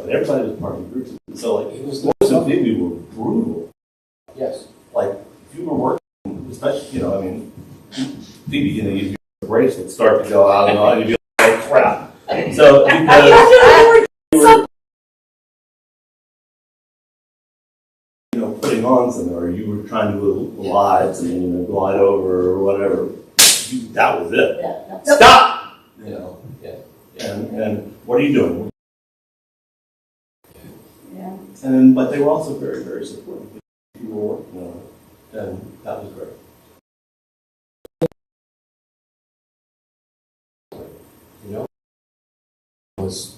but everybody was part of the group. So like, most of Phoebe were brutal. Yes. Like, if you were working, especially, you know, I mean, Phoebe, you know, your bracelets start to go out and all, and you'd be like, crap. So, because you know, putting on something, or you were trying to do lives and, you know, glide over or whatever, that was it. Yeah. Stop! You Yeah. know, Yeah. and what are you doing? Yeah. And then, but they were also very, very supportive. You were working on it, and that was great. You know, was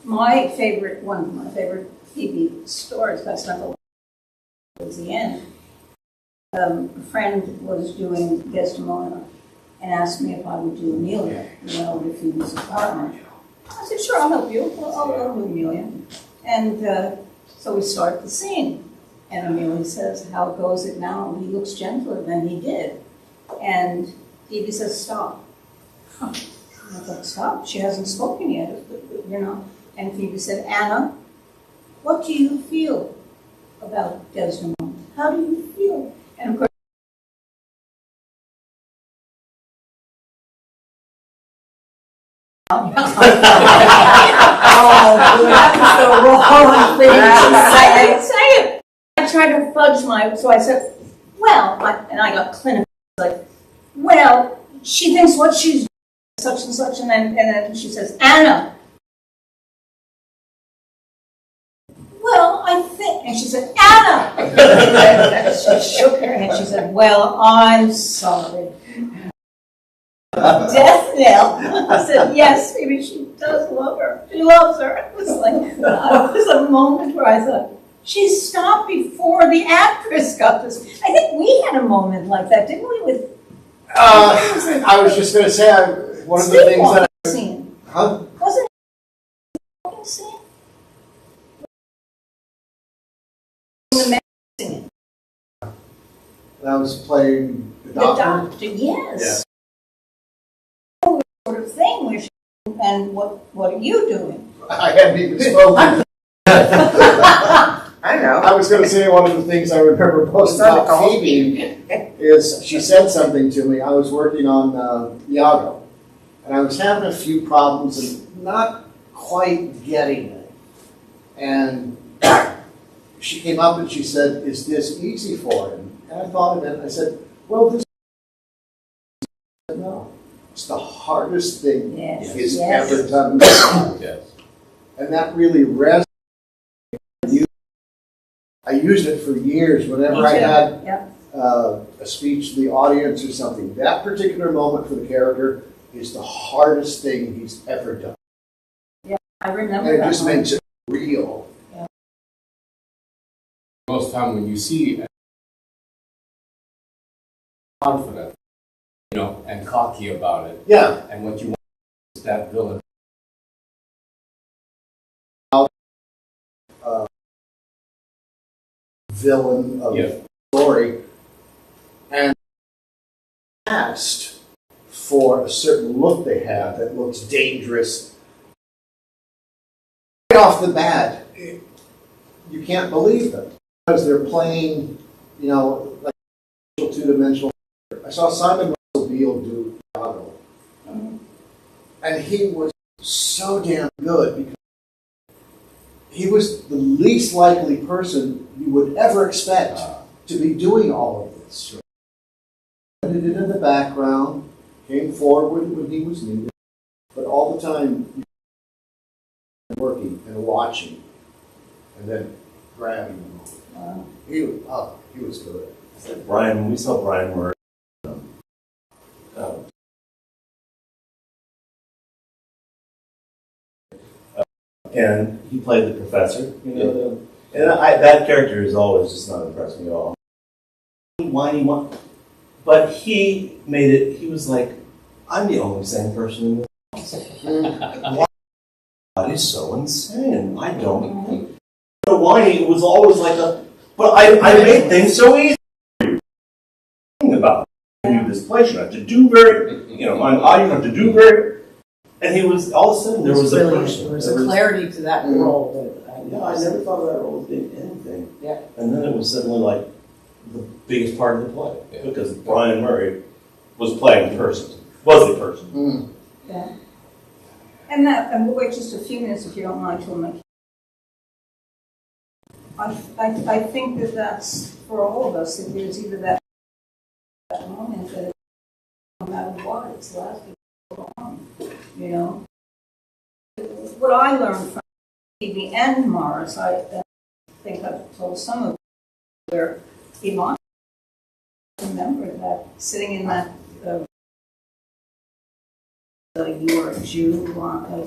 One of my favorite Phoebe stories, that's not the one, was the end. A friend was doing Desdemona and asked me if I would do Amelia, you know, if he was a partner. I said, sure, I'll help you. I'll do Amelia. And so we start the scene. And Amelia says, how goes it now? He looks gentler than he did. And Phoebe says, stop. Huh. I thought, stop. She hasn't spoken yet, you know. And Phoebe said, Anna, what do you feel about Desdemona? How do you feel? And of course, oh, that was the wrong thing to say. I didn't say it. I tried to fudge so I said, well, and I got clinical, like, well, she thinks what she's doing is such and such, and then she says, Anna. Well, I think, and she said, Anna. She shook her head. She said, well, I'm sorry. Death knell. I said, yes, maybe she does love her. She loves her. It was like, it was a moment where I thought, she stopped before the actress got this. I think we had a moment like that, didn't we? With I was just going to say, one of the things that scene. Huh? Wasn't it a scene? The man singing. I was playing the The doctor. doctor, yes. Sort of thing where she, and what are you doing? I hadn't even spoken. I know. I was going to say one of the things I remember most about Phoebe is she said something to me. I was working on Iago, and I was having a few problems and not quite getting it. And she came up and she said, is this easy for him? And I thought of it and I said, well, this no. It's the hardest thing he's ever done. yes. And that really resonated. I used it for years whenever I had a speech to the audience or something. That particular moment for the character is the hardest thing he's ever done. Yeah, I remember And it that just moment. makes it real. Yeah. Most time when you see confident, you know, and cocky about it, Yeah. and what you want is that villain. Villain of the story. And asked for a certain look they have that looks dangerous. Right off the bat, you can't believe them because they're playing, you know, like two-dimensional. I saw Simon Russell Beale do Chicago, and he was so damn good because he was the least likely person you would ever expect to be doing all of this. He did it in the background, came forward when he was needed, but all the time working and watching, and then grabbing them. He was good. Brian, when we saw Brian Murray, and he played the professor, you know, and that character has always just not impressed me at all. Whiny, but he made it. He was like, I'm the only sane person in this house. That is so insane. I don't. Whiny was always like a. But I made things so easy. About it. You this place, you have to do very. You know, you have to do very. And he was, all of a sudden, there was a brilliant. person. There was a clarity to that role that Yeah, I never thought of that role as being anything. Yeah. And then it was suddenly like the biggest part of the play. Yeah. Because Brian Murray was playing the person, was the person. Mm. Yeah. And we'll wait just a few minutes if you don't mind till my. I think that that's for all of us, that there's either that moment that no matter what, it's lasting so long, you know. What I learned from Phoebe and Morris, I think I've told some of you, where Yvonne remembered that sitting in that You Are a Jew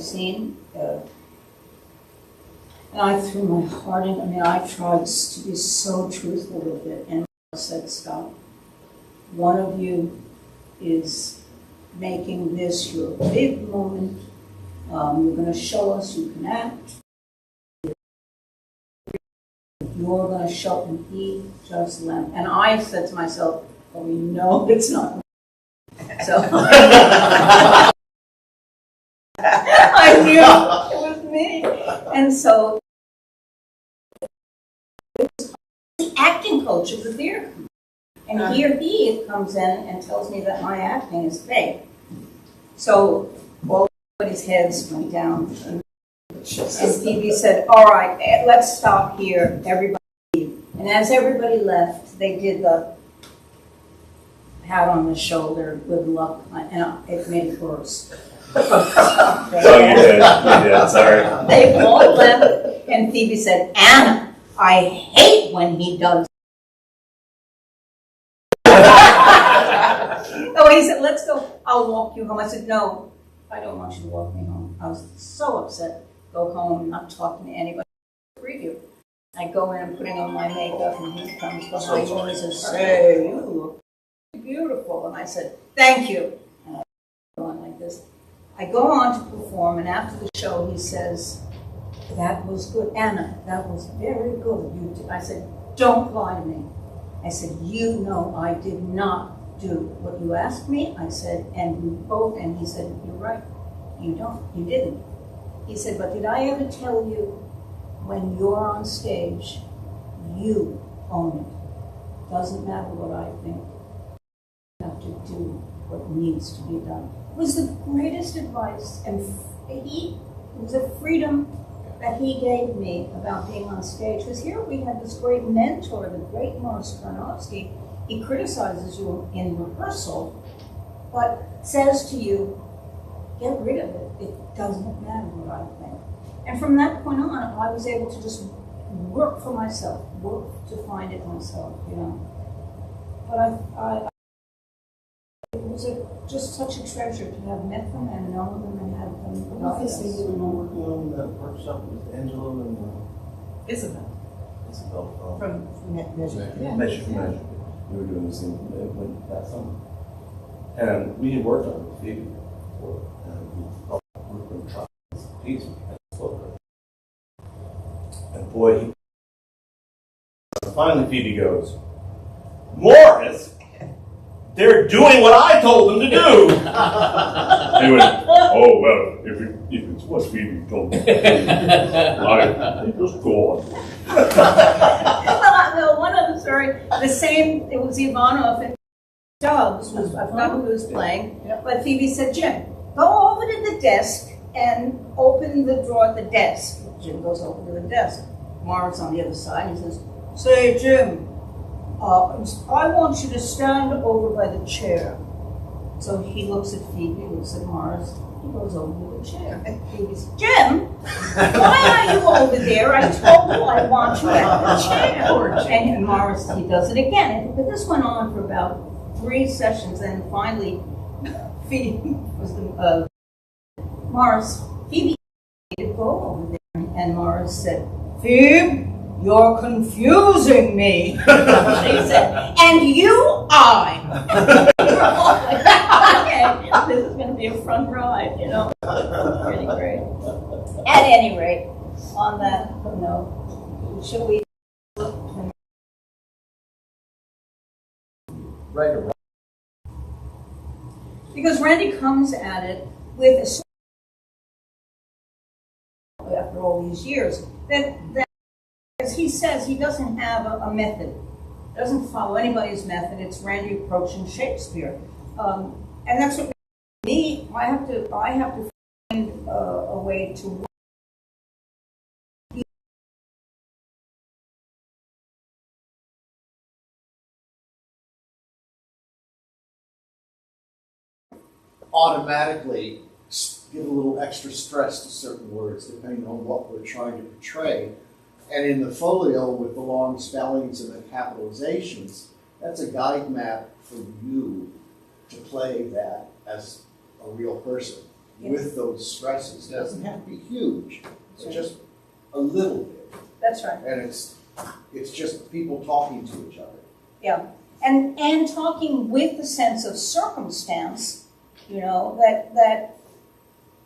scene, and I threw my heart in. I mean, I tried to be so truthful with it, and I said, "Stop. One of you is making this your big moment. You're going to show us you can act. You're going to show," and he just laughed. And I said to myself, "Oh, we know it's not me." So I knew it was me. And so acting coach of the theater. And here he comes in and tells me that my acting is fake. So all everybody's heads went down. And Phoebe said, "All right, let's stop here. Everybody leave." And as everybody left, they did the pat on the shoulder, good luck, and it made it worse. Oh, you did, sorry. They all left, and Phoebe said, "Anna, I hate when he does." Oh, he said, "Let's go, I'll walk you home." I said, "No, I don't want you to walk me home." I was so upset. Go home, not talking to anybody. Preview. I go in, I'm putting on my makeup, and he comes behind me and says, "Hey, you look beautiful." And I said, "Thank you." And I go on like this. I go on to perform, and after the show, he says, "That was good. Anna, that was very good. You did." I said, "Don't lie to me." I said, "You know I did not do what you asked me." I said, "And we both," and he said, "You're right. You didn't." He said, "But did I ever tell you, when you're on stage, you own it. Doesn't matter what I think. You have to do what needs to be done." It was the greatest advice, and it was a freedom that he gave me about being on stage. Because here we had this great mentor, the great Morris Karnofsky. He criticizes you in rehearsal, but says to you, "Get rid of it. It doesn't matter what I think." And from that point on, I was able to just work for myself, work to find it myself, you know. But it was just such a treasure to have met them and known them and have them What guide was us. the thing we were working on in that workshop with Angelo and Isabel Isabel from Measure. Yeah. Measure for Measure. We were doing the same that summer. And we had worked on it with Phoebe before, and we were going to try this piece and spoke her. And boy, finally Phoebe goes, "Morris, they're doing what I told them to do." He went, "Oh, well, if it's what Phoebe told me to do, I just go on." Well, one other story, the same, it was Ivanov and Stubbs, I forgot who was playing, but Phoebe said, "Jim, go over to the desk and open the drawer at the desk." Jim goes over to the desk. Morris on the other side, he says, "Say, Jim, I want you to stand over by the chair." So he looks at Phoebe, looks at Morris, he goes over to the chair. Phoebe says, "Jim, why are you over there? I told you I want you at the chair." And Morris, he does it again. But this went on for about 3 sessions, and finally, Phoebe was Phoebe to go over there, and Morris said, "Phoebe, you're confusing me." She said, "And you, I." Okay, this is going to be a fun ride, you know. Really great. At any rate, on that note, should we? Right. Because Randy comes at it with a after all these years, that as he says, he doesn't have a method, doesn't follow anybody's method. It's Randy approaching Shakespeare, and that's what me. I have to find a way to. Automatically give a little extra stress to certain words depending on what we're trying to portray. And in the folio with the long spellings and the capitalizations, that's a guide map for you to play that as a real person with those stresses. It doesn't have to be huge, it's just a little bit. That's right. And it's just people talking to each other. Yeah, and talking with the sense of circumstance. You know, that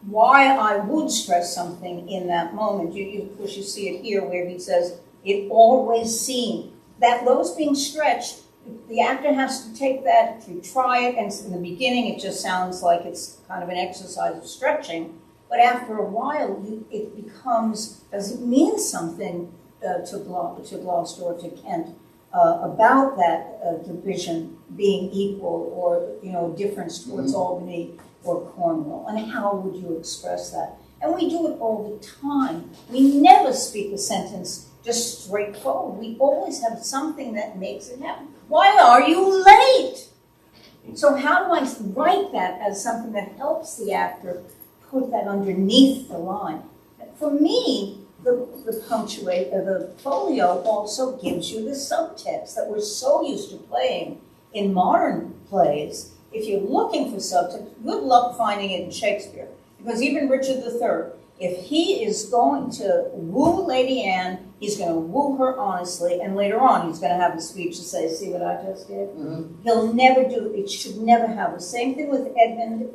why I would stress something in that moment. Of course, you see it here where he says, it always seemed. That those being stretched, the actor has to take that, to try it, and in the beginning it just sounds like it's kind of an exercise of stretching, but after a while it becomes, does it mean something to Gloucester or to Kent about that division being equal, or difference towards Albany or Cornwall, and how would you express that? And we do it all the time. We never speak a sentence just straightforward. We always have something that makes it happen. Why are you late? So how do I write that as something that helps the actor put that underneath the line? For me, the folio also gives you the subtext that we're so used to playing in modern plays. If you're looking for subtext, good luck finding it in Shakespeare. Because even Richard III, if he is going to woo Lady Anne, he's going to woo her honestly, and later on he's going to have a speech to say, see what I just did? Mm-hmm. He'll never do it. It should never have. The same thing with Edmund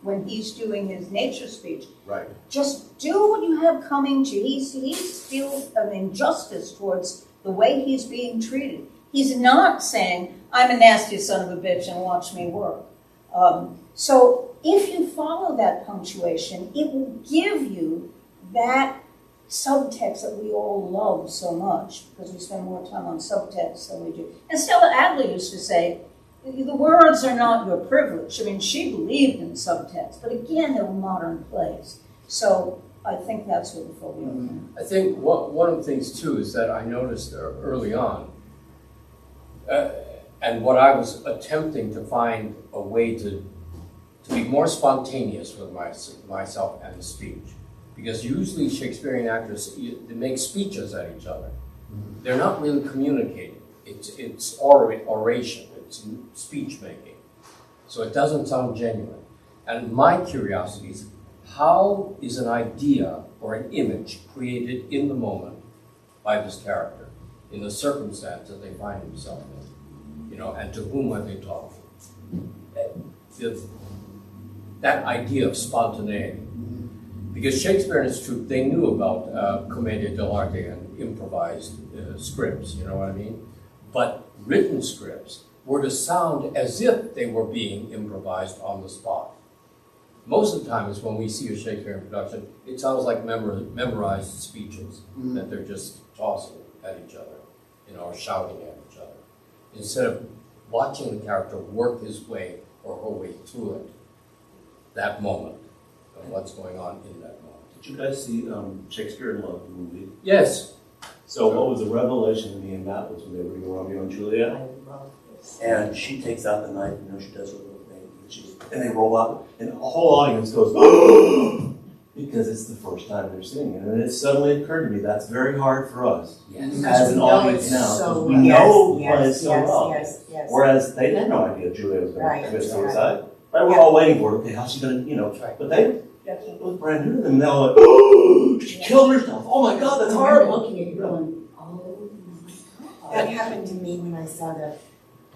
when he's doing his nature speech. Right. Just do what you have coming to you. He feels an injustice towards the way he's being treated. He's not saying, I'm a nasty son of a bitch and watch me work. So if you follow that punctuation, it will give you that subtext that we all love so much, because we spend more time on subtext than we do. And Stella Adler used to say, the words are not your privilege. I mean, she believed in subtext, but again, they were modern plays. So I think that's what the folio. I think one of the things too is that I noticed early on, and what I was attempting to find a way to be more spontaneous with myself and the speech, because usually Shakespearean actors, they make speeches at each other. They're not really communicating. It's oration. It's speech making. So it doesn't sound genuine. And my curiosity is, how is an idea or an image created in the moment by this character, in the circumstance that they find themselves in, and to whom are they talking? That idea of spontaneity. Because Shakespeare and his troupe, they knew about commedia dell'arte and improvised scripts, you know what I mean? But written scripts were to sound as if they were being improvised on the spot. Most of the time is when we see a Shakespearean production, it sounds like memorized speeches that they're just tossing at each other, or shouting at each other, instead of watching the character work his way or her way through it, that moment, and what's going on in that moment. Did you guys see Shakespeare in Love, the movie? Yes. So what was a revelation to me and Matt was when they were doing Romeo and Juliet. I love this. And she takes out the knife, she does her little thing, and they roll out, and the whole audience goes, oh! Because it's the first time they're seeing it. And it suddenly occurred to me, that's very hard for us Yes. as an audience now. So We know yes, plays so well. yes. Whereas they had no idea Julia was going to commit suicide. Right? We're Yeah. all waiting for it. Okay, how's she going to, Right. But it was brand new to them. And they're all like, oh, she killed herself. Oh my God, that's I'm horrible. looking at you going, oh my God. That happened to me when I saw the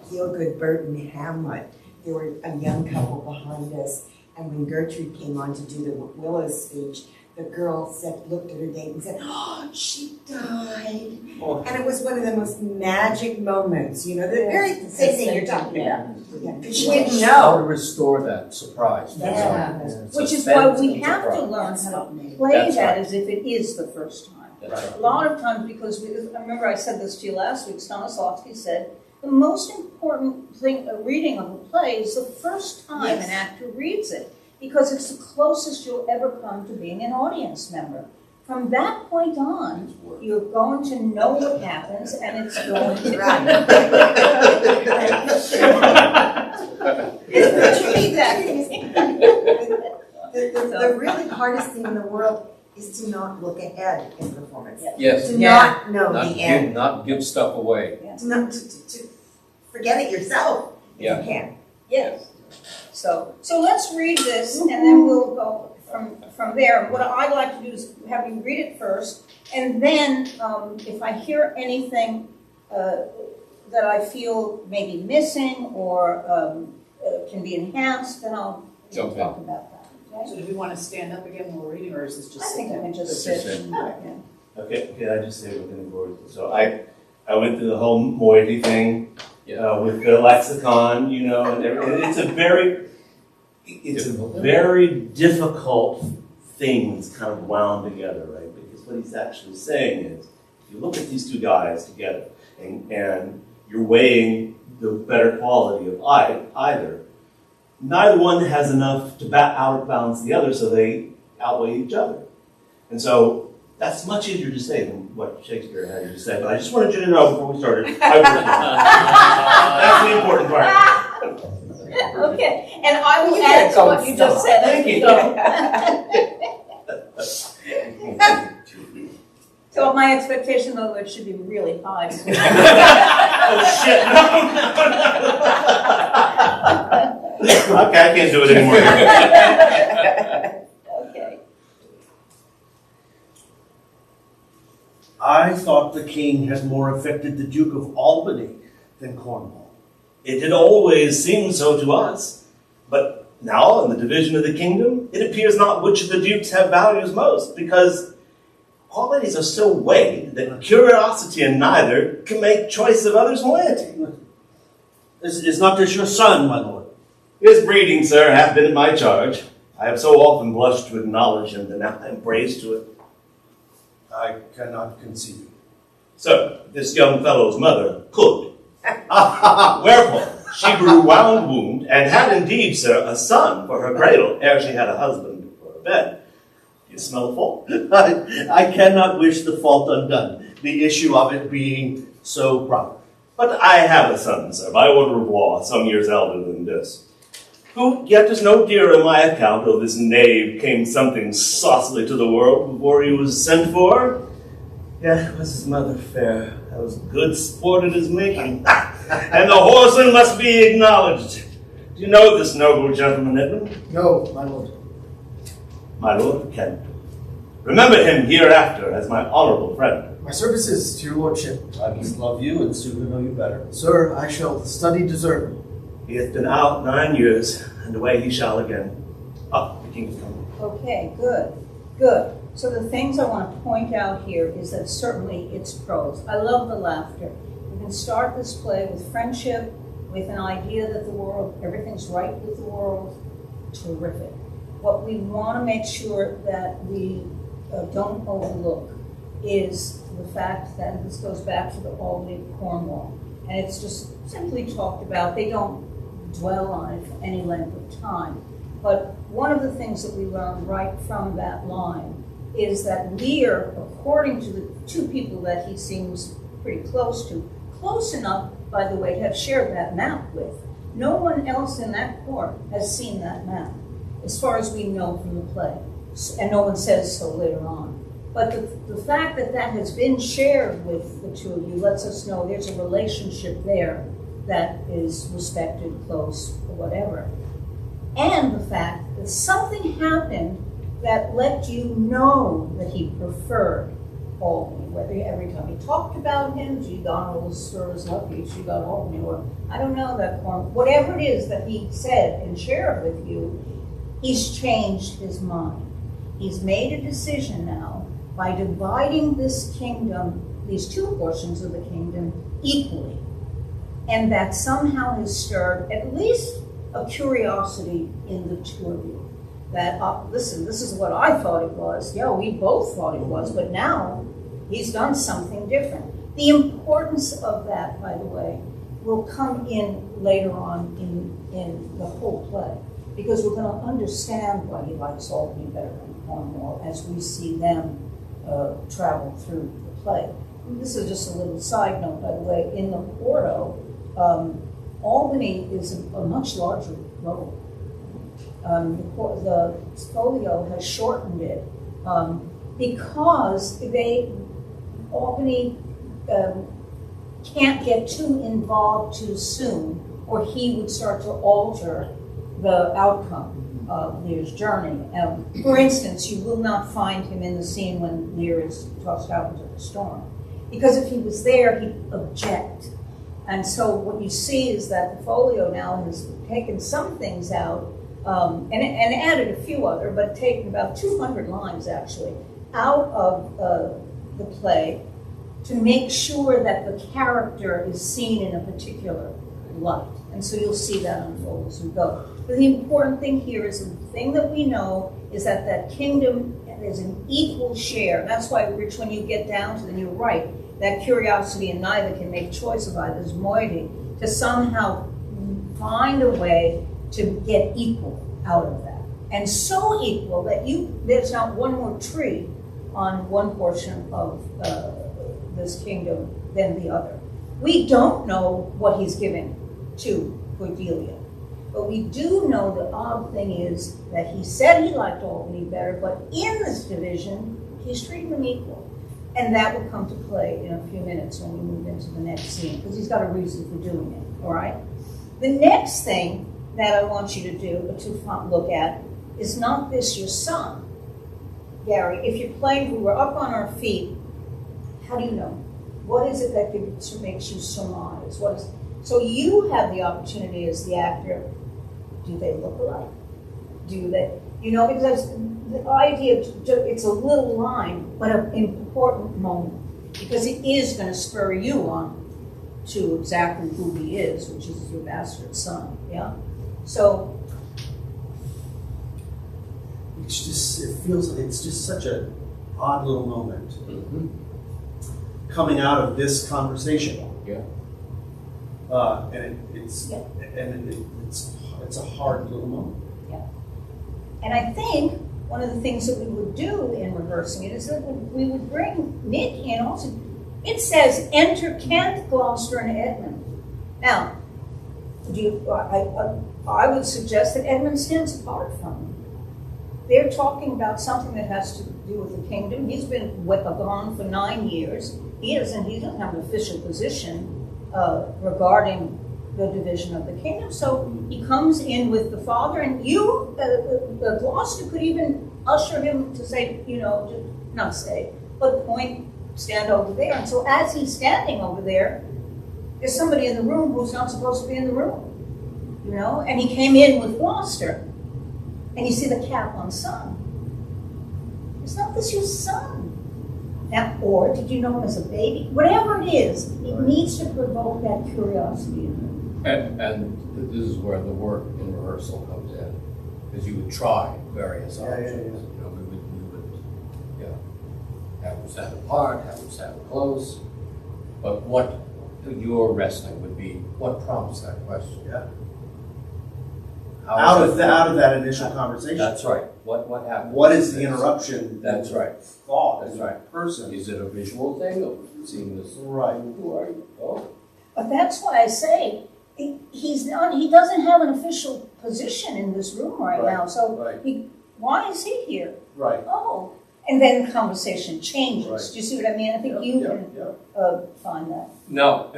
feel-good Burton Hamlet. There were a young couple behind us, and when Gertrude came on to do the Willow's speech, the girl looked at her date and said, "Oh, she died." Oh. And it was one of the most magic moments, the very same thing you're talking about. Because she didn't How to know. restore that surprise. Yeah. It's Which is suspense why we and have to surprise. learn how to play That's that right. as if it is the first time. That's right. A lot of times, because I remember I said this to you last week, Stanislavski said, the most important thing, a reading of a play is the first time Yes. an actor reads it, because it's the closest you'll ever come to being an audience member. From that point on, you're going to know what happens, and it's going to Right. The really hardest thing in the world is to not look ahead in performance. Yes, To not know the end. not give stuff away. To forget it yourself if Yeah. you can. Yes. So let's read this, and then we'll go from there. What I'd like to do is have you read it first, and then if I hear anything that I feel may be missing or can be enhanced, then I'll Jump in. talk about that. So Okay? do we want to stand up again while we're reading, or is this just I think I can just Let's sit. just sit. Yeah. Okay, can I just say within the words? So I went through the whole moiety thing with the lexicon, and everything. It's a very difficult thing that's kind of wound together, right? Because what he's actually saying is, if you look at these two guys together, and you're weighing the better quality of either, neither one has enough to outbalance the other, so they outweigh each other. And so that's much easier to say than what Shakespeare had you to say. But I just wanted you to know before we started, I worked on it. That's the important part. Okay, and I will You add get to gold what you just star. said. So my expectation, though, it should be really high. Oh shit! No. Okay, I can't do it anymore. Okay. I thought the king had more affected the Duke of Albany than Cornwall. It did always seem so to us, but now in the division of the kingdom, it appears not which of the dukes have values most, because qualities are so weighed that curiosity in neither can make choice of others' moiety. Is not this your son, my lord? His breeding, sir, hath been in my charge. I have so often blushed to acknowledge him, that now I am praised to it. I cannot conceive. Sir, this young fellow's mother could. Wherefore, she grew wound, and had indeed, sir, a son for her cradle, ere she had a husband for her bed. Do you smell the fault? I cannot wish the fault undone, the issue of it being so proper. But I have a son, sir, by order of law, some years elder than this, who yet is no dearer on my account, though this knave came something saucily to the world before he was sent for. Yet was his mother fair, that was good sport at his making, and the whoreson must be acknowledged. Do you know this noble gentleman, Edmund? No, my lord. My lord Kent. Remember him hereafter as my honorable friend. My services to your lordship. I must love you and soon to know you better. Sir, I shall study deserving. He hath been out 9 years, and away he shall again. Up, the king is coming. Okay, good, good. So the things I want to point out here is that certainly it's prose. I love the laughter. We can start this play with friendship, with an idea that the world, everything's right with the world. Terrific. What we want to make sure that we don't overlook is the fact that this goes back to the Albany Cornwall. And it's just simply talked about. They don't dwell on it for any length of time. But one of the things that we learn right from that line is that Lear, according to the two people that he seems pretty close to, close enough, by the way, to have shared that map with, no one else in that court has seen that map, as far as we know from the play. And no one says so later on. But the fact that that has been shared with the two of you lets us know there's a relationship there that is respected, close, or whatever. And the fact that something happened that let you know that he preferred Albany, whether every time he talked about him, gee, Donald was sure as lucky she got Albany, or I don't know that form, whatever it is that he said and shared with you, he's changed his mind. he's made a decision now by dividing this kingdom, these two portions of the kingdom, equally. And that somehow has stirred at least a curiosity in the two of you. That, listen, this is what I thought it was. Yeah, we both thought it was, but now he's done something different. The importance of that, by the way, will come in later on in the whole play, because we're going to understand why he likes Albany better than Cornwall as we see them travel through the play. And this is just a little side note, by the way. In the Porto, Albany is a much larger road. The folio has shortened it because Albany can't get too involved too soon, or he would start to alter the outcome of Lear's journey. For instance, you will not find him in the scene when Lear is tossed out into the storm, because if he was there, he'd object. And so what you see is that the folio now has taken some things out and added a few other, but taken about 200 lines actually out of the play to make sure that the character is seen in a particular light. And so you'll see that unfold as we go. But the important thing here is the thing that we know is that that kingdom is an equal share. That's why, Rich, when you get down to, and you're right, that curiosity and neither can make choice of either is moiety, to somehow find a way to get equal out of that. And so equal that there's not one more tree on one portion of this kingdom than the other. We don't know what he's giving to Cordelia, but we do know the odd thing is that he said he liked Albany better, but in this division, he's treating them equal. And that will come to play in a few minutes when we move into the next scene, because he's got a reason for doing it, all right? The next thing that I want you to do, to look at, is not this your son, Gary. If you're playing, we were up on our feet, how do you know? What is it that makes you surmise? So you have the opportunity as the actor, do they look alike? Do they, because the idea, it's a little line, but an important moment, because it is going to spur you on to exactly who he is, which is your bastard son, yeah? So. It feels like it's just such an odd little moment coming out of this conversation. Yeah. And it's a hard little moment. Yeah. And I think one of the things that we would do in rehearsing it is that we would bring Nick in also. It says, enter Kent, Gloucester, and Edmund. Now, I would suggest that Edmund stands apart from them. They're talking about something that has to do with the kingdom. He's been with Agon for 9 years. He doesn't have an official position regarding the division of the kingdom. So he comes in with the father, and Gloucester could even usher him to say, not say, but stand over there. And so as he's standing over there, there's somebody in the room who's not supposed to be in the room, and he came in with Gloucester. And you see the cap on son. Is not this your son? Now, or did you know him as a baby? Whatever it is, it needs to provoke that curiosity in him. And this is where the work in rehearsal comes in, because you would try various options. We would have them stand apart, have them stand close. But what you're wrestling would be what prompts that question. Yeah. Out of that initial conversation. That's right. What happened? What is the interruption? That's right. Thought. That's right. Person. Is it a visual thing of seeing this? Right. Who are you? Oh. But that's why I say he doesn't have an official position in this room right now. So why is he here? Right. Oh. And then the conversation changes. Right. Do you see what I mean? I think you can find that. Now,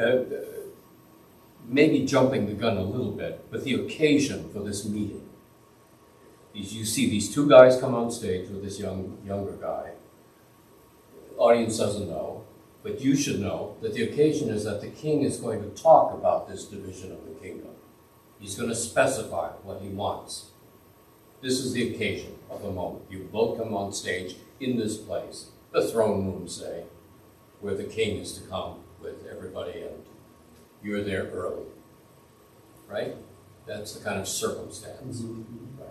maybe jumping the gun a little bit, but the occasion for this meeting is you see these two guys come on stage with this younger guy. The audience doesn't know, but you should know that the occasion is that the king is going to talk about this division of the kingdom. He's going to specify what he wants. This is the occasion of the moment. You both come on stage in this place, the throne room, say, where the king is to come with everybody, and you're there early, right? That's the kind of circumstance. Right.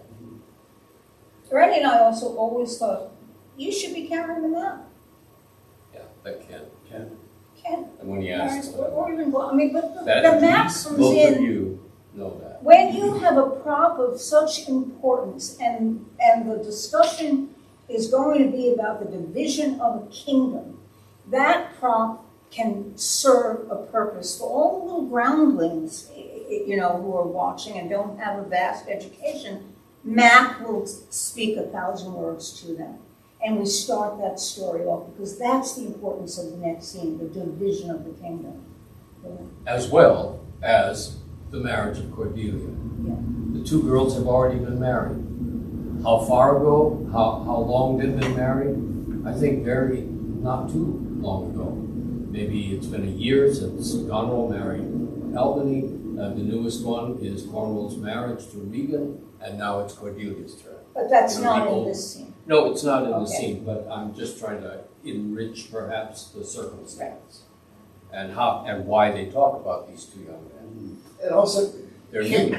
Randy and I also always thought, you should be carrying them out. Yeah, that can. Ken, And when you ask, or even, I mean, but the that map comes both in. of you know that. When you have a prop of such importance and the discussion is going to be about the division of a kingdom, that prop can serve a purpose for all the little groundlings, you know, who are watching and don't have a vast education. Map will speak 1,000 words to them. And we start that story off because that's the importance of the next scene, the division of the kingdom. As well as the marriage of Cordelia. Yeah. The two girls have already been married. How far ago? How long they've been married? I think not too long ago. Maybe it's been a year since Goneril married Albany. The newest one is Cornwall's marriage to Regan, and now it's Cordelia's turn. But that's You know, not the in old- this scene. No, it's not in the Okay. scene, but I'm just trying to enrich perhaps the circumstance and how and why they talk about these two young men. And also, They're new.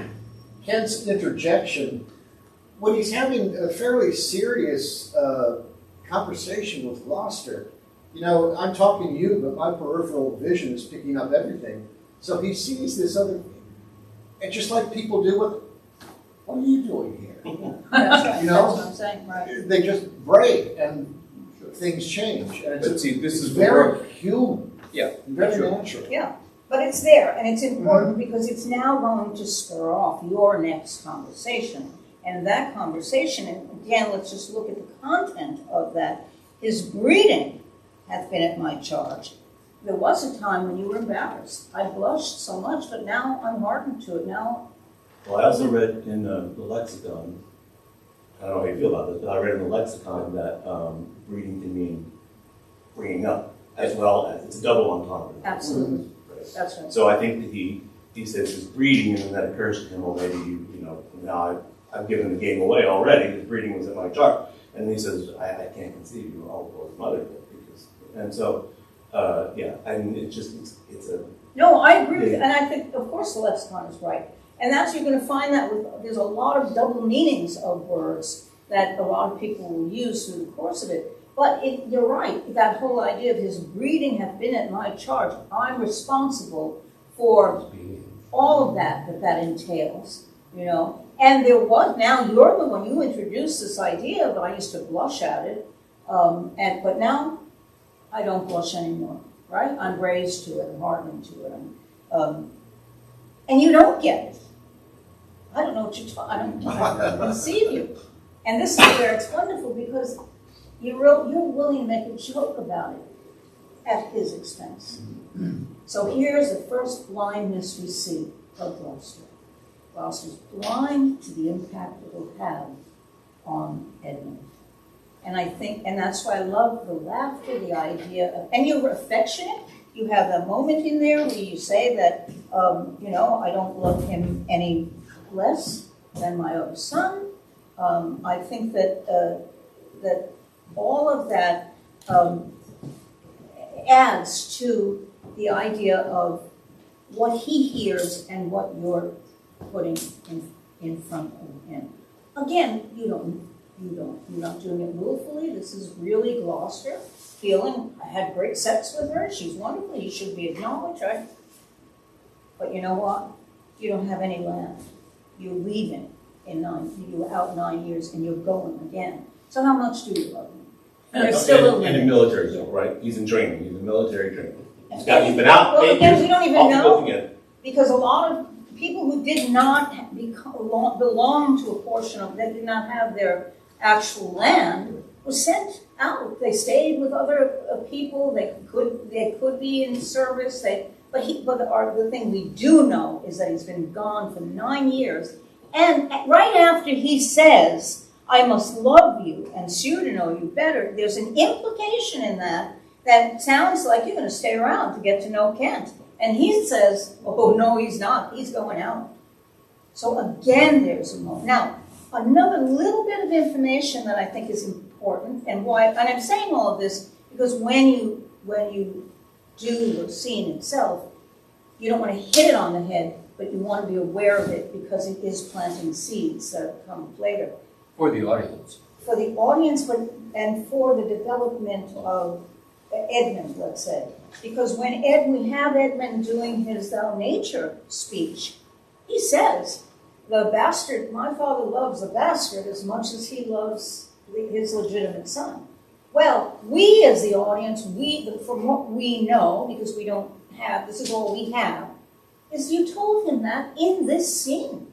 Ken's interjection, when he's having a fairly serious conversation with Gloucester, you know, I'm talking to you, but my peripheral vision is picking up everything. So he sees this other, and just like people do with, what are you doing here? That's right, You know? that's what I'm saying, right. They just break and things change. And But see, this it's is very human, Yeah, very sure. natural. Yeah, but it's there, and it's important because it's now going to spur off your next conversation. And that conversation, and again, let's just look at the content of that. His breeding hath been at my charge. There was a time when you were embarrassed. I blushed so much, but now I'm hardened to it. Now, Well, I also read in the lexicon, I don't know how you feel about this, but I read in the lexicon that breeding can mean bringing up as well as, it's a double entendre. absolutely, Right. that's right. So I think that he says his breeding, and then that occurs to him, well, maybe, you know, now I've given the game away already, the breeding was in my chart. And he says, I can't conceive you, well, his mother did, because, and so, yeah, I mean, it's a, No, I agree with you, and I think, of course, the lexicon is right. And that's, you're going to find that there's a lot of double meanings of words that a lot of people will use through the course of it. But you're right, that whole idea of his breeding have been at my charge. I'm responsible for all of that entails, you know. And there was, now you're the one, you introduced this idea, but I used to blush at it. But now I don't blush anymore, right? I'm raised to it, I'm hardened to it. And you don't get it. I don't know what you're talking about. I don't conceive you. And this is where it's wonderful because you're willing to make a joke about it at his expense. So here's the first blindness we see of Gloucester. Gloucester's blind to the impact it will have on Edmund. And I think, and that's why I love the laughter, the idea of, and you're affectionate. You have that moment in there where you say that, you know, I don't love him any less than my other son. I think that that all of that adds to the idea of what he hears and what you're putting in front of him. Again, you're not doing it willfully. This is really Gloucester feeling, I had great sex with her, she's wonderful, you should be acknowledged, right? But you know what? You don't have any land. You're leaving you're out 9 years and you're going again. So how much do you love him? And there's still a in the limit. military zone, right? He's in training, he's in military training. He's been out Well, 8 again, years, we don't even off he know. goes again. Because a lot of people who did not belong to a portion of, they did not have their actual land, were sent out. They stayed with other people. They could be in service. But the thing we do know is that he's been gone for 9 years. And right after he says, "I must love you and sue to know you better," there's an implication in that sounds like you're going to stay around to get to know Kent. And he says, "Oh, no, he's not. He's going out." So again, there's a moment. Now, another little bit of information that I think is important, and why, and I'm saying all of this because when you do the scene itself, you don't want to hit it on the head, but you want to be aware of it because it is planting seeds that come later. For the audience. For the audience, and for the development of Edmund, let's say. Because when we have Edmund doing his Thou Nature speech, he says, the bastard, my father loves the bastard as much as he loves his legitimate son. Well, we as the audience, from what we know, because we don't have, this is all we have, is you told him that in this scene.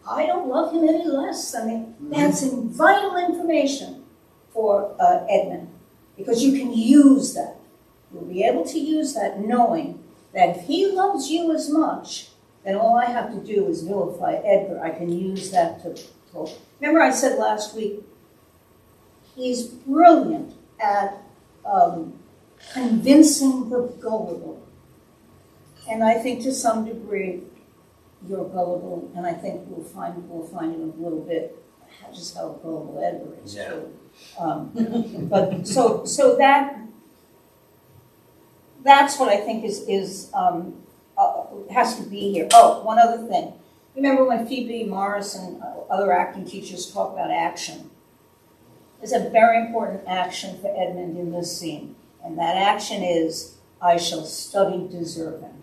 I don't love him any less than that's vital information for Edmund, because you can use that. You'll be able to use that knowing that if he loves you as much, then all I have to do is vilify Edgar. I can use that to. Remember I said last week, he's brilliant at convincing the gullible. And I think to some degree, you're gullible, and I think we'll find in a little bit just how gullible Edgar is too. But so that's what I think has to be here. Oh, one other thing. Remember when Phoebe Morris and other acting teachers talk about action? There's a very important action for Edmund in this scene, and that action is, I shall study deserving.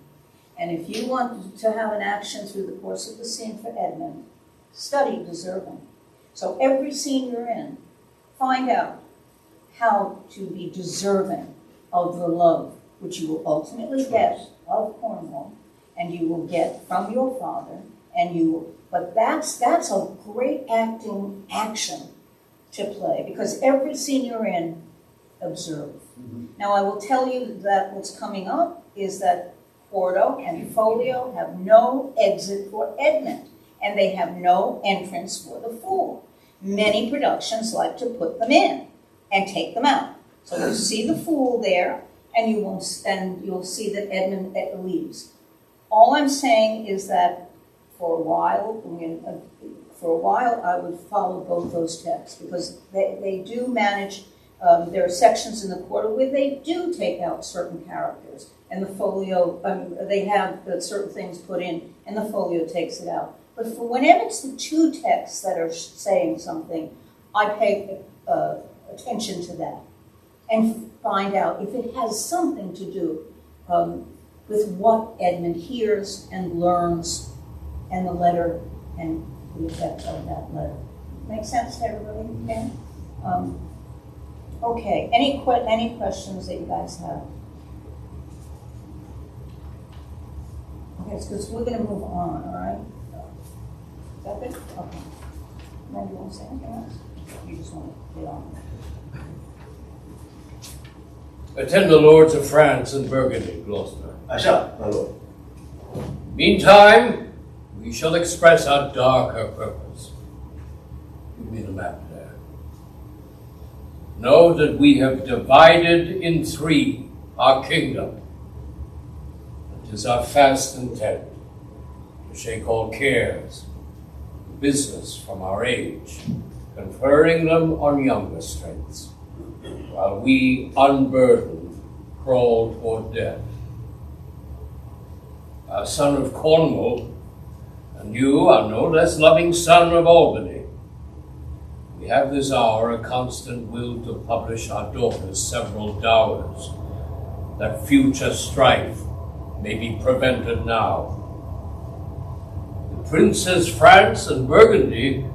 And if you want to have an action through the course of the scene for Edmund, study deserving. So every scene you're in, find out how to be deserving of the love, which you will ultimately get of Cornwall, and you will get from your father, but that's a great acting action to play, because every scene you're in, observe. Now I will tell you that what's coming up is that Quarto and Folio have no exit for Edmund, and they have no entrance for the fool. Many productions like to put them in and take them out. So you see the fool there, and you'll see that Edmund leaves. All I'm saying is that for a while I would follow both those texts, because they do manage. There are sections in the Quarto where they do take out certain characters, and the Folio, they have certain things put in, and the Folio takes it out. But for whenever it's the two texts that are saying something, I pay attention to that and find out if it has something to do with what Edmund hears and learns, and the letter and the effect of that letter. Make sense to everybody? Okay. Okay. Any questions that you guys have? Okay, so we're going to move on. All right. Is that good? Okay. Then you want to say anything else? You just want to get on. Attend the lords of France and Burgundy, Gloucester. I shall, my lord. Meantime, we shall express our darker purpose. Give me the map there. Know that we have divided in three our kingdom. It is our fast intent to shake all cares, business from our age, conferring them on younger strengths, while we, unburdened, crawl toward death. Our son of Cornwall, and you are no less loving son of Albany. We have this hour a constant will to publish our daughter's several dowers, that future strife may be prevented now. The princes France and Burgundy,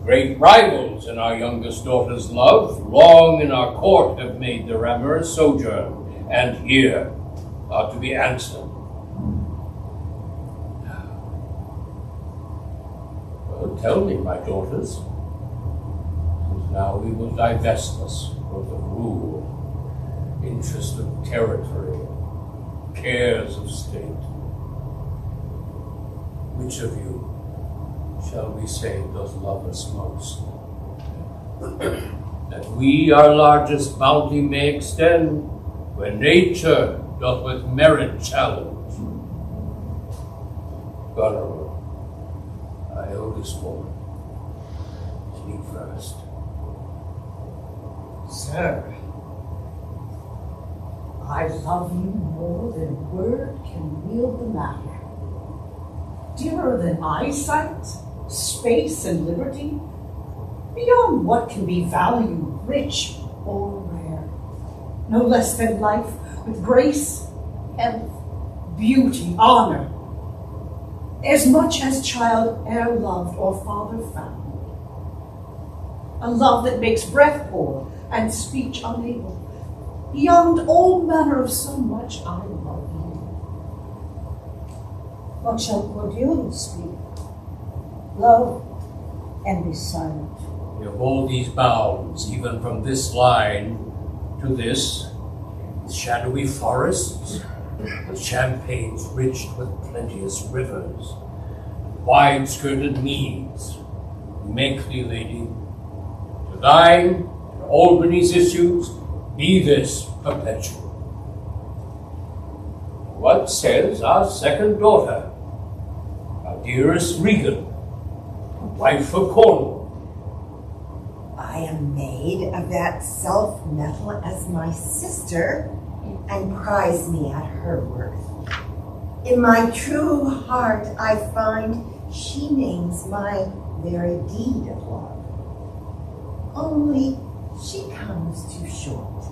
great rivals in our youngest daughter's love, long in our court have made their amorous sojourn, and here are to be answered. Well, tell me, my daughters, since now we will divest us both of rule, interest of territory, cares of state. Which of you shall we say does love us most? That we our largest bounty may extend, where nature doth with merit challenge. Goneril, thy eldest woman, speak first. Sir, I love you more than word can wield the matter. Dearer than eyesight, space, and liberty, beyond what can be valued, rich or rare. No less than life with grace, health, beauty, honor. As much as child e'er loved or father found. A love that makes breath poor and speech unable. Beyond all manner of so much I love you. What shall Cordelia speak? Love and be silent. We have all these bounds, even from this line to this, with shadowy forests, with champaigns rich with plenteous rivers, wide-skirted meads. We make thee, lady, to thine and Albany's issues be this perpetual. What says our second daughter, our dearest Regan, wife of Cornwall? I am made of that self-metal as my sister, and prize me at her worth. In my true heart I find she names my very deed of love. Only she comes too short,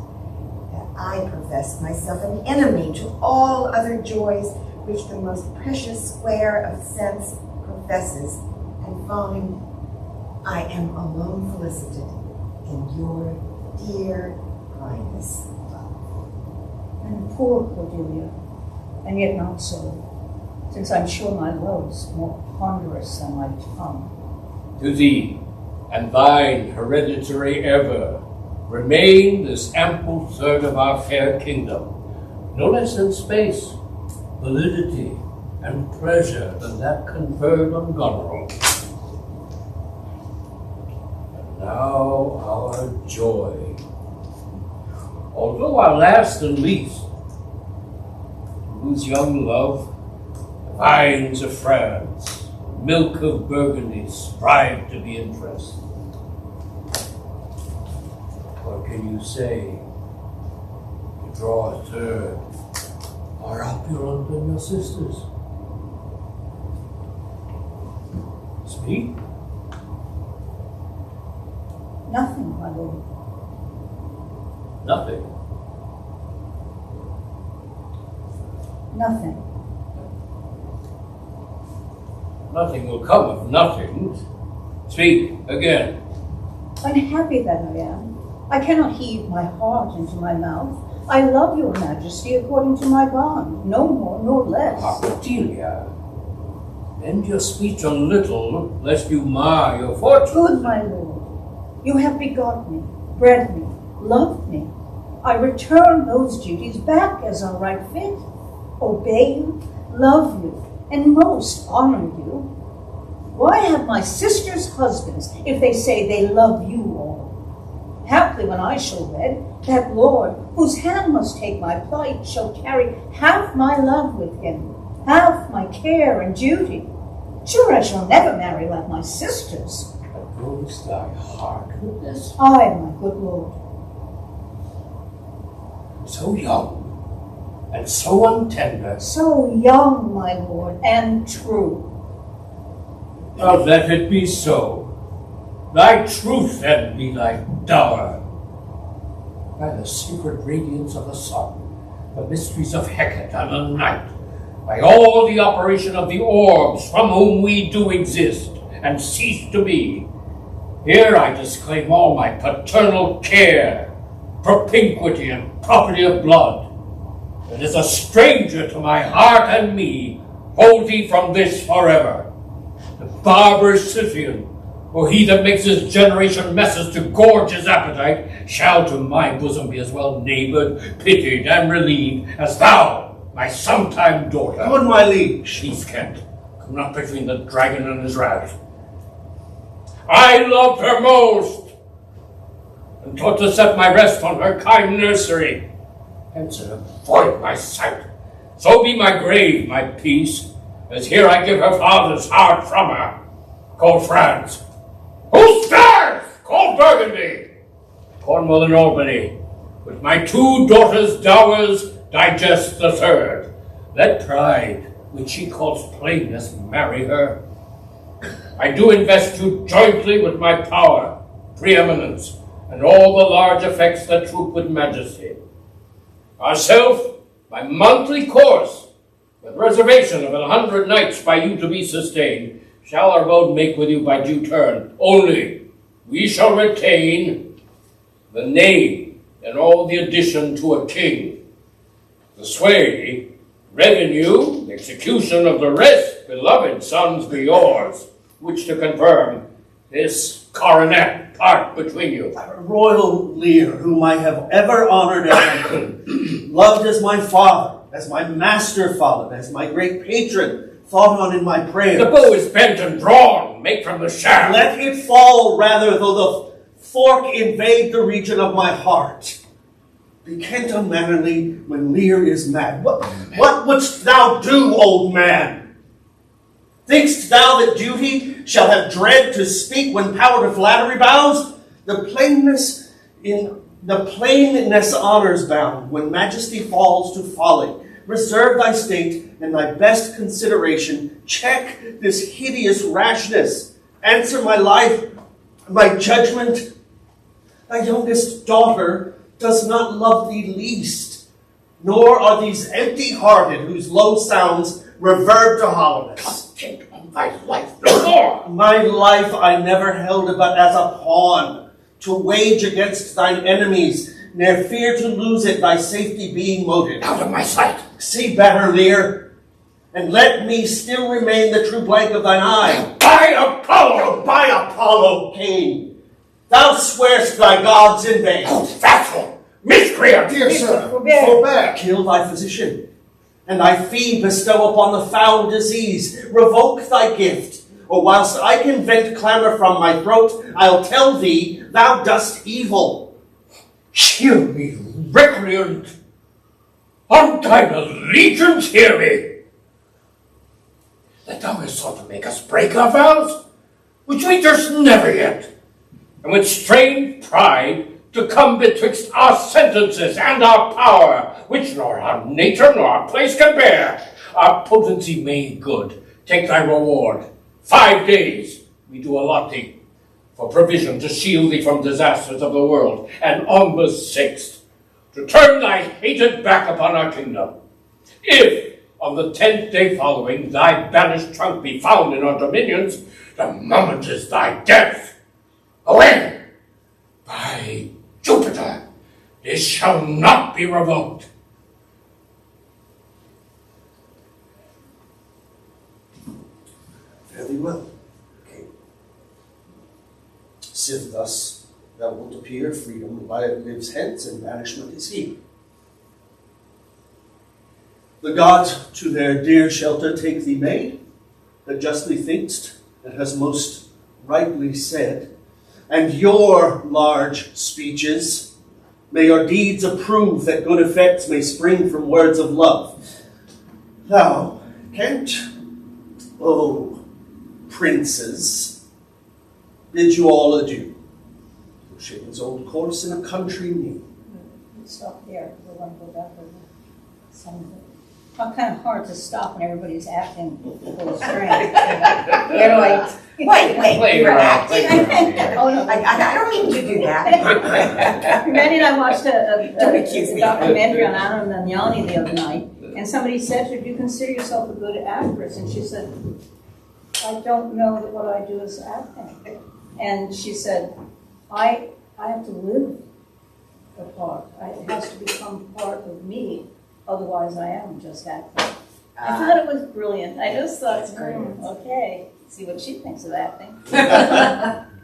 that I profess myself an enemy to all other joys which the most precious square of sense professes, and find I am alone felicited in your dear highness love. And poor Cordelia, and yet not so, since I'm sure my love's more ponderous than my tongue. To thee, and thine hereditary ever, remain this ample third of our fair kingdom, no less in space, validity, and pleasure than that conferred on Goneril. And now our joy. Although our last and least, whose young love, vines of France, milk of Burgundy, strive to be impressed. What can you say to draw a third more opulent than your sisters? Speak. Nothing, my lord. Nothing. Nothing. Nothing will come of nothing. Speak again. Unhappy that I am, I cannot heave my heart into my mouth. I love your majesty according to my bond, no more nor less. Cordelia, bend your speech a little, lest you mar your fortune. Good, my lord, you have begot me, bred me, loved me. I return those duties back as are right fit. Obey you, love you, and most honor you. Why have my sisters husbands if they say they love you all? Haply when I shall wed, that lord whose hand must take my plight shall carry half my love with him, half my care and duty. Sure I shall never marry like my sisters. But goes thy heart with this? Aye, my good lord. So young, and so untender. So young, my lord, and true. Now let it be so. Thy truth then be thy dower. By the secret radiance of the sun, the mysteries of Hecate and the night, by all the operation of the orbs from whom we do exist and cease to be, here I disclaim all my paternal care, propinquity, and property of blood. That is a stranger to my heart and me, hold thee from this forever. The barbarous Scythian, or he that makes his generation messes to gorge his appetite, shall to my bosom be as well neighbored, pitied, and relieved as thou, my sometime daughter. Good, my liege. Peace, Kent. Come not between the dragon and his wrath. I loved her most, and taught to set my rest on her kind nursery. Hence avoid my sight. So be my grave, my peace, as here I give her father's heart from her. Call France. Who stirs? call Burgundy, Cornwall and Albany. With my 2 daughters' dowers, digest the 3rd. Let pride, which she calls plainness, marry her. I do invest you jointly with my power, preeminence, and all the large effects that troop with majesty. Ourself, by monthly course, with reservation of 100 knights by you to be sustained, shall our road make with you by due turn. Only we shall retain the name and all the addition to a king. The sway, revenue, execution of the rest, beloved sons, be yours, which to confirm this coronet part between you. Royal Lear, whom I have ever honored as my king, loved as my father, as my master father, as my great patron, thought on in my prayers. The bow is bent and drawn, make from the shaft. Let it fall rather, though the fork invade the region of my heart. Be Kent unmannerly when Lear is mad. What wouldst thou do, old man? Think'st thou that duty shall have dread to speak when power to flattery bows? The plainness honors bound when majesty falls to folly. Reserve thy state and thy best consideration. Check this hideous rashness. Answer my life, my judgment. Thy youngest daughter does not love thee least, nor are these empty-hearted whose low sounds reverb to hollowness. Content on thy life no more. My life I never held but as a pawn, to wage against thine enemies, ne'er fear to lose it, thy safety being motive. Out of my sight. See better, Lear, and let me still remain the true blank of thine eye. By Apollo! By Apollo, King, thou swear'st thy gods in vain. Oh, vassal! Miscreant! Dear sir, Forbear. forbear. Kill thy physician, and thy fee bestow upon the foul disease. Revoke thy gift, or whilst I can vent clamor from my throat, I'll tell thee thou dost evil. Hear me, recreant! On thine allegiance, hear me! That thou hast sought to make us break our vows, which we durst never yet, and with strained pride to come betwixt our sentences and our power, which nor our nature nor our place can bear. Our potency made good, take thy reward. 5 days we do allot thee, for provision to shield thee from disasters of the world, and on the 6th, to turn thy hated back upon our kingdom. If on the 10th day following thy banished trunk be found in our dominions, the moment is thy death. Away! By Jupiter, this shall not be revoked. Fairly well, King. Sith thus thou wilt appear, freedom lives hence, and banishment is here. The gods to their dear shelter take thee maid, that justly think'st, and hast most rightly said, and your large speeches, may your deeds approve that good effects may spring from words of love. Thou, Kent, O princes, bid you all adieu. Shake his old course in a country new. Stop there. We want to go back with something. How kind of hard to stop when everybody's acting full string. Anyway. Wait, you're acting? Oh, no. I don't mean to do that. Randy and I watched Don't accuse a me. documentary on Anna Magnani the other night, and somebody said to her, "Do you consider yourself a good actress?" And she said, "I don't know that what I do is acting." And she said, I have to live the part. It has to become part of me. Otherwise, I am just acting. I thought it was brilliant. I just thought, okay, see what she thinks of acting.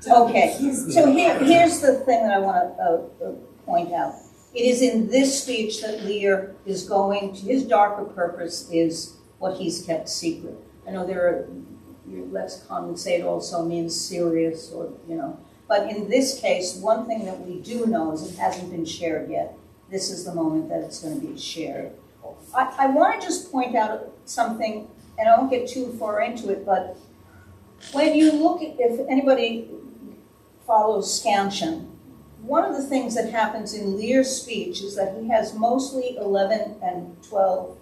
Okay, so here's the thing that I want to point out. It is in this speech that Lear is going to, his darker purpose is what he's kept secret. I know your lexicon would say it also means serious or, but in this case, one thing that we do know is it hasn't been shared yet. This is the moment that it's going to be shared. I want to just point out something, and I won't get too far into it, but when you look at, if anybody follows scansion. One of the things that happens in Lear's speech is that he has mostly 11 and 12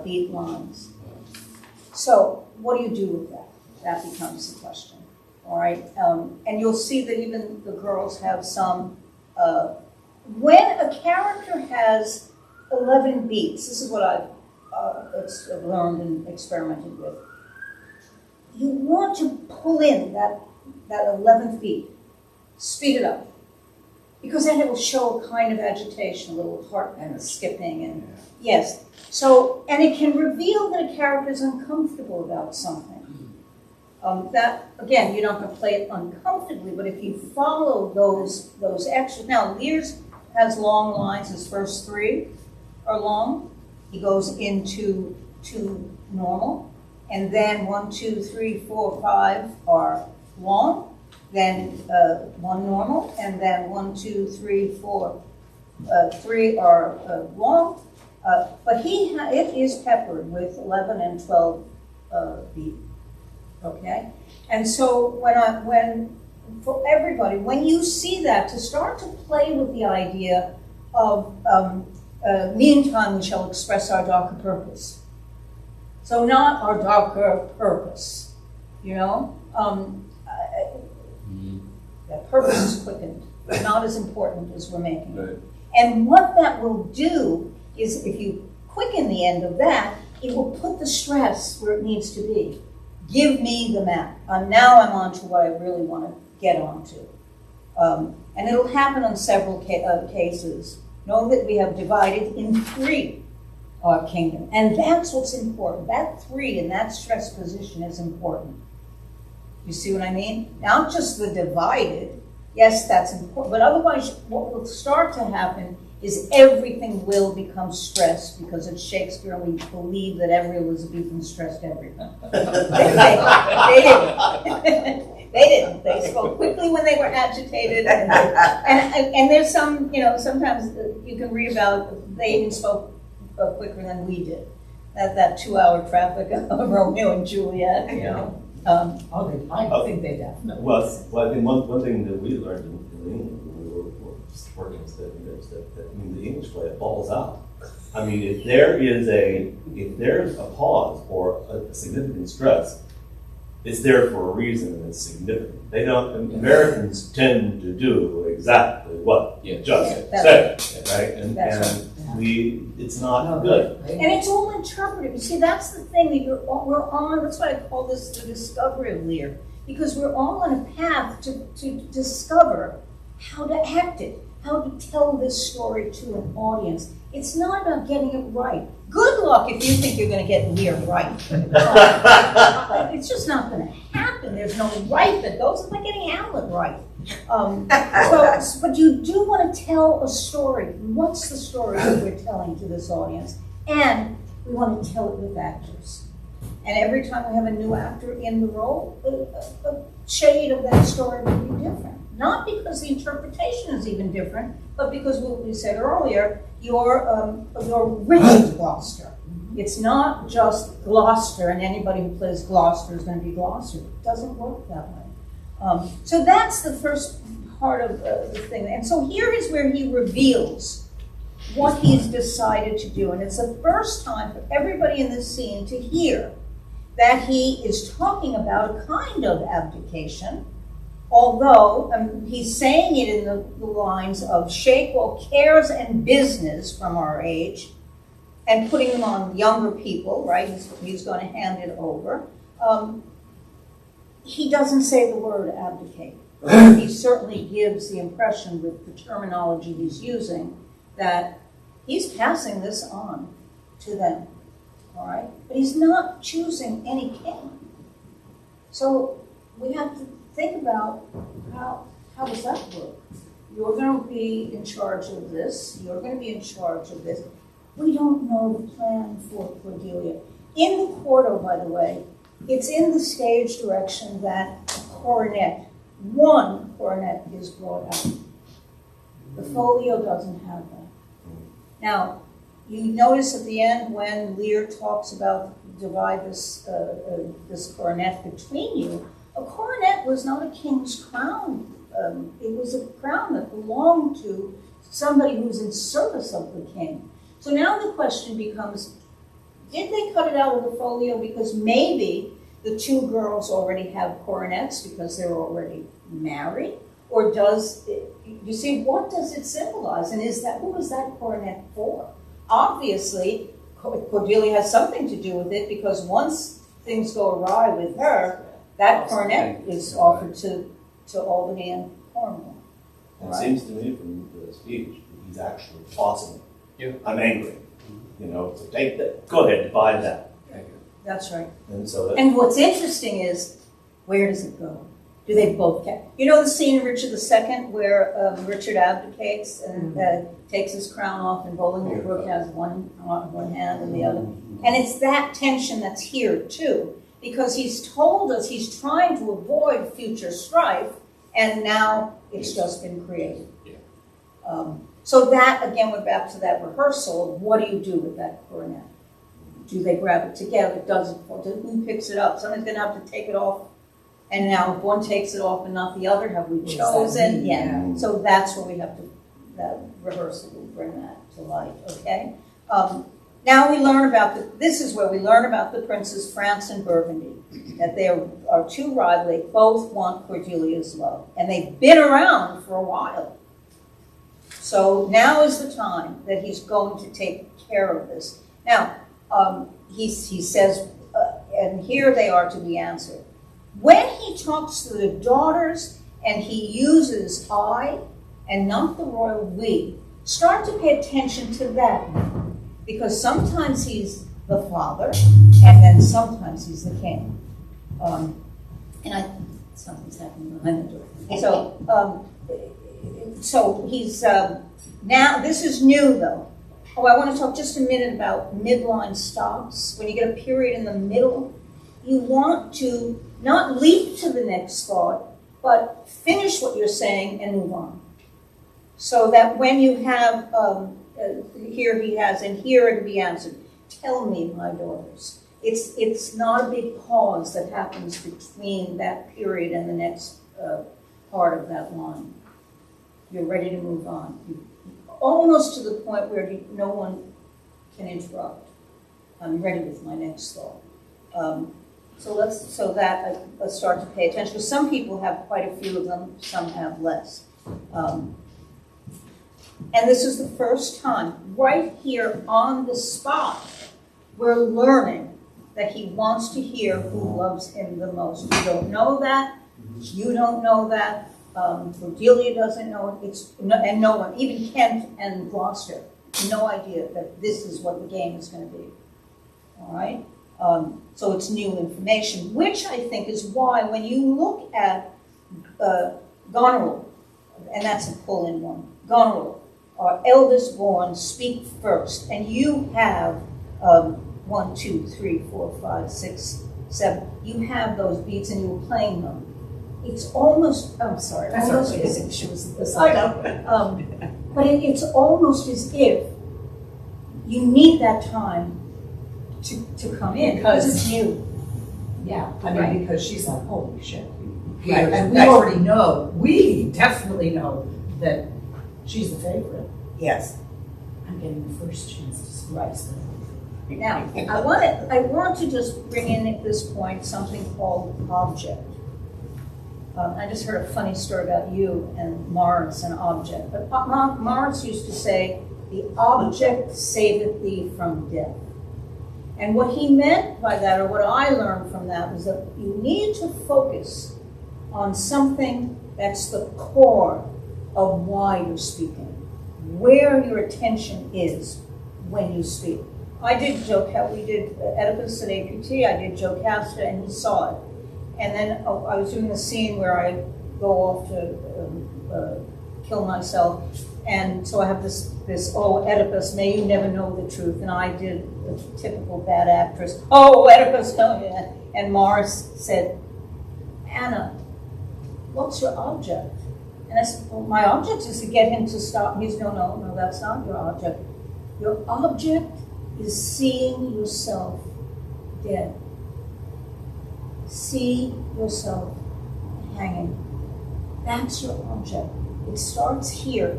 beat lines. So what do you do with that? That becomes the question. All right, and you'll see that even the girls have some. When a character has 11 beats, this is what I've learned and experimented with. You want to pull in that 11th beat, speed it up, because then it will show a kind of agitation, a little heart and a skipping, and yes. So, and it can reveal that a character is uncomfortable about something. That, again, you're not going to play it uncomfortably, but if you follow those extras. Now, Lear's has long lines. His first 3 are long. He goes into 2 normal, and then 1, 2, 3, 4, 5 are long, then 1 normal, and then 1, 2, 3, 4, 3 are long. But it is peppered with 11 and 12 beat. Okay, and so for everybody, when you see that, to start to play with the idea of meantime we shall express our darker purpose. So not our darker purpose, you know. That purpose is quickened, not as important as we're making it. Right. And what that will do is, if you quicken the end of that, it will put the stress where it needs to be. Give me the map. Now I'm on to what I really want to get onto. And it'll happen on several cases. Know that we have divided in 3 our kingdom. And that's what's important. That 3 in that stress position is important. You see what I mean? Not just the divided. Yes, that's important. But otherwise, what will start to happen is everything will become stressed, because it's Shakespeare and we believe that every Elizabethan stressed everything. They didn't. They didn't. They spoke quickly when they were agitated. And there's some, you know, sometimes you can read about they even spoke quicker than we did. That 2-hour traffic of Romeo and Juliet, you know. I think they definitely. Well, I think one thing that we learned in England when we were working with that I mean, the English play, it balls out. I mean, if there's a pause or a significant stress, it's there for a reason and it's significant. They don't. Americans tend to do exactly what just said, right? And it's not good. And it's all interpretive. You see, that's the thing that we're on. That's why I call this the discovery of Lear, because we're all on a path to discover how to act it, how to tell this story to an audience. It's not about getting it right. Good luck if you think you're going to get Lear right. It's just not going to happen. There's no right that goes. It's like getting Hamlet right. But you do want to tell a story. What's the story that we're telling to this audience? And we want to tell it with actors. And every time we have a new actor in the role, a shade of that story will be different. Not because the interpretation is even different, but because what we said earlier, you're Richard Gloucester. It's not just Gloucester, and anybody who plays Gloucester is going to be Gloucester. It doesn't work that way. So that's the first part of the thing. And so here is where he reveals what he's decided to do. And it's the first time for everybody in this scene to hear that he is talking about a kind of abdication, although he's saying it in the lines of shake all cares and business from our age and putting them on younger people, right? He's going to hand it over. He doesn't say the word abdicate. He certainly gives the impression with the terminology he's using that he's passing this on to them, all right? But he's not choosing any king. So we have to think about how does that work? You're going to be in charge of this. You're going to be in charge of this. We don't know the plan for Cordelia. In the Quarto, by the way, it's in the stage direction that one coronet is brought out. The folio doesn't have that. Now, you notice at the end when Lear talks about divide this coronet between you, a coronet was not a king's crown. It was a crown that belonged to somebody who was in service of the king. So now the question becomes, did they cut it out of the folio because maybe the two girls already have coronets because they're already married? Or does it, you see, what does it symbolize? And who is that coronet for? Obviously, Cordelia has something to do with it because once things go awry with her, that coronet is offered to Albany and Cornwall. It seems to me from the speech that he's actually tossing it. Yeah. I'm angry. You know, so take that. Go ahead, buy that. That's right. And so And what's interesting is, where does it go? Do they both get? You know the scene in Richard II where Richard abdicates and takes his crown off, and Bolingbroke has one hand and the other. And it's that tension that's here too, because he's told us he's trying to avoid future strife, and now it's just been created. So that, again, we're back to that rehearsal of what do you do with that coronet? Do they grab it together? Does it fall? Who picks it up? Somebody's going to have to take it off. And now if one takes it off and not the other, have we chosen? Yeah. So that's where we have to, that rehearsal will bring that to light, okay? Now we learn about this is where we learn about the princes France and Burgundy, that they are two rivals. They both want Cordelia's love. And they've been around for a while. So now is the time that he's going to take care of this. Now, he says, and here they are to be answered. When he talks to the daughters and he uses I and not the royal we, start to pay attention to that. Because sometimes he's the father and then sometimes he's the king. Something's happening behind the door. So he's, now this is new though. Oh, I want to talk just a minute about midline stops. When you get a period in the middle, you want to not leap to the next thought, but finish what you're saying and move on. So that when you have, here he has, and here it be answered, tell me, my daughters. It's not a big pause that happens between that period and the next part of that line. You're ready to move on. Almost to the point where no one can interrupt. I'm ready with my next thought. So let's start to pay attention. Because some people have quite a few of them, some have less. And this is the first time, right here on the spot, we're learning that he wants to hear who loves him the most. You don't know that. You don't know that. Cordelia doesn't know it. And no one, even Kent and Gloucester, no idea that this is what the game is going to be. All right? So it's new information, which I think is why when you look at Goneril, and that's a pull-in one, Goneril, our eldest born, speak first, and you have 1, 2, 3, 4, 5, 6, 7. You have those beats and you're playing them. It's almost, I'm sorry, almost as if she was this. I know. But it's almost as if you need that time to come in because it's new. Yeah, I mean, Right. because she's like, holy shit. Right, And we definitely know that she's the favorite. Yes. I'm getting the first chance to speak. Right. Now, I want to just bring in at this point something called object. I just heard a funny story about you and Morris and object. But Morris used to say, the object saveth thee from death. And what he meant by that, or what I learned from that, was that you need to focus on something that's the core of why you're speaking, where your attention is when you speak. I did we did Oedipus at APT, I did Jocasta, and he saw it. And then I was doing a scene where I go off to kill myself. And so I have this, oh, Oedipus, may you never know the truth. And I did a typical bad actress, oh, Oedipus, no, yeah. And Morris said, Anna, what's your object? And I said, well, my object is to get him to stop. He said, no, that's not your object. Your object is seeing yourself dead. See yourself hanging. That's your object. It starts here.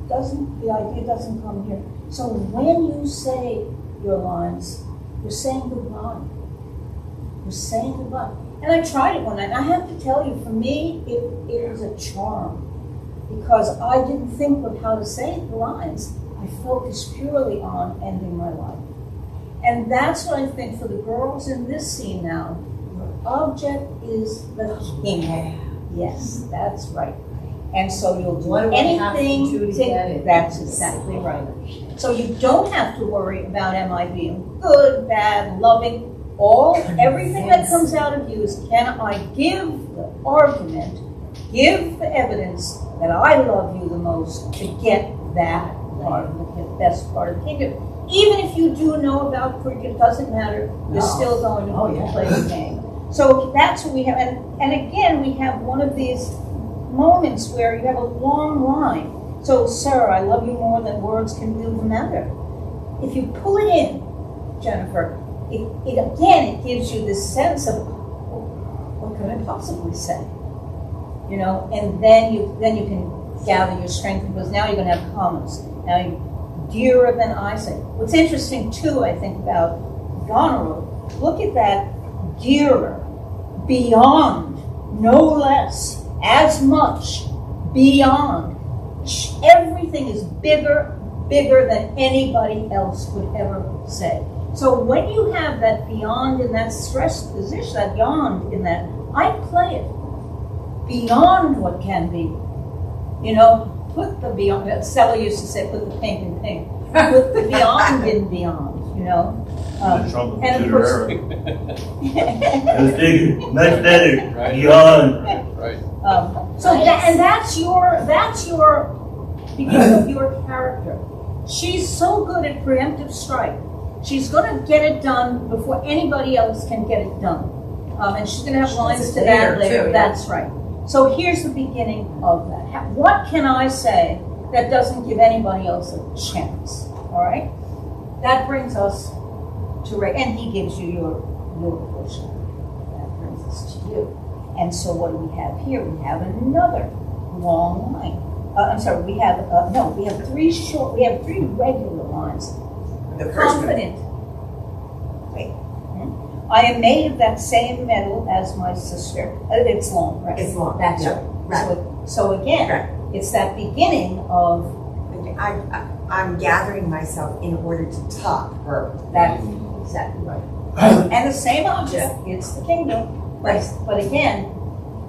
The idea doesn't come here. So when you say your lines, you're saying goodbye. You're saying goodbye. And I tried it one night. I have to tell you, for me, it was a charm. Because I didn't think of how to say the lines. I focused purely on ending my life. And that's what I think for the girls in this scene now. Your object is the king. Yes, that's right. And so you'll do What do I have to anything do to get it? That's exactly right. So you don't have to worry about am I being good, bad, loving. Everything that comes out of you is can I give the argument, give the evidence that I love you the most to get that part of the best part of the kingdom. Even if you do know about cricket, it doesn't matter. You're still going to play the game. So that's what we have. And again, we have one of these moments where you have a long line. So, sir, I love you more than words can do the matter. If you pull it in, Jennifer, it gives you this sense of what could I possibly say, you know, and then you can gather your strength because now you're going to have commas. Now you're dearer than I say. What's interesting too, I think about Goneril, look at that dearer, beyond, no less, as much, beyond. Everything is bigger than anybody else would ever say. So when you have that beyond in that stressed position, that beyond in that, I play it beyond what can be. You know, put the beyond, Stella used to say, put the pink in pink. Put the beyond in beyond, you know. And of course, it was bigger, much better, beyond. Right. That's your beginning of your character. She's so good at preemptive strike. She's going to get it done before anybody else can get it done. And she's going to have lines to that later. That's right. So here's the beginning of that. What can I say that doesn't give anybody else a chance? All right? That brings us to Ray. And he gives you your portion. That brings us to you. And so what do we have here? We have another long line. We have three regular lines. The first one. Confident. Wait. I am made of that same metal as my sister. It's long, right? It's long. That's yeah. right. So again, it's that beginning of. I'm gathering myself in order to top her. That's exactly right. And the same object, it's the kingdom. But again,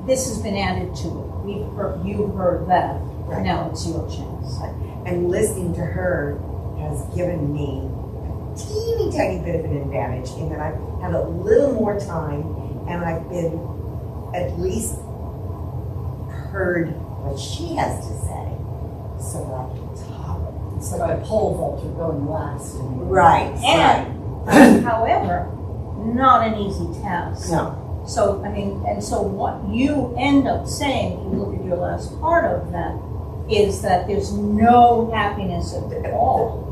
this has been added to it. You've heard that. Right. Now it's your chance. And listening to her has given me a teeny tiny bit of an advantage in that I've had a little more time and I've been at least heard what she has to say so that I can top it. It's like a pole vaulter going last. Right. And, however, not an easy task. No. So, so what you end up saying, if you look at your last part of that, is that there's no happiness at all.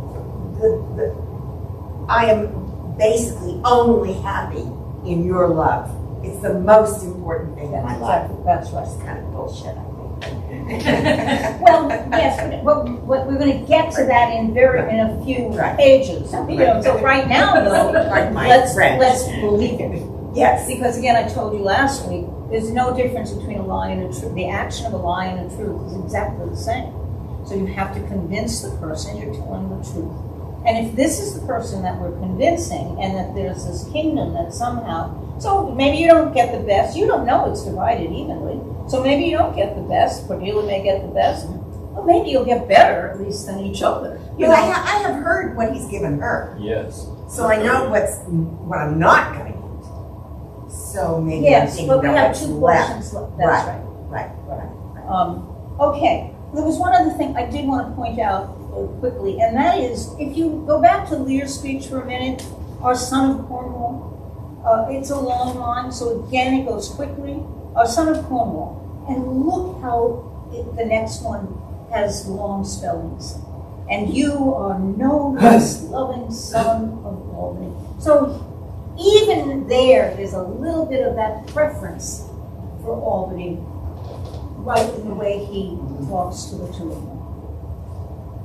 I am basically only happy in your love. It's the most important thing in my life. That's right. It's kind of bullshit, I think. Well, yes, but we're going to get to that in a few pages. You know, so right now, though, let's believe it. Yes. Because again, I told you last week, there's no difference between a lie and a truth. The action of a lie and a truth is exactly the same. So you have to convince the person you're telling the truth. And if this is the person that we're convincing, and that there's this kingdom that somehow, so maybe you don't get the best. You don't know it's divided evenly. So maybe you don't get the best. Cordelia may get the best. Well, maybe you'll get better, at least, than each other. Well, I have heard what he's given her. Yes. So I know what I'm not going to get. So maybe I'm Yes, thinking but we about have what's two left. portions left. That's right. Right. Okay, there was one other thing I did want to point out quickly, and that is, if you go back to Lear's speech for a minute, our son of Cornwall, it's a long line, so again it goes quickly, our son of Cornwall, and look how the next one has long spellings. And you are no less loving son of Albany. So even there's a little bit of that preference for Albany, right in the way he talks to the two of them.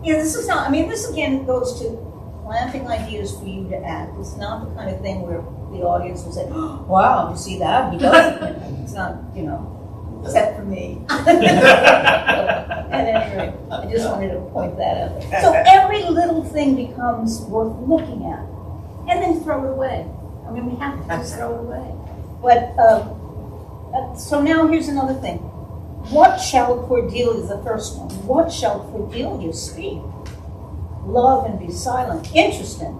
Yeah, this is not, I mean, this again goes to planting ideas for you to act. It's not the kind of thing where the audience will say, oh, wow, you see that? He does it. It's not, you know, except for me. At any rate, I just wanted to point that out. So every little thing becomes worth looking at, and then throw it away. I mean, we have to just throw it away. But, so now here's another thing. What shall Cordelia, is the first one, what shall Cordelia speak? Love and be silent. Interesting.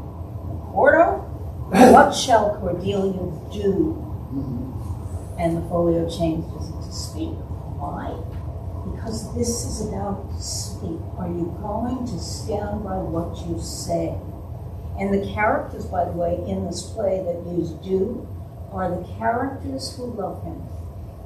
Porto, what shall Cordelia do? And the folio changes to speak. Why? Because this is about speak. Are you going to stand by what you say? And the characters, by the way, in this play that use do are the characters who love him.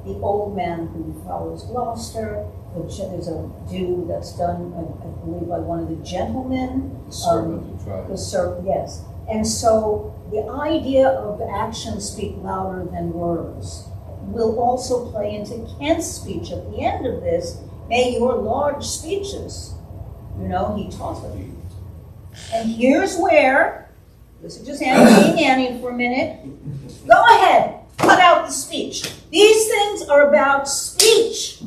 The old man who follows Gloucester, there's a do that's done, I believe, by one of the gentlemen. The servant who tried. The servant, yes. And so the idea of actions speak louder than words will also play into Kent's speech at the end of this. May your large speeches, you know, he talks about it. And here's where, this is just Annie for a minute. Go ahead, cut out the speech. These things are about speech.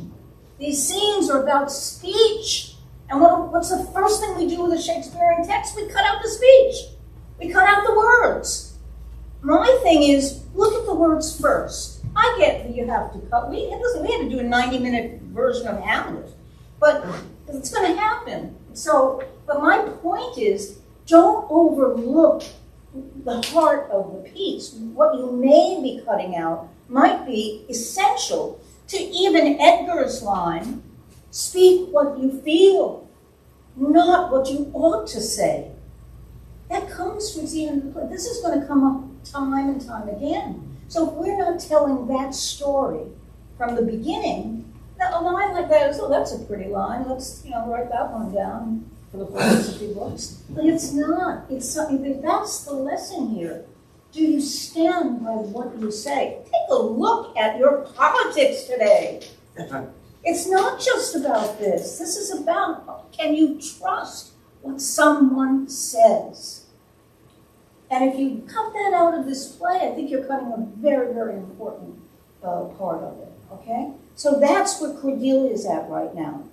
These scenes are about speech. And what's the first thing we do with a Shakespearean text? We cut out the speech. We cut out the words. My thing is, look at the words first. I get that you have to cut. We had to do a 90-minute version of Hamlet. But it's going to happen. So, but my point is, don't overlook the heart of the piece. What you may be cutting out might be essential to even Edgar's line, speak what you feel, not what you ought to say. That comes towards the end of the play. This is going to come up time and time again. So if we're not telling that story from the beginning, now a line like that is, oh, that's a pretty line. Let's, write that one down for the publicity books. But it's not. It's something. That's the lesson here. Do you stand by what you say? Take a look at your politics today. It's not just about this. This is about, can you trust what someone says? And if you cut that out of this play, I think you're cutting a very, very important part of it, okay? So that's where Cordelia is at right now.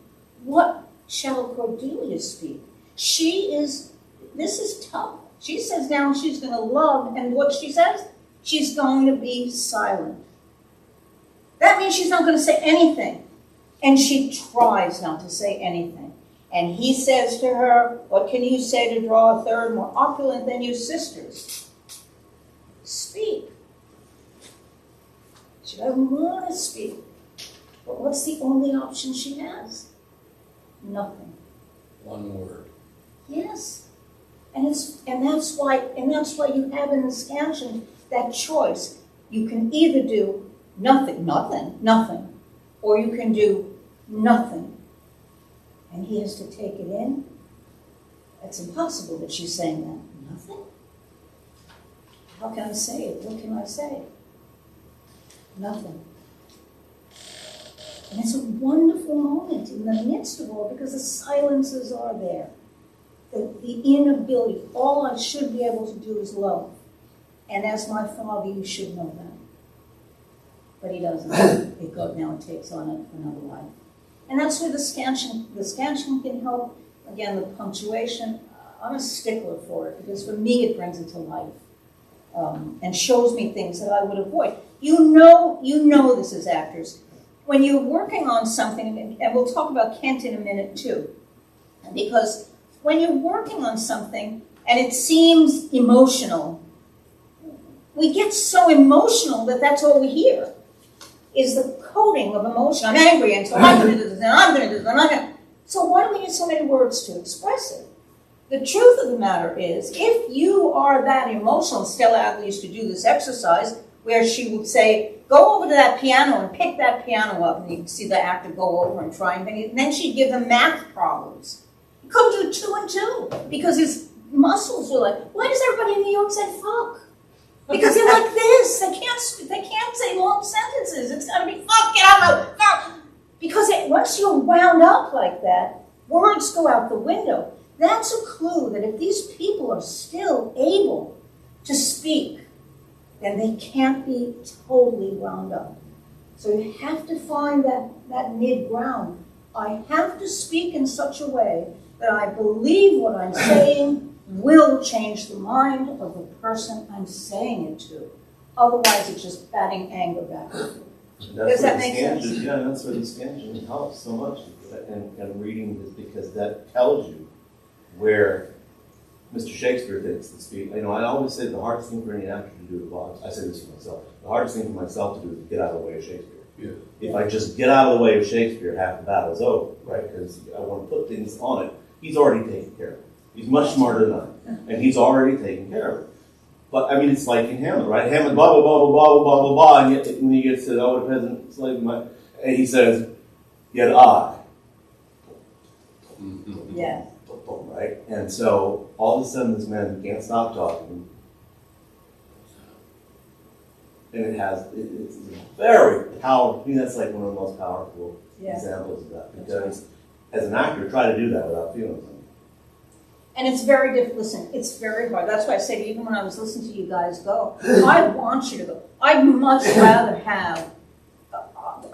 What shall Cordelia speak? This is tough. She says now she's going to love, and what she says? She's going to be silent. That means she's not going to say anything. And she tries not to say anything. And he says to her, what can you say to draw a third more opulent than your sisters? Speak. She doesn't want to speak. But what's the only option she has? Nothing. One word. Yes. And that's why you have in the scansion that choice. You can either do nothing, or you can do nothing. And he has to take it in. It's impossible that she's saying that. Nothing? How can I say it? What can I say? Nothing. And it's a wonderful moment in the midst of all, because the silences are there. The inability, all I should be able to do is love. And as my father, you should know that. But he doesn't. Now it takes on another life. And that's where the scansion can help. Again, the punctuation, I'm a stickler for it, because for me it brings it to life. And shows me things that I would avoid. You know this as actors. When you're working on something, and we'll talk about Kent in a minute too, because when you're working on something and it seems emotional, we get so emotional that that's all we hear, is the coating of emotion. I'm angry, and so I'm going to do this, and I'm going to do this, and I'm going to... So why do we need so many words to express it? The truth of the matter is, if you are that emotional, Stella Adler used to do this exercise where she would say, go over to that piano and pick that piano up, and you can see the actor go over and try and think, and then she'd give them math problems. He couldn't do 2 and 2 because his muscles were like, why does everybody in New York say fuck? Because they're like this. They can't say long sentences. It's got to be fuck, get out of fuck. Because once you're wound up like that, words go out the window. That's a clue that if these people are still able to speak, then they can't be totally wound up. So you have to find that mid-ground. I have to speak in such a way that I believe what I'm saying will change the mind of the person I'm saying it to. Otherwise, it's just batting anger back and forth. Does that make sense? Yeah, and that's where the scansion helps so much. And reading is because that tells you where Mr. Shakespeare thinks the speech. You know, I always say the hardest thing for any actor to do is box. I say this for myself. The hardest thing for myself to do is get out of the way of Shakespeare. Yeah. If I just get out of the way of Shakespeare, half the battle's over, right? Because I want to put things on it. He's already taken care of it. He's much smarter than I, and he's already taken care of it. But I mean, it's like in Hamlet, right? Hamlet, blah blah blah blah blah blah blah blah, and yet when he gets to the peasant slave, and he says, "Yet I." Yeah. Right? And so all of a sudden this man can't stop talking. And it's very powerful. I mean, that's like one of the most powerful examples of that. Because as an actor, try to do that without feeling something. And it's very difficult. Listen, it's very hard. That's why I said even when I was listening to you guys go, I want you to go. I'd much rather have,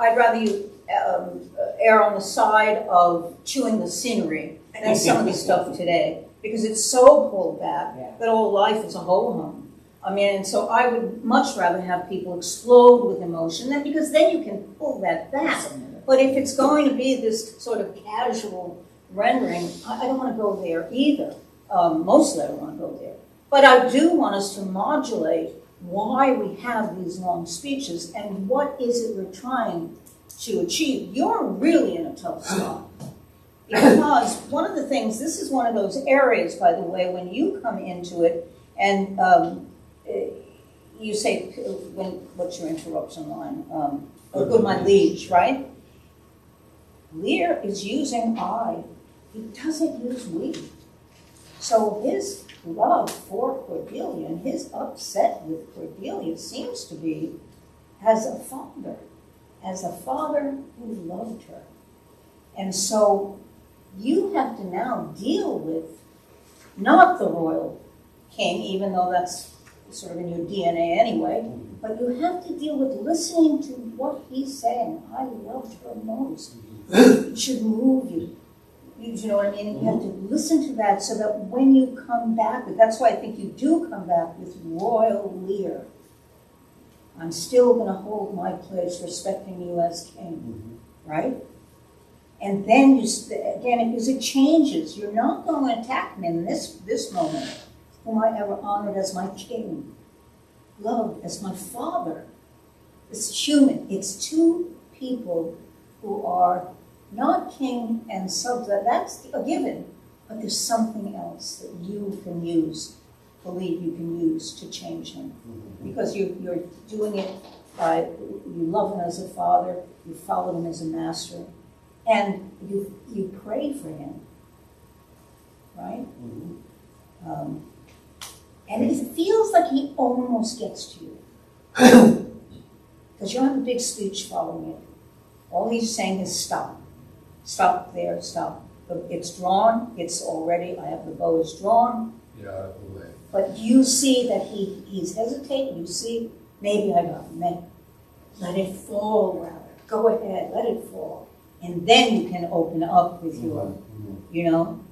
I'd rather you err on the side of chewing the scenery than some of the stuff today. Because it's so pulled back that all life is a ho-hum. I mean, and so I would much rather have people explode with emotion, because then you can pull that back. But if it's going to be this sort of casual rendering, I don't want to go there either. Mostly I don't want to go there. But I do want us to modulate why we have these long speeches and what is it we're trying to achieve. You're really in a tough spot. Because one of the things, this is one of those areas, by the way, when you come into it and you say, what's your interruption line? Good, my liege, right? Lear is using I. He doesn't use we. So his love for Cordelia and his upset with Cordelia seems to be as a father who loved her. And so you have to now deal with not the royal king, even though that's sort of in your DNA anyway, but you have to deal with listening to what he's saying. I loved her most. It should move you. You know what I mean? You have to listen to that so that when you come back, that's why I think you do come back with Royal Lear. I'm still going to hold my place respecting you as king, right? And then, again, because it changes. You're not going to attack me in this moment, whom I ever honored as my king, loved as my father. It's human. It's two people who are not king and subject. That's a given. But there's something else that you can use, believe you can use to change him. Because you're doing it by, you love him as a father, you follow him as a master, and you pray for him, right? And it feels like he almost gets to you. Because you don't have a big speech following it. All he's saying is stop. Stop there, stop. It's drawn, it's already, I have the bow is drawn. Get out of the way. But you see that he's hesitating, you see, maybe I got him. Let it fall, rather. Go ahead, let it fall. And then you can open up with your, you know,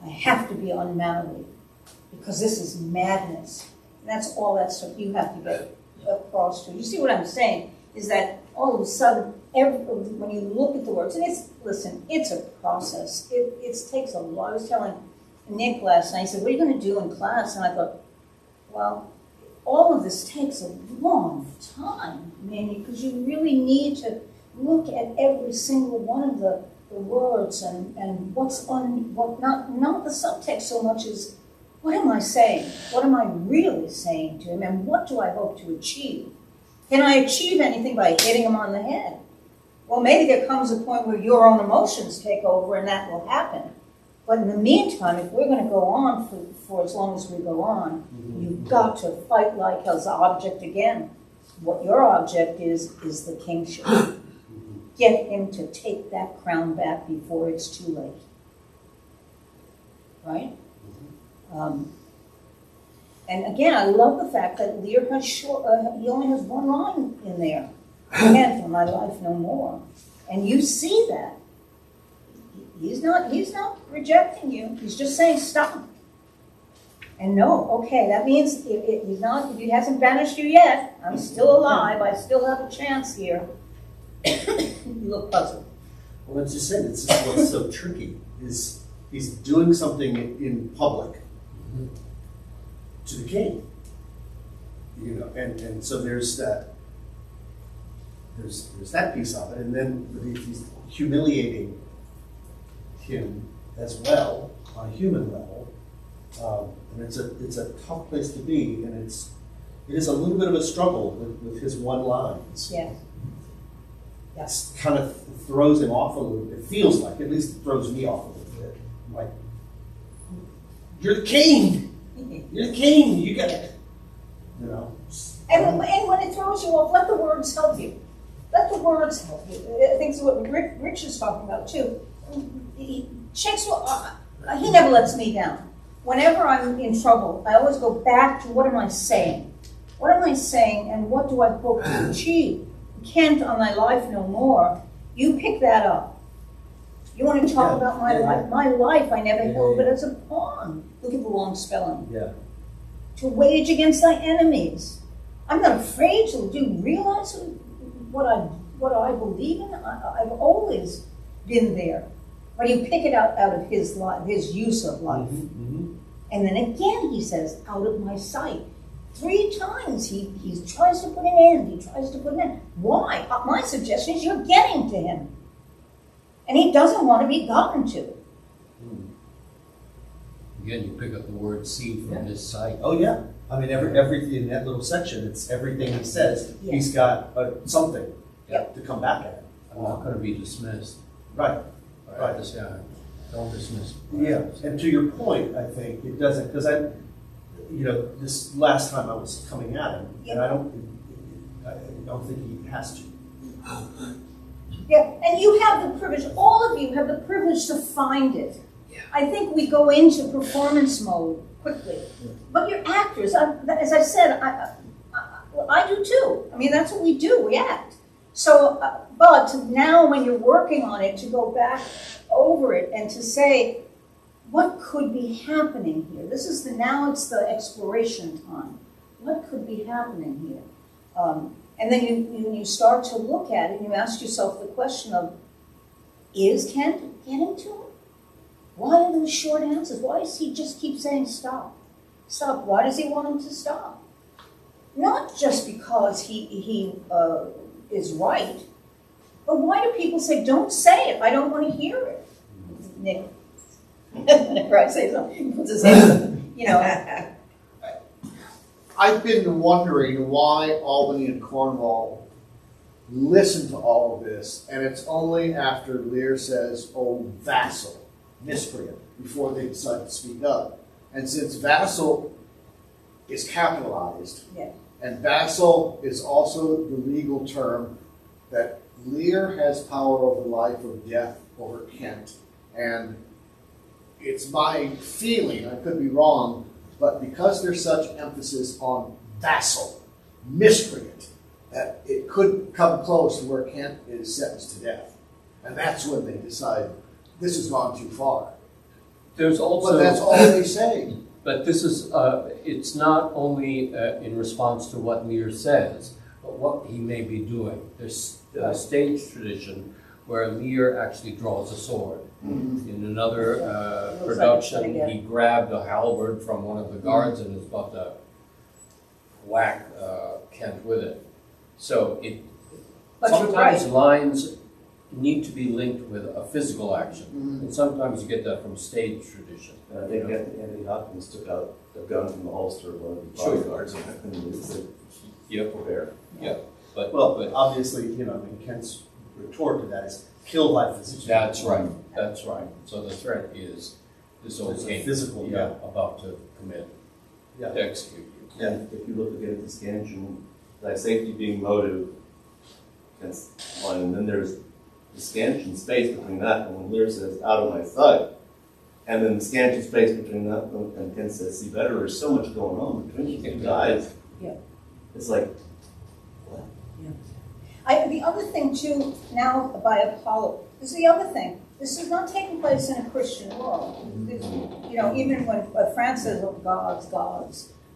I have to be unmanly because this is madness. And that's all that stuff you have to get across to. You see what I'm saying? Is that all of a sudden, when you look at the words, and it's a process. It takes a lot. I was telling Nick last night, he said, what are you going to do in class? And I thought, well, all of this takes a long time. I mean, because you really need to look at every single one of the words and what's on, not the subtext so much as, what am I saying? What am I really saying to him? And what do I hope to achieve? Can I achieve anything by hitting him on the head? Well, maybe there comes a point where your own emotions take over and that will happen. But in the meantime, if we're gonna go on for as long as we go on, you've got to fight like hell's object again. What your object is the kingship. Get him to take that crown back before it's too late. Right? And again, I love the fact that Lear has he only has one line in there. Can't for my life no more. And you see that. He's not rejecting you. He's just saying stop. And no, okay, that means he hasn't banished you yet. I'm still alive. I still have a chance here. You look puzzled. Well, as you said, it's just what's so tricky is he's doing something in public to the king. You know, and so there's that piece of it, and then he's humiliating him as well on a human level, and it's a tough place to be, and it is a little bit of a struggle with his one lines. Yeah. It kind of throws him off a little bit. It feels like, at least it throws me off a little bit. Like, you're the king. You're the king. You got it. You know. And when it throws you off, let the words help you. Let the words help you. I think it's what Rich is talking about too. Shakespeare, he never lets me down. Whenever I'm in trouble, I always go back to what am I saying? What am I saying, and what do I hope to achieve? Kent, on my life no more. You pick that up. You want to talk about my life? My life I never held, but as a pawn. Look at the long spelling. Yeah. To wage against thy enemies. I'm not afraid to. Do you realize what I believe in? I've always been there. But you pick it out of his life, his use of life. And then again he says, out of my sight. 3 times he tries to put an end. He tries to put an end. Why? My suggestion is you're getting to him. And he doesn't want to be gotten to. Again, you pick up the word "see" from this site. Oh yeah. I mean, everything in that little section, it's everything he says. Yeah. He's got something Yep. to come back at. I'm not going to be dismissed. Right. Right. This guy. Don't dismiss. Yeah. And to your point, I think it doesn't, because this last time I was coming at him, and I don't think he has to. Yeah, and you have the privilege, all of you have the privilege to find it. Yeah. I think we go into performance mode quickly. But you're actors. As I said, I do too. I mean, that's what we do, we act. So, but now when you're working on it, to go back over it and to say, what could be happening here? Now it's the exploration time. What could be happening here? And then you start to look at it and you ask yourself the question of, is Kent getting to him? Why are those short answers? Why does he just keep saying stop? Stop. Why does he want him to stop? Not just because he is right, but why do people say, don't say it, I don't want to hear it? Nick, whenever I say something, he puts his hand, I've been wondering why Albany and Cornwall listen to all of this, and it's only after Lear says, oh, vassal, miscreant, before they decide to speak up. And since vassal is capitalized, Yeah. and vassal is also the legal term that Lear has power over life or death over Kent. And it's my feeling, I could be wrong, but because there's such emphasis on vassal, miscreant, that it could come close to where Kent is sentenced to death. And that's when they decide this has gone too far. There's also, But that's all they say. but this is, it's not only in response to what Lear says, but what he may be doing. There's a stage tradition where Lear actually draws a sword. In another production, he grabbed a halberd from one of the guards and is about to whack Kent with it. So But you're sometimes right. lines need to be linked with a physical action, and sometimes you get that from stage tradition. I think Anthony Hopkins took out a gun from the holster of one of the Sure. bodyguards and said, Yep. prepare. Yeah, but Well, obviously, Kent's retort to that is kill thy physician. that's right. That's right. So the threat is this old It's a king. physical Yeah, about to commit, Yeah. to execute you. And if you look again at the scansion, thy safety being motive against one, and then there's the scansion space between that, and when Lear says, out of my sight, and then the scansion space between that and Ken says, see better, there's so much going on between the two guys. Yeah. It's like, what? The other thing too, now by Apollo, this is the other thing. This is not taking place in a Christian world. You know, even when France says, oh, gods,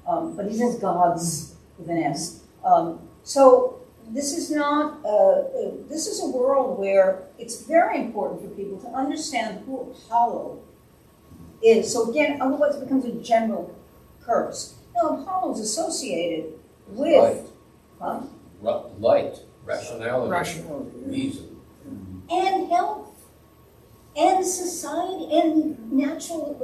but he says gods with an S. So this is not, this is a world where it's very important for people to understand who Apollo is. So again, otherwise it becomes a general curse. No, Apollo is associated with Light, rationality, Rationality. reason. and health and society and natural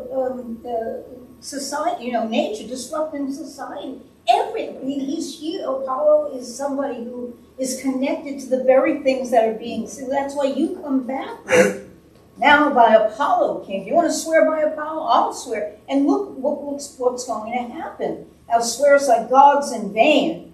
society, you know, nature, disrupting society. Everything. He's huge. Apollo is somebody who is connected to the very things that are being seen. That's why you come back with, now by Apollo came. If you want to swear by Apollo, I'll swear. And look what's going to happen. Thou swearest like gods in vain.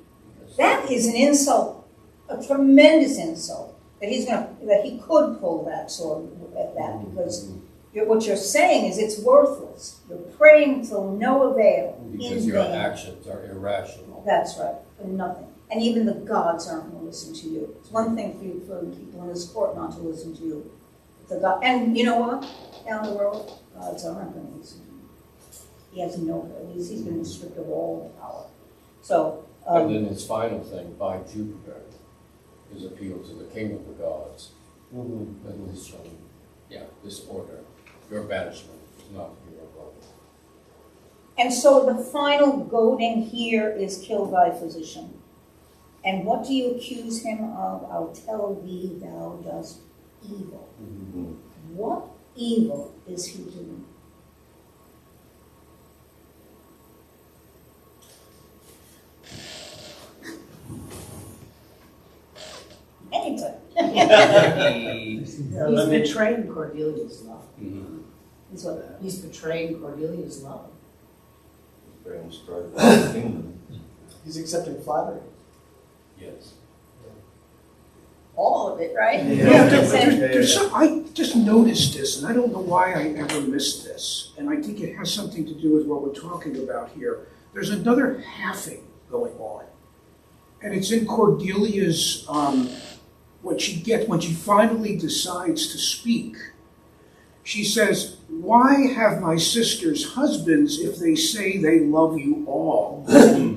That is an insult, a tremendous insult. That he could pull that sword at that, because what you're saying is it's worthless. You're praying till no avail. Because in your vain. actions are irrational. That's right, for nothing. And even the gods aren't going to listen to you. It's one thing for people in this court not to listen to you. And you know what? Down the road, gods aren't going to listen to you. He has no, he's been stripped of all the power. So, And then his final thing, by Jupiter, his appeal to the king of the gods. And his, this order, your banishment is not to be revoked. and so the final goading here is kill thy physician. And what do you accuse him of? I'll tell thee thou dost evil. What evil is he doing? Anytime. He's betraying Cordelia's love. Is what? He's betraying Cordelia's love. Very much part of the kingdom. He's accepting flattery. Yes. All of it, right? Yeah, Saying- I just noticed this, and I don't know why I ever missed this, and I think it has something to do with what we're talking about here. There's another halving going on, and it's in Cordelia's, when she finally decides to speak. She says, why have my sisters husbands if they say they love you all?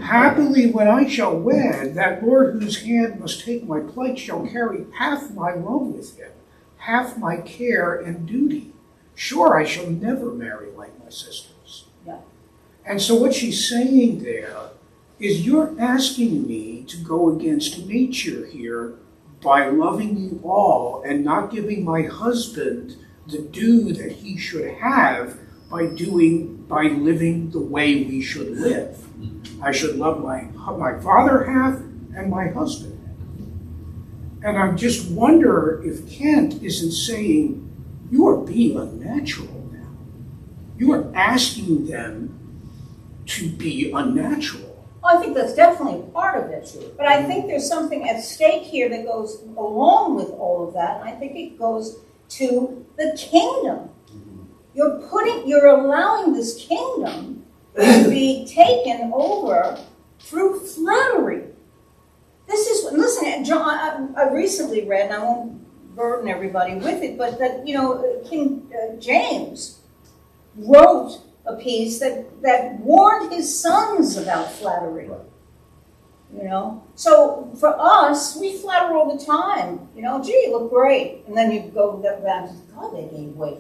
Happily when I shall wed, that Lord whose hand must take my plight shall carry half my love with him, half my care and duty. Sure, I shall never marry like my sisters. Yeah. And so what she's saying there is you're asking me to go against nature here by loving you all and not giving my husband the due that he should have by living the way we should live. I should love my father half and my husband half. And I just wonder if Kent isn't saying, you are being unnatural now. You are asking them to be unnatural. I think that's definitely a part of it. But I think there's something at stake here that goes along with all of that. And I think it goes to the kingdom. You're allowing this kingdom to be taken over through flattery. Listen, John, I recently read, and I won't burden everybody with it, but that, King James wrote a piece that warned his sons about flattery. So for us, we flatter all the time. Gee, you look great, and then you go back and God, they gained weight.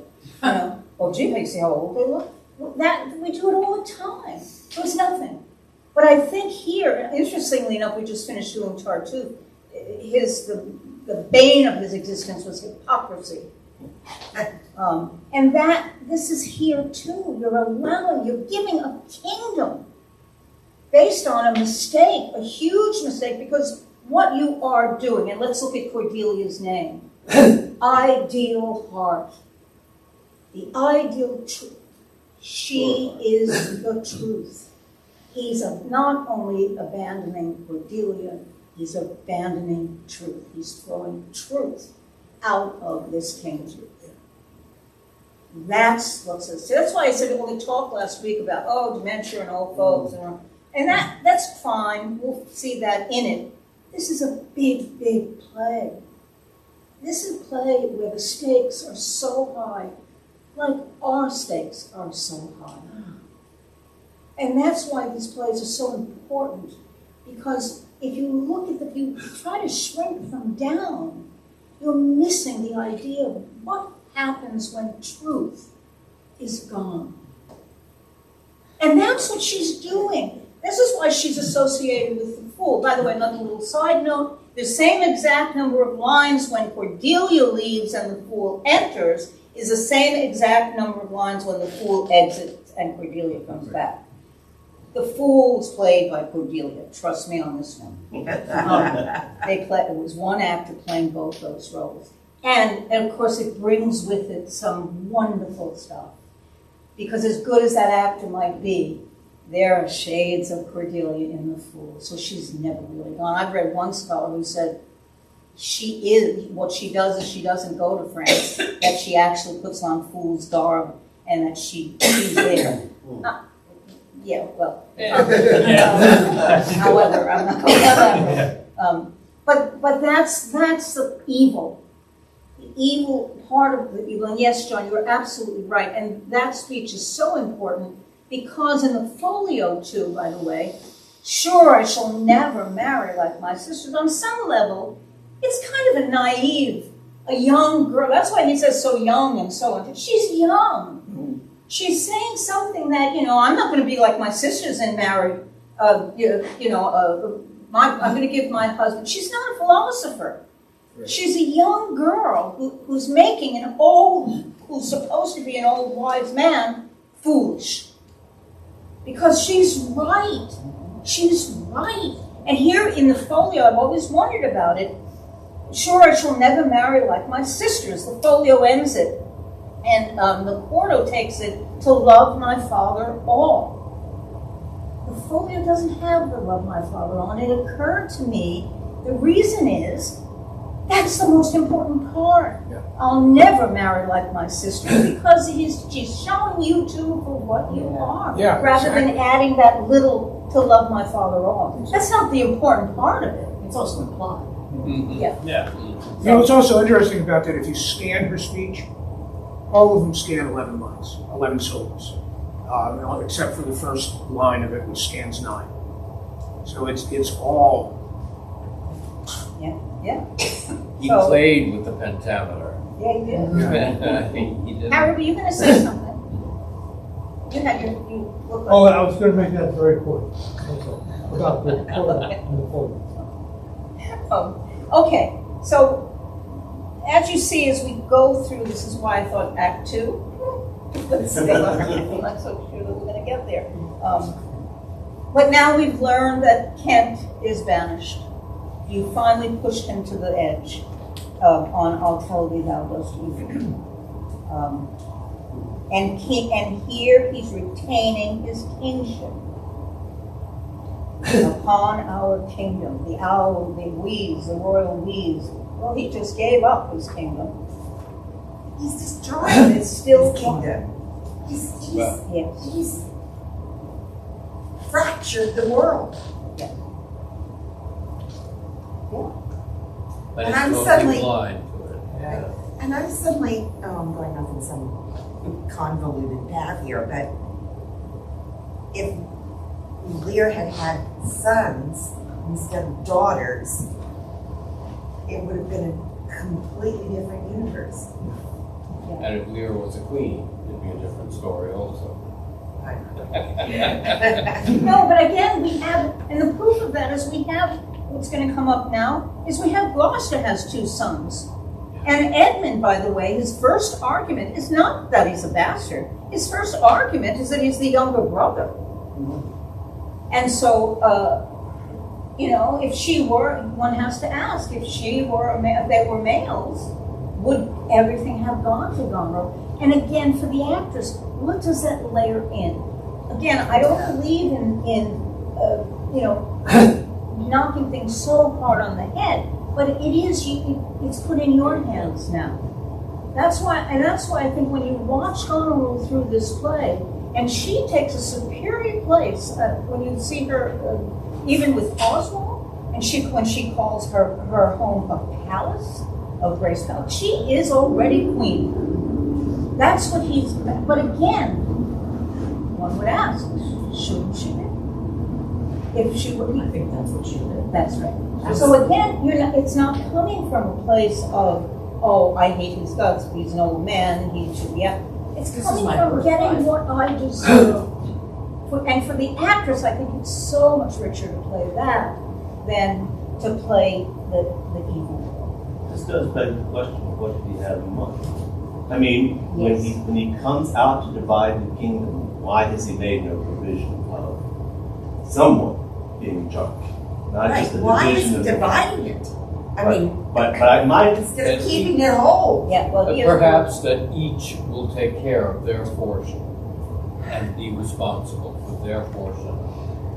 Oh, gee, they see how old they look. We do it all the time. So it's nothing. But I think here, interestingly enough, we just finished doing Tartuffe. The bane of his existence was hypocrisy. And this is here too. You're giving a kingdom based on a mistake, a huge mistake, because what you are doing, and let's look at Cordelia's name, ideal heart, the ideal truth. She is the truth. He's not only abandoning Cordelia, he's abandoning truth. He's throwing truth out of this kingdom. That's what's it. That's why I said when we talked last week about dementia and old folks, and that's fine. We'll see that in it. This is a big, big play. This is a play where the stakes are so high, like our stakes are so high. And that's why these plays are so important, because if you try to shrink them down, you're missing the idea of what happens when truth is gone. And that's what she's doing. This is why she's associated with the fool. By the way, another little side note, the same exact number of lines when Cordelia leaves and the fool enters is the same exact number of lines when the fool exits and Cordelia comes back. The fool was played by Cordelia. Trust me on this one. It was one actor playing both those roles. And of course, it brings with it some wonderful stuff. Because as good as that actor might be, there are shades of Cordelia in the fool. So she's never really gone. I've read one scholar who said what she does is she doesn't go to France, that she actually puts on fool's garb and that she's there. However, I'm not going to but that's the evil. The evil part of the evil. And yes, John, you're absolutely right. And that speech is so important because in the folio, too, by the way, sure, I shall never marry like my sisters. On some level, it's kind of a naive, a young girl. That's why he says so young and so on. She's young. She's saying something that, I'm not going to be like my sisters and marry, I'm going to give my husband. She's not a philosopher. Right. She's a young girl who's making who's supposed to be an old wise man, foolish. Because she's right. She's right. And here in the folio, I've always wondered about it. Sure, I shall never marry like my sisters. The folio ends it. And the quarto takes it to love my father all. The folio doesn't have the love my father all. And it occurred to me, the reason is, that's the most important part. Yeah. I'll never marry like my sister because she's showing you two for what you are, rather than adding that little to love my father all. That's not the important part of it. It's also implied. Mm-hmm. Yeah. What's also interesting about that, if you scan her speech, all of them scan 11 lines, 11 syllables, except for the first line of it, which scans 9. So it's all. Yeah. He played with the pentameter. Yeah, he did. He did. Howard, were you going to say something? You look like... I was going to make that very point. About the quarter and the full. Okay, so as you see, as we go through, this is why I thought Act 2. Let's see. I'm not so sure that we're going to get there. But now we've learned that Kent is banished. You finally pushed him to the edge on I'll tell thee thou dost evil. And here he's retaining his kingship upon our kingdom. The owl, the weeds, the royal weeds. Well, he just gave up his kingdom. He's destroying It's still his kingdom. He's fractured the world. But And it's I'm totally suddenly- blind to it. Yeah. And I'm suddenly, I'm going off in some convoluted path here, but if Lear had had sons instead of daughters, it would have been a completely different universe. And if Lear was a queen, it'd be a different story also. No, but again, we have, and the proof of that is we have, what's going to come up now, is we have Gloucester has 2 sons. And Edmund, by the way, his first argument is not that he's a bastard. His first argument is that he's the younger brother. And so, if she were, one has to ask, if she were, if they were males, would everything have gone to Gonro? And again, for the actress, what does that layer in? Again, I don't believe in knocking things so hard on the head, but it's put in your hands now. That's why I think when you watch Goneril through this play, and she takes a superior place when you see her, even with Oswald, and when she calls her home a palace of Grace Palace, she is already queen. That's what he's. But again, one would ask, shouldn't she be? If she would, I think that's what she did. that's right. So again, it's not coming from a place of, oh, I hate his guts, but he's an old man, he should be out. It's coming from getting what I deserve. And for the actress, I think it's so much richer to play that than to play the evil. This does beg the question of what did he have in mind? I mean, when he comes out to divide the kingdom, why has he made no provision of someone being in charge? Not Right, just the why is division he of the dividing it? I mean, but my instead of keeping it whole. Yeah, well, he is. Perhaps that each will take care of their portion and be responsible for their portion.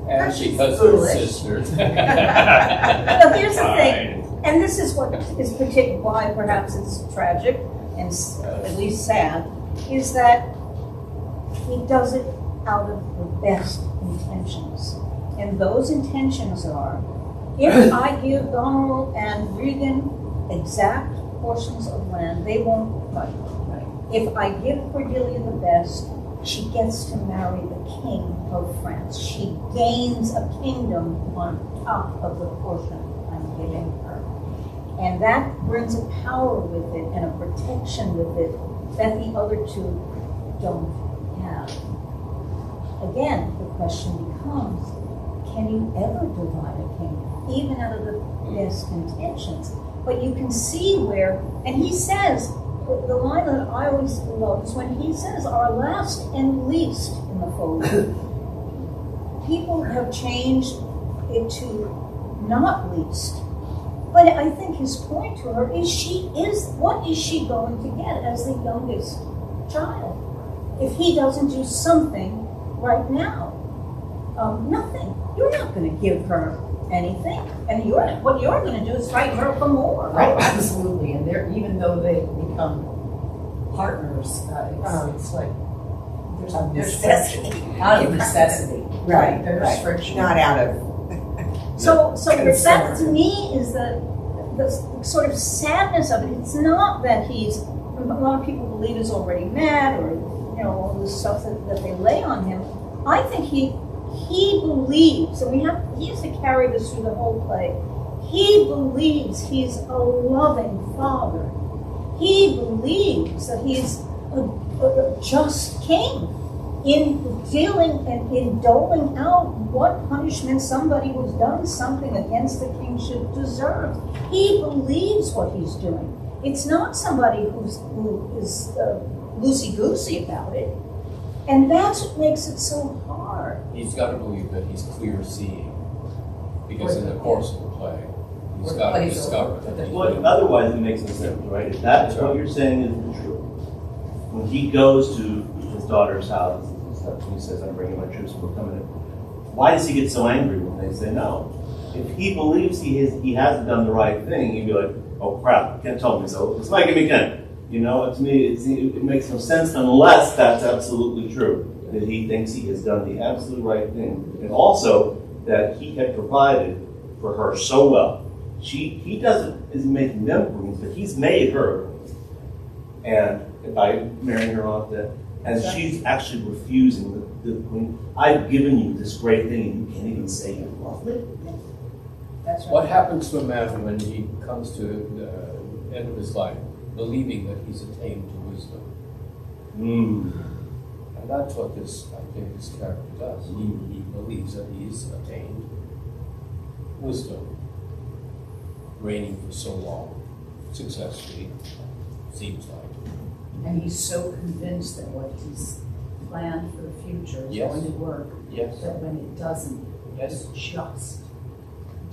And She's because foolish. they're sisters. But here's the thing, Fine. and this is what is particular, why perhaps it's tragic and at least sad, is that he does it out of the best intentions. And those intentions are, if I give Goneril and Regan exact portions of land, they won't fight. If I give Cordelia the best, she gets to marry the king of France. She gains a kingdom on top of the portion I'm giving her. And that brings a power with it and a protection with it that the other two don't have. Again, the question becomes, can you ever divide a kingdom, even out of the best intentions? But you can see where, and he says, the line that I always love is when he says, our last and least in the fold. People have changed it to not least. But I think his point to her is what is she going to get as the youngest child? If he doesn't do something right now, nothing. You're not going to give her anything, and what you're going to do is fight her for more, right? Oh, absolutely, and even though they become partners, it's like there's friction. Out of necessity, Right, There's right. friction. Not out of. So that Concern. to me is the sort of sadness of it. It's not that a lot of people believe he's already mad or all this stuff that they lay on him. I think he believes, and he has to carry this through the whole play. He believes he's a loving father. He believes that he's a just king in dealing and in doling out what punishment somebody who's done something against the king should deserve. He believes what he's doing. It's not somebody who is loosey-goosey about it. And that's what makes it so hard. He's got to believe that he's clear seeing, because in the course of the play, he's got to discover that he's Well, otherwise, it makes no sense, right? If that's what you're saying is the truth. When he goes to his daughter's house and stuff, and he says, "I'm bringing my troops, we're coming in." Why does he get so angry when they say no? If he believes he hasn't done the right thing, he'd be like, "Oh crap! Can't tell me so. It's like me again." To me, it makes no sense unless that's absolutely true, that he thinks he has done the absolute right thing, and also that he had provided for her so well. He isn't making them queens, but he's made her queen. And by marrying her off, and she's actually refusing the queen. I've given you this great thing, and you can't even say you love me. That's right. What happens to a man when he comes to the end of his life, believing that he's attained to wisdom? And that's what this character does. He believes that he's attained wisdom, reigning for so long, successfully, seems like. And he's so convinced that what he's planned for the future is Yes. going to work, Yes. that when it doesn't, Yes. it's just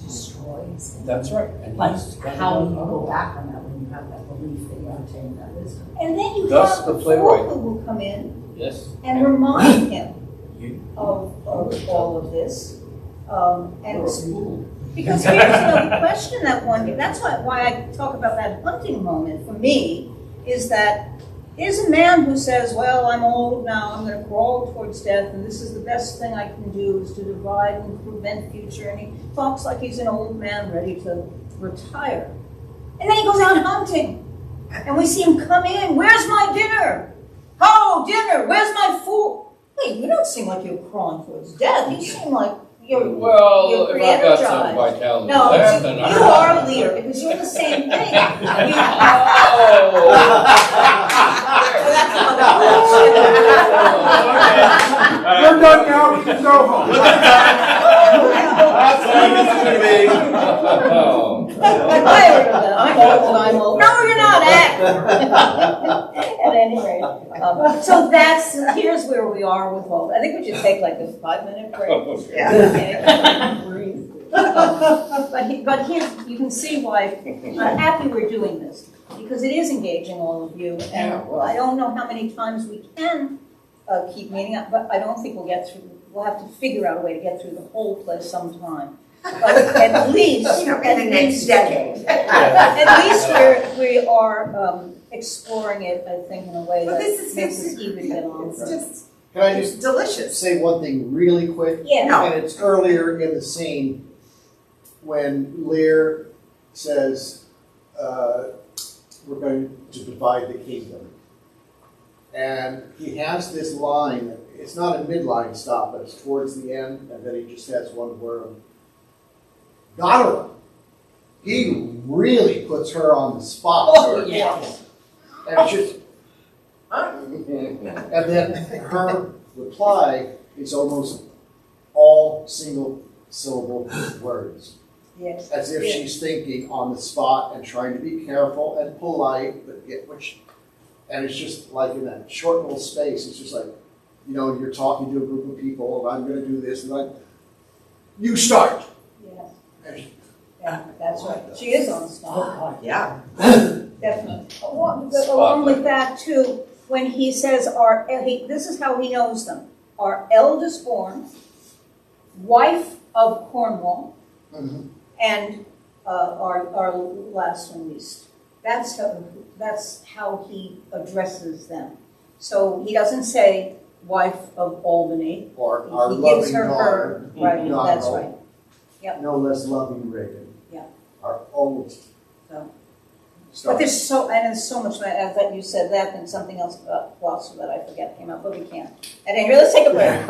destroys. That's right. And But he's got how it do you on. go back on that when you have that belief that you retain that wisdom? And then you Thus have the the playwright. fool who will come in Yes. and remind him You- of all of this. And You're a fool. because here's the question that one, that's why I talk about that hunting moment for me, is that here's a man who says, well, I'm old now, I'm going to crawl towards death, and this is the best thing I can do is to divide and prevent future, and he talks like he's an old man ready to retire. And then he goes out hunting, and we see him come in, where's my dinner? Oh, dinner, where's my food? Wait, you don't seem like you're crawling towards death, you seem like you're Well, you're if I've got some re-energized. vitality No, left, then you I'm are Lear, because you're the same thing. We're done now, we can go home. That's what I consider me. Oh. No, you're not. At any rate, so here's where we are with all. I think we should take like a 5-minute break. Yeah. Breathe. But here you can see why I'm happy we're doing this, because it is engaging all of you, and I don't know how many times we can keep meeting up, but I don't think we'll get through. We'll have to figure out a way to get through the whole play sometime. But at least, In the next decade. at least we are exploring it, I think, in a way Well, that this is makes us even get on. It's just, Can I it's just delicious. say one thing really quick? Yeah. No. And it's earlier in the scene when Lear says, we're going to divide the kingdom. And he has this line, it's not a midline stop, but it's towards the end, and then he just has one word. Got her. He really puts her on the spot. Oh, yes. And it's just, and then her reply is almost all single syllable words. Yes. As if Yeah. she's thinking on the spot and trying to be careful and polite, but get which, and it's just like in that short little space, it's just like, you know, you're talking to a group of people, and I'm going to do this, and like, you start. Yes. And Yeah, that's right. She is on the spot. Yeah. Definitely. Along with that, too, when he says, this is how he knows them. Our eldest born, wife of Cornwall, Mhm. and our last and least. That's how he addresses them. So he doesn't say wife of Albany. Or our He gives loving her daughter, right, that's Donald, right. Yep. no less loving Reagan. Yeah. Our old So. star. But there's so much, that you said that, and something else about philosophy that I forget came up, but we can't. And anyway, let's take a break.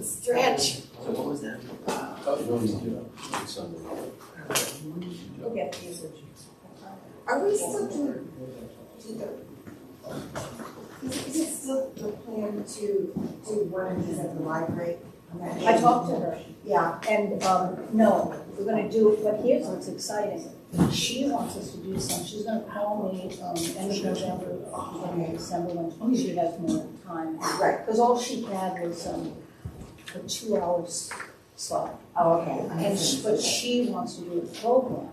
Stretch. So what was that? We'll get to you. Are we still doing, is it still the plan to do one of these at the library? I talked to her, Yeah. and no, we're going to do it, but here's what's exciting. She wants us to do some, she's going to call me end of November, beginning of December, when she has more time. Right. Because all she had was a 2-hour slot. Oh, okay. But she wants to do a program.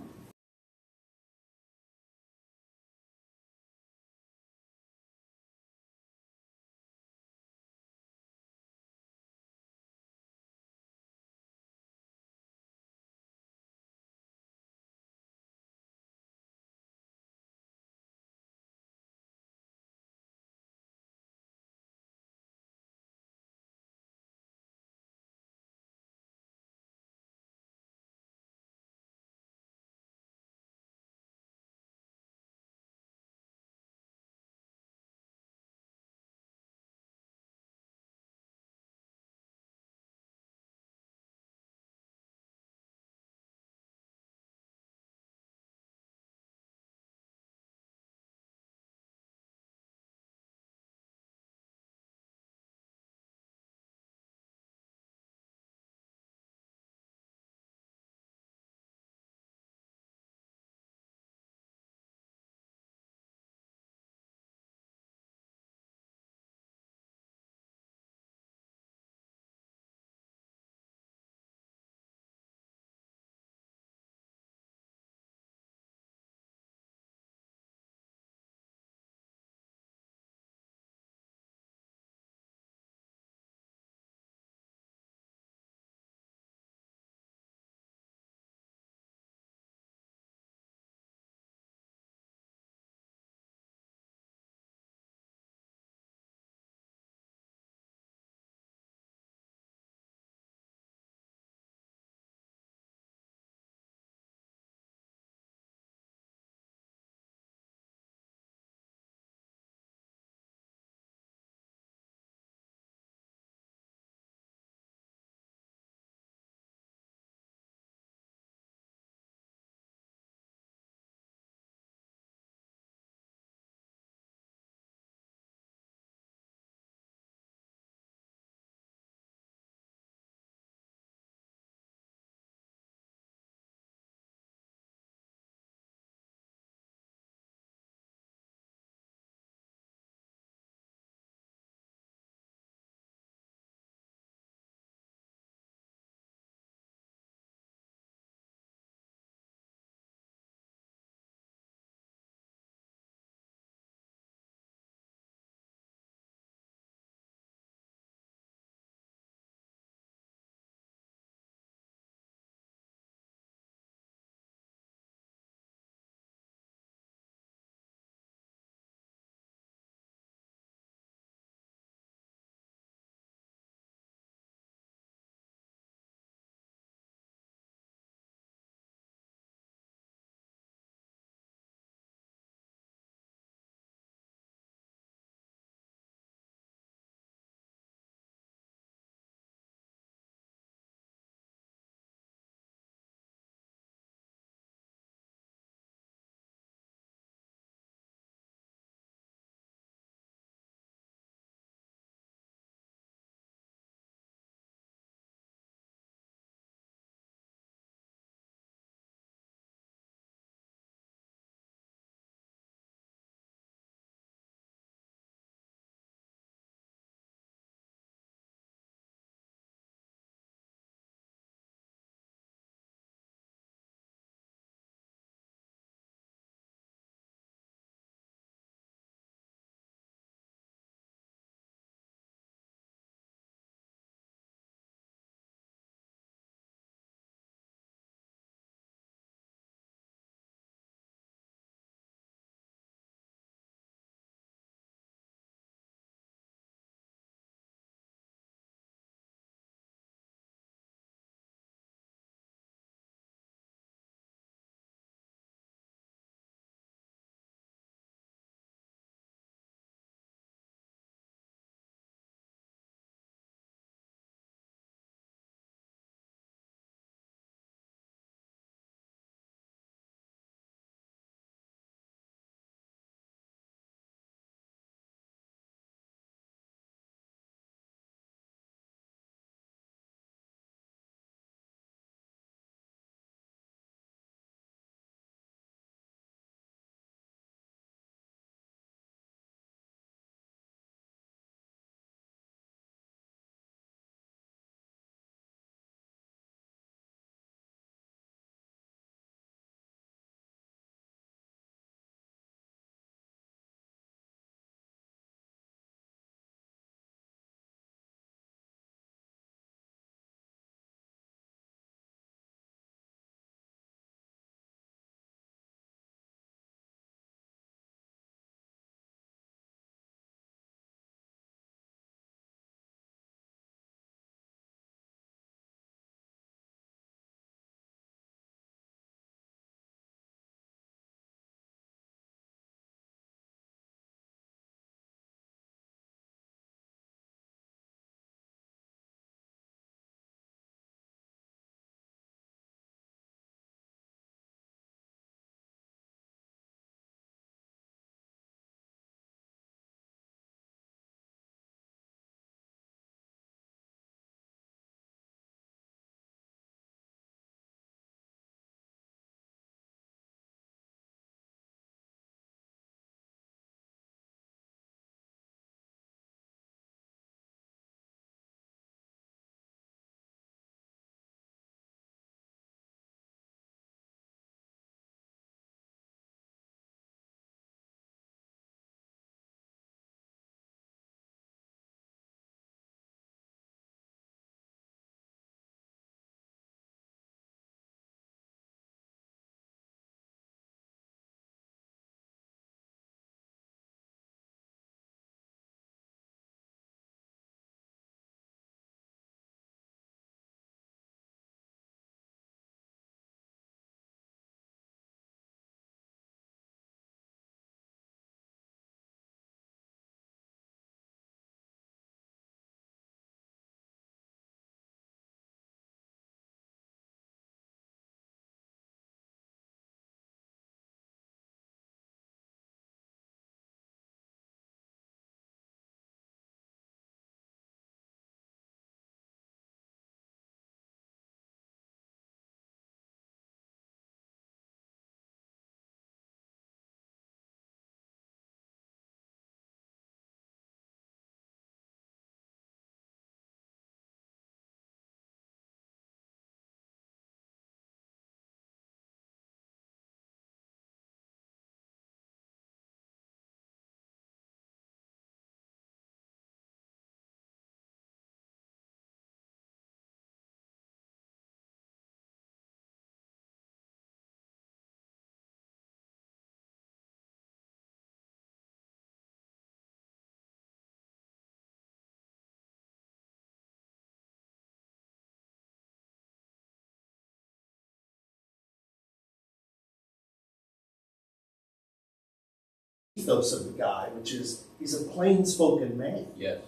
ethos of the guy, which is he's a plain-spoken man. Yes.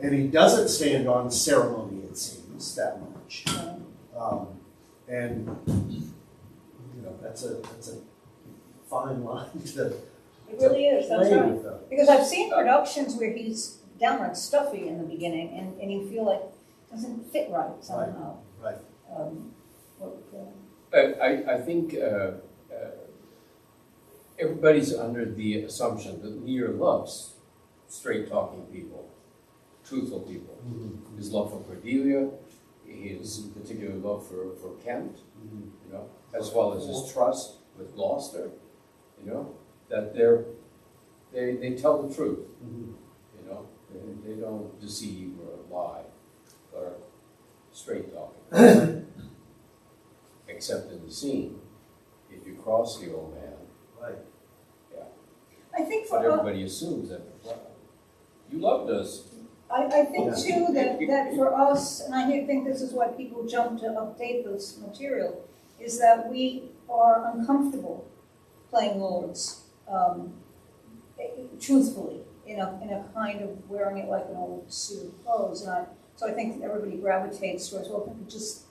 And he doesn't stand on ceremony, it seems, that much. And you know, that's a fine line to It really is, that's play right. with them. Because I've seen productions where he's downright stuffy in the beginning, and you feel like it doesn't fit right somehow. Right. I think everybody's under the assumption that Lear loves straight-talking people, truthful people. His love for Cordelia, his particular love for Kent, you know, as well as his trust with Gloucester, you know, that they tell the truth, you know, they don't deceive or lie, or straight-talking. Except in the scene, if you cross the old man, Right. I think but for everybody assumes that, well, you loved us. I think too that for us, and I think this is why people jump to update this material, is that we are uncomfortable playing lords, truthfully, in a kind of wearing it like an old suit of clothes. So I think everybody gravitates towards, well, if I could just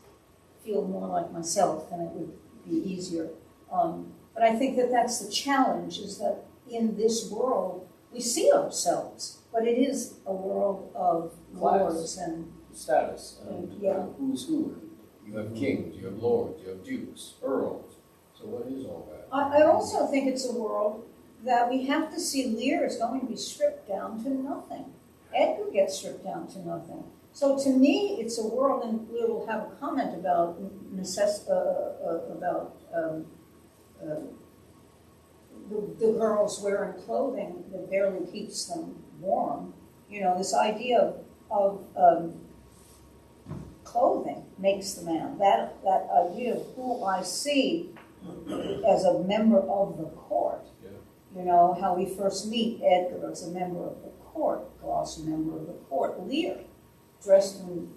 feel more like myself, then it would be easier. But I think that that's the challenge, is that in this world, we see ourselves, but it is a world of lords and Status, and Yeah. who's who. You have kings, you have lords, you have dukes, earls. So what is all that? I also think it's a world that we have to see Lear is going to be stripped down to nothing. Edgar gets stripped down to nothing. So to me, it's a world, and we will have a comment about the girls wearing clothing that barely keeps them warm. You know, this idea of clothing makes the man. That idea of who I see as a member of the court. Yeah. You know, how we first meet Edgar as a member of the court, Gloss, a member of the court, Lear, dressed in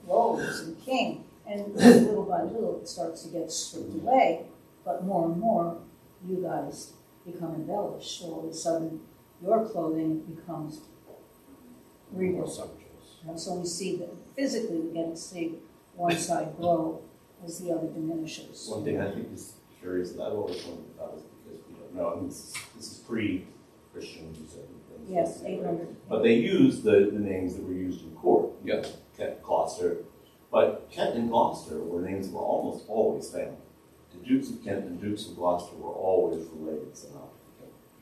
robes and king, and little by little it starts to get stripped away, but more and more you guys become embellished, so all of a sudden your clothing becomes More regal. sumptuous. And so we see that physically we get to see one side grow as the other diminishes. One thing I think is curious that I've always wondered about is because we don't know, I mean, this is pre-Christian, you said. Yes, 800. But they used the names that were used in court. Yeah. Kent, Gloucester. But Kent and Gloucester were names that were almost always family. The Dukes of Kent and Dukes of Gloucester were always related somehow.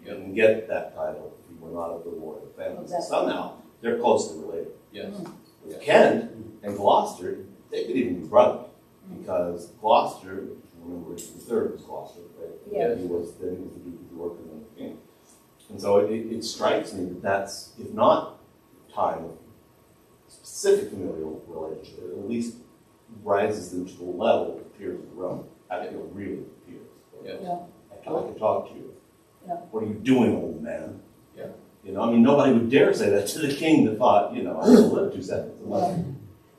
You didn't get that title if you were not of the royal family. Exactly. Somehow, they're closely related. Yes. With Kent and Gloucester, they could even be brothers. Because Gloucester, remember, the third was Gloucester, right? Yeah. He was the Duke of York and then the king. And so it strikes me that that's, if not time of specific familial relationship, it at least rises them to the level of peers of the realm. I feel really peers. Yes. Yeah. I can talk to you. Yeah. What are you doing, old man? Yeah. You know, I mean, nobody would dare say that to the king that thought, you know, I will live 2 seconds.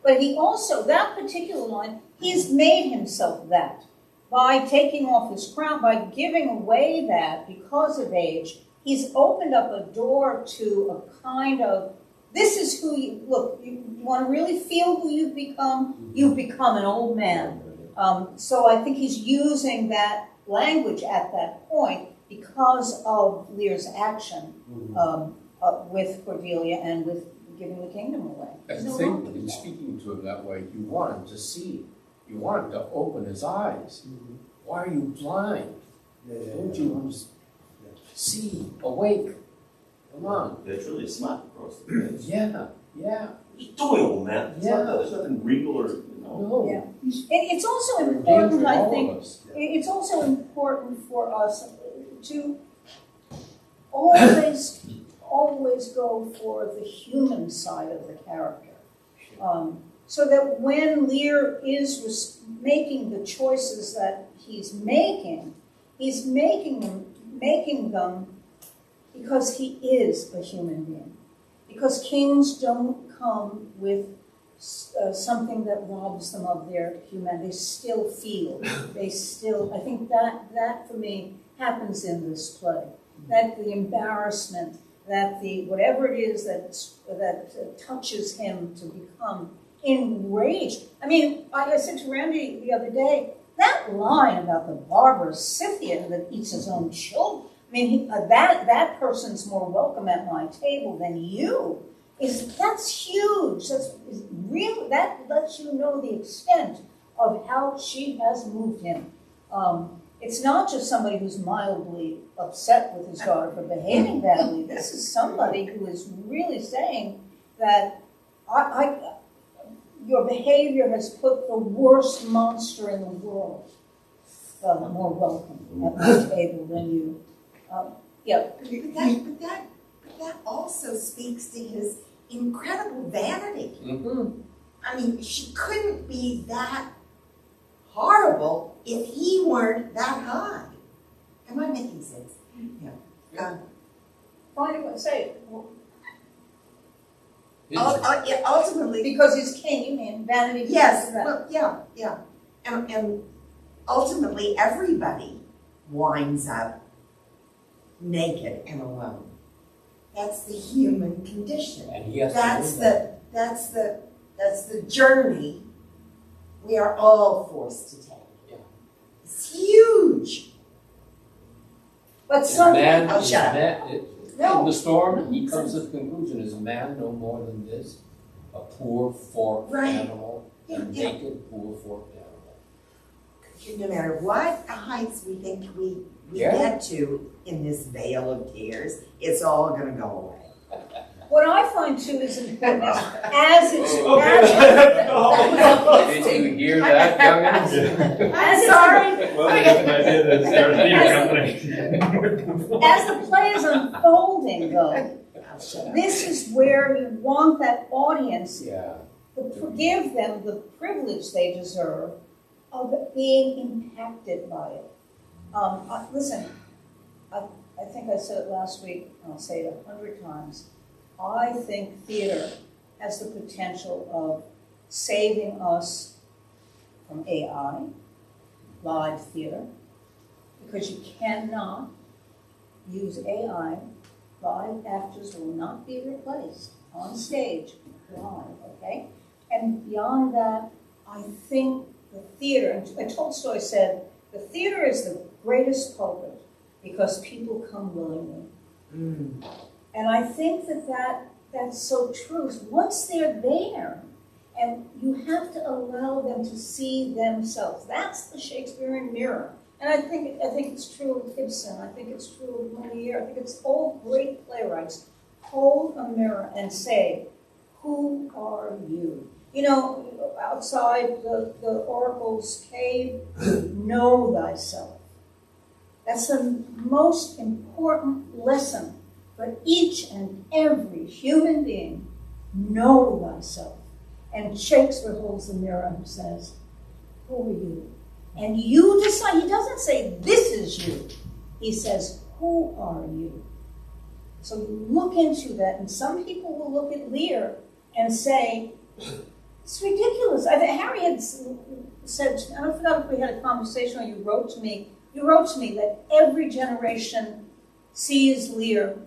But he also, that particular line, he's made himself that. By taking off his crown, by giving away that because of age, he's opened up a door to a kind of, this is who you, look, you want to really feel who you've become an old man. So I think he's using that language at that point because of Lear's action with Cordelia and with giving the kingdom away. I There's no think wrong with in that. speaking to him that way, you want him to see. You want him to open his eyes. Why are you blind? Don't you see, awake? Come on. They truly smack across the face. Yeah. What are you doing, old man? There's nothing regal or, you know. No. Yeah. And it's also You're important, endangering I all think, of us. it's also important for us to always go for the human side of the character. So that when Lear is making the choices that he's making them because he is a human being. Because kings don't come with something that robs them of their humanity. They still feel. I think that for me happens in this play. that the embarrassment, that the whatever it is that touches him to become enraged. I mean, I said to Randy the other day, that line about the barbarous Scythian that eats his own children. I mean, that person's more welcome at my table than you. That's huge. That's real. That lets you know the extent of how she has moved him. It's not just somebody who's mildly upset with his daughter for behaving badly. This is somebody who is really saying that your behavior has put the worst monster in the world more welcome at my table than you. Yeah. But that also speaks to his incredible vanity. Mm-hmm. I mean, she couldn't be that horrible if he weren't that high. Am I making sense? Yeah. Fine, say it. Ultimately, Because he's king, you mean vanity? yes. That. Well, yeah. And ultimately, everybody winds up naked and alone. That's the human condition. And he has That's to do that. that's the journey we are all forced to take. Yeah. It's huge. But Is some man, I'll is shut man, No. in the storm, he comes to the conclusion, is man no more than this? A poor forked Right. animal, a Yeah. naked, poor forked animal. No matter what heights we think we Yeah. get to in this vale of tears, it's all going to go away. what I find too is important as it's Did you hear that, youngins? as sorry. Well, I got an idea that start a theater company. As the play is unfolding, though, this is where you want that audience Yeah. to forgive them the privilege they deserve of being impacted by it. Listen, I think I said it last week, and I'll say it 100 times. I think theater has the potential of saving us from AI, live theater, because you cannot use AI. Live actors will not be replaced on stage live, okay? And beyond that, I think the theater, and Tolstoy said, the theater is the greatest pulpit because people come willingly. And I think that's so true. Once they're there, and you have to allow them to see themselves. That's the Shakespearean mirror. And I think it's true of Ibsen. I think it's true of Lear. I think it's all great playwrights. Hold a mirror and say, who are you? You know, outside the oracle's cave, know thyself. That's the most important lesson for each and every human being. Know thyself. And Shakespeare holds the mirror and says, who are you? And you decide. He doesn't say, this is you. He says, who are you? So you look into that, and some people will look at Lear and say, it's ridiculous. Harry had said, I forgot if we had a conversation or you wrote to me that every generation sees Lear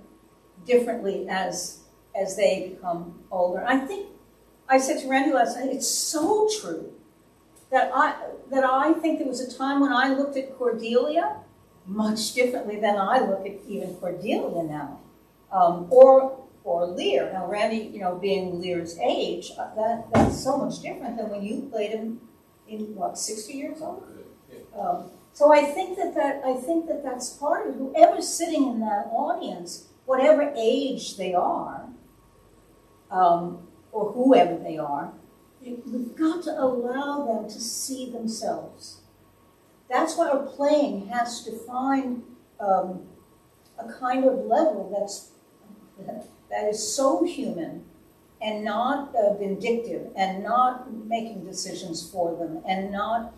differently as they become older. I think I said to Randy last night, it's so true that I think there was a time when I looked at Cordelia much differently than I look at even Cordelia now, or Lear. Now, Randy, being Lear's age, that's so much different than when you played him in 60 years old. So I think that's part of it. Whoever's sitting in that audience, whatever age they are, or whoever they are, we've got to allow them to see themselves. That's why our playing has to find a kind of level that is so human and not vindictive and not making decisions for them and not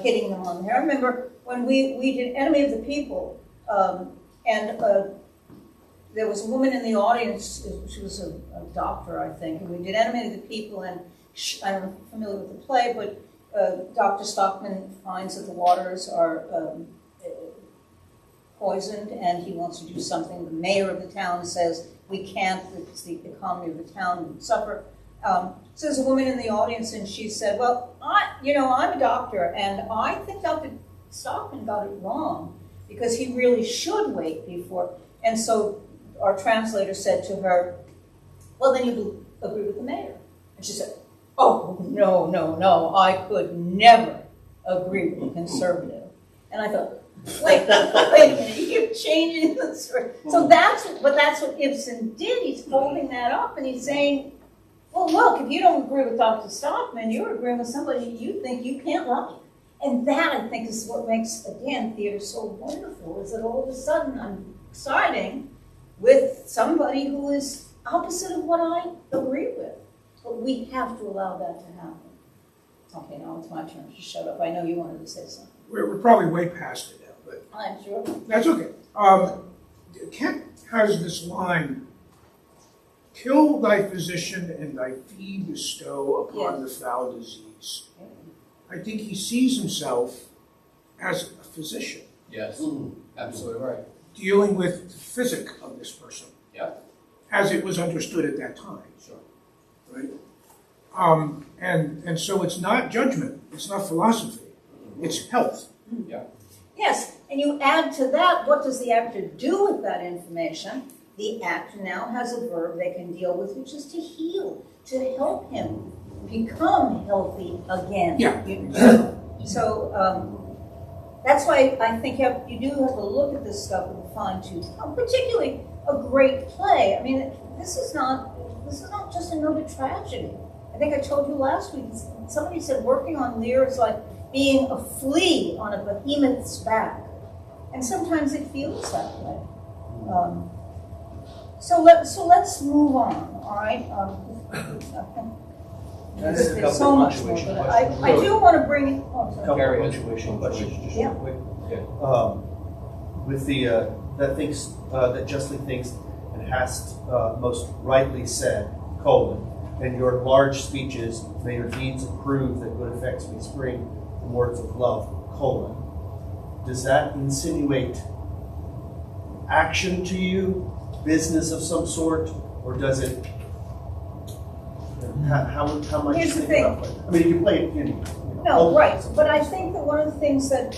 hitting them on the head. I remember when we did Enemy of the People, and there was a woman in the audience. She was a doctor, I think, and we did Enemy of the People, and I'm familiar with the play, but Dr. Stockman finds that the waters are poisoned and he wants to do something. The mayor of the town says, we can't, it's the economy of the town would suffer. So there's a woman in the audience and she said, well, I'm a doctor and I think Dr. Stockman got it wrong because he really should wait before. And so our translator said to her, well, then you agree with the mayor. And she said, oh, no, I could never agree with a conservative. And I thought, wait a minute, you're changing the story. So that's what Ibsen did. He's holding that up and he's saying, well, look, if you don't agree with Dr. Stockman, you're agreeing with somebody you think you can't like. And that, I think, is what makes, again, theater so wonderful, is that all of a sudden I'm siding with somebody who is opposite of what I agree with. But we have to allow that to happen. Okay, now it's my turn to shut up. I know you wanted to say something. We're probably way past it now, but I'm sure. that's okay. Kent has this line, kill thy physician and thy fee bestow upon the foul disease. I think he sees himself as a physician. Yes, absolutely right. Dealing with the physic of this person. Yeah. As it was understood at that time. Sure. Right? And so it's not judgment, it's not philosophy, it's health. Yeah. Yes, and you add to that, what does the actor do with that information? The actor now has a verb they can deal with, which is to heal, to help him become healthy again. Yeah. So that's why I think you do have to look at this stuff with a fine-tooth comb, particularly a great play. I mean, this is not just another tragedy. I think I told you last week, somebody said working on Lear is like being a flea on a behemoth's back. And sometimes it feels that way. So let's move on, all right? There's so much more, but I do want to bring it. Oh, sorry. Couple of punctuation questions, just Yeah. real quick. With the that justly thinks and hast most rightly said, and your large speeches may your deeds approve that good effects may spring from words of love, does that insinuate action to you, business of some sort, or does it? How much? Here's the think thing. about it? I mean, you play it. No, right. But I think that one of the things that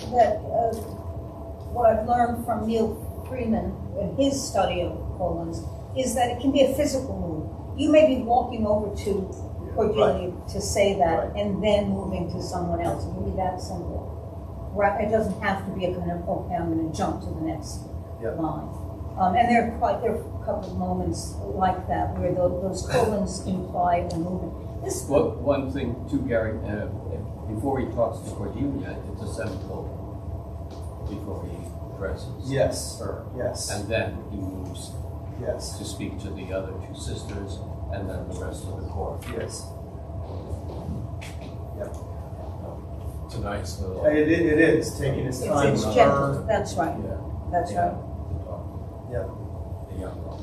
what I've learned from Neil Freeman in his study of colons is that it can be a physical move. You may be walking over to Cordelia to say that and then moving to someone else. It can be that simple. Right? It doesn't have to be a kind of, okay, I'm going to jump to the next line. And there are a couple of moments like that where those colons imply a movement. One thing too, Gary, before he talks to Cordelia, it's a semicolon before he addresses her. Yes. And then he moves Yes. to speak to the other two sisters and then the rest of the court. Yes. Yep. It's a nice little. It is taking its time. It's gentle. That's right. Yeah. That's right. Yeah. The young girl.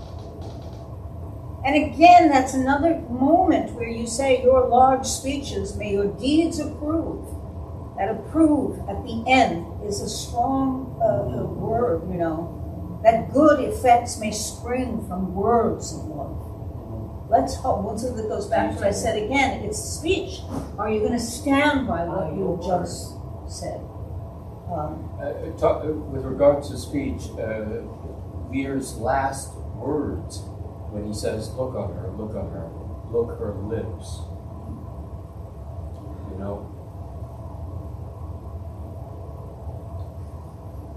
And again, that's another moment where you say your large speeches, may your deeds approve. That approve at the end is a strong word, that good effects may spring from words of love. Let's hope. So that goes back to what I said again. It's speech. Are you going to stand by what you just said? With regard to speech, Lear's last words when he says, look on her, look her lips.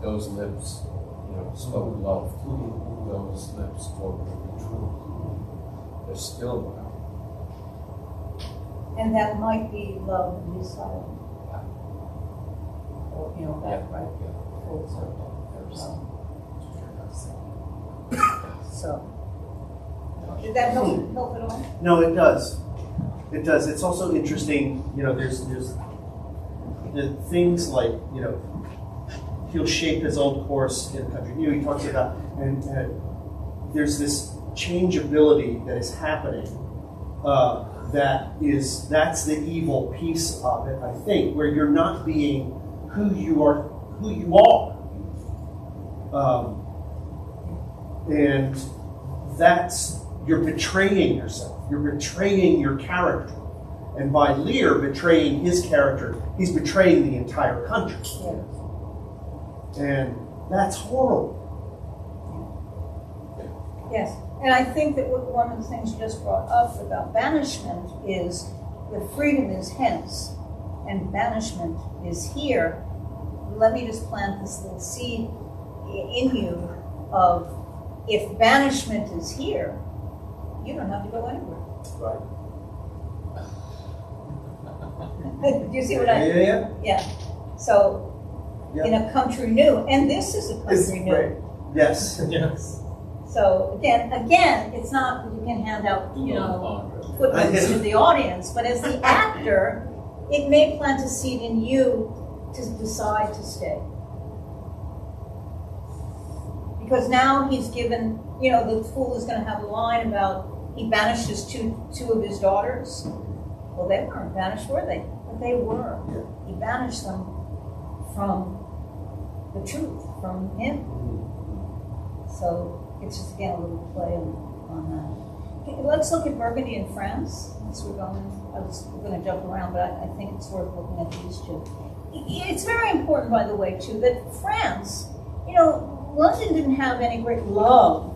Those lips, spoke love. Those lips spoke the truth. They're still love. And that might be love in his silence. Or, that right full circle. So, did that help at all? No, it does. It does. It's also interesting, there's the things like, he'll shape his old course in the country. He talks about, and there's this changeability that is happening. That's the evil piece of it, I think, where you're not being who you are. And that's, you're betraying yourself. You're betraying your character. And by Lear betraying his character, he's betraying the entire country. And that's horrible. Yes, and I think that one of the things you just brought up about banishment is that freedom is hence, and banishment is here. Let me just plant this little seed in you of, if banishment is here, you don't have to go anywhere. Right. Do you see what I? Yeah. Yeah. So, Yeah. in a country new, and this is a country new. Right. Yes. Yes. So again, it's not that you can hand out, footnotes to the audience, but as the actor, it may plant a seed in you to decide to stay. Because now he's given, the fool is going to have a line about he banished two of his daughters. Well, they weren't banished, were they? But they were. Yeah. He banished them from the truth, from him. So it's just, again, a little play on that. Okay, let's look at Burgundy and France. We're going to jump around, but I think it's worth looking at these two. It's very important, by the way, too, that France, London didn't have any great love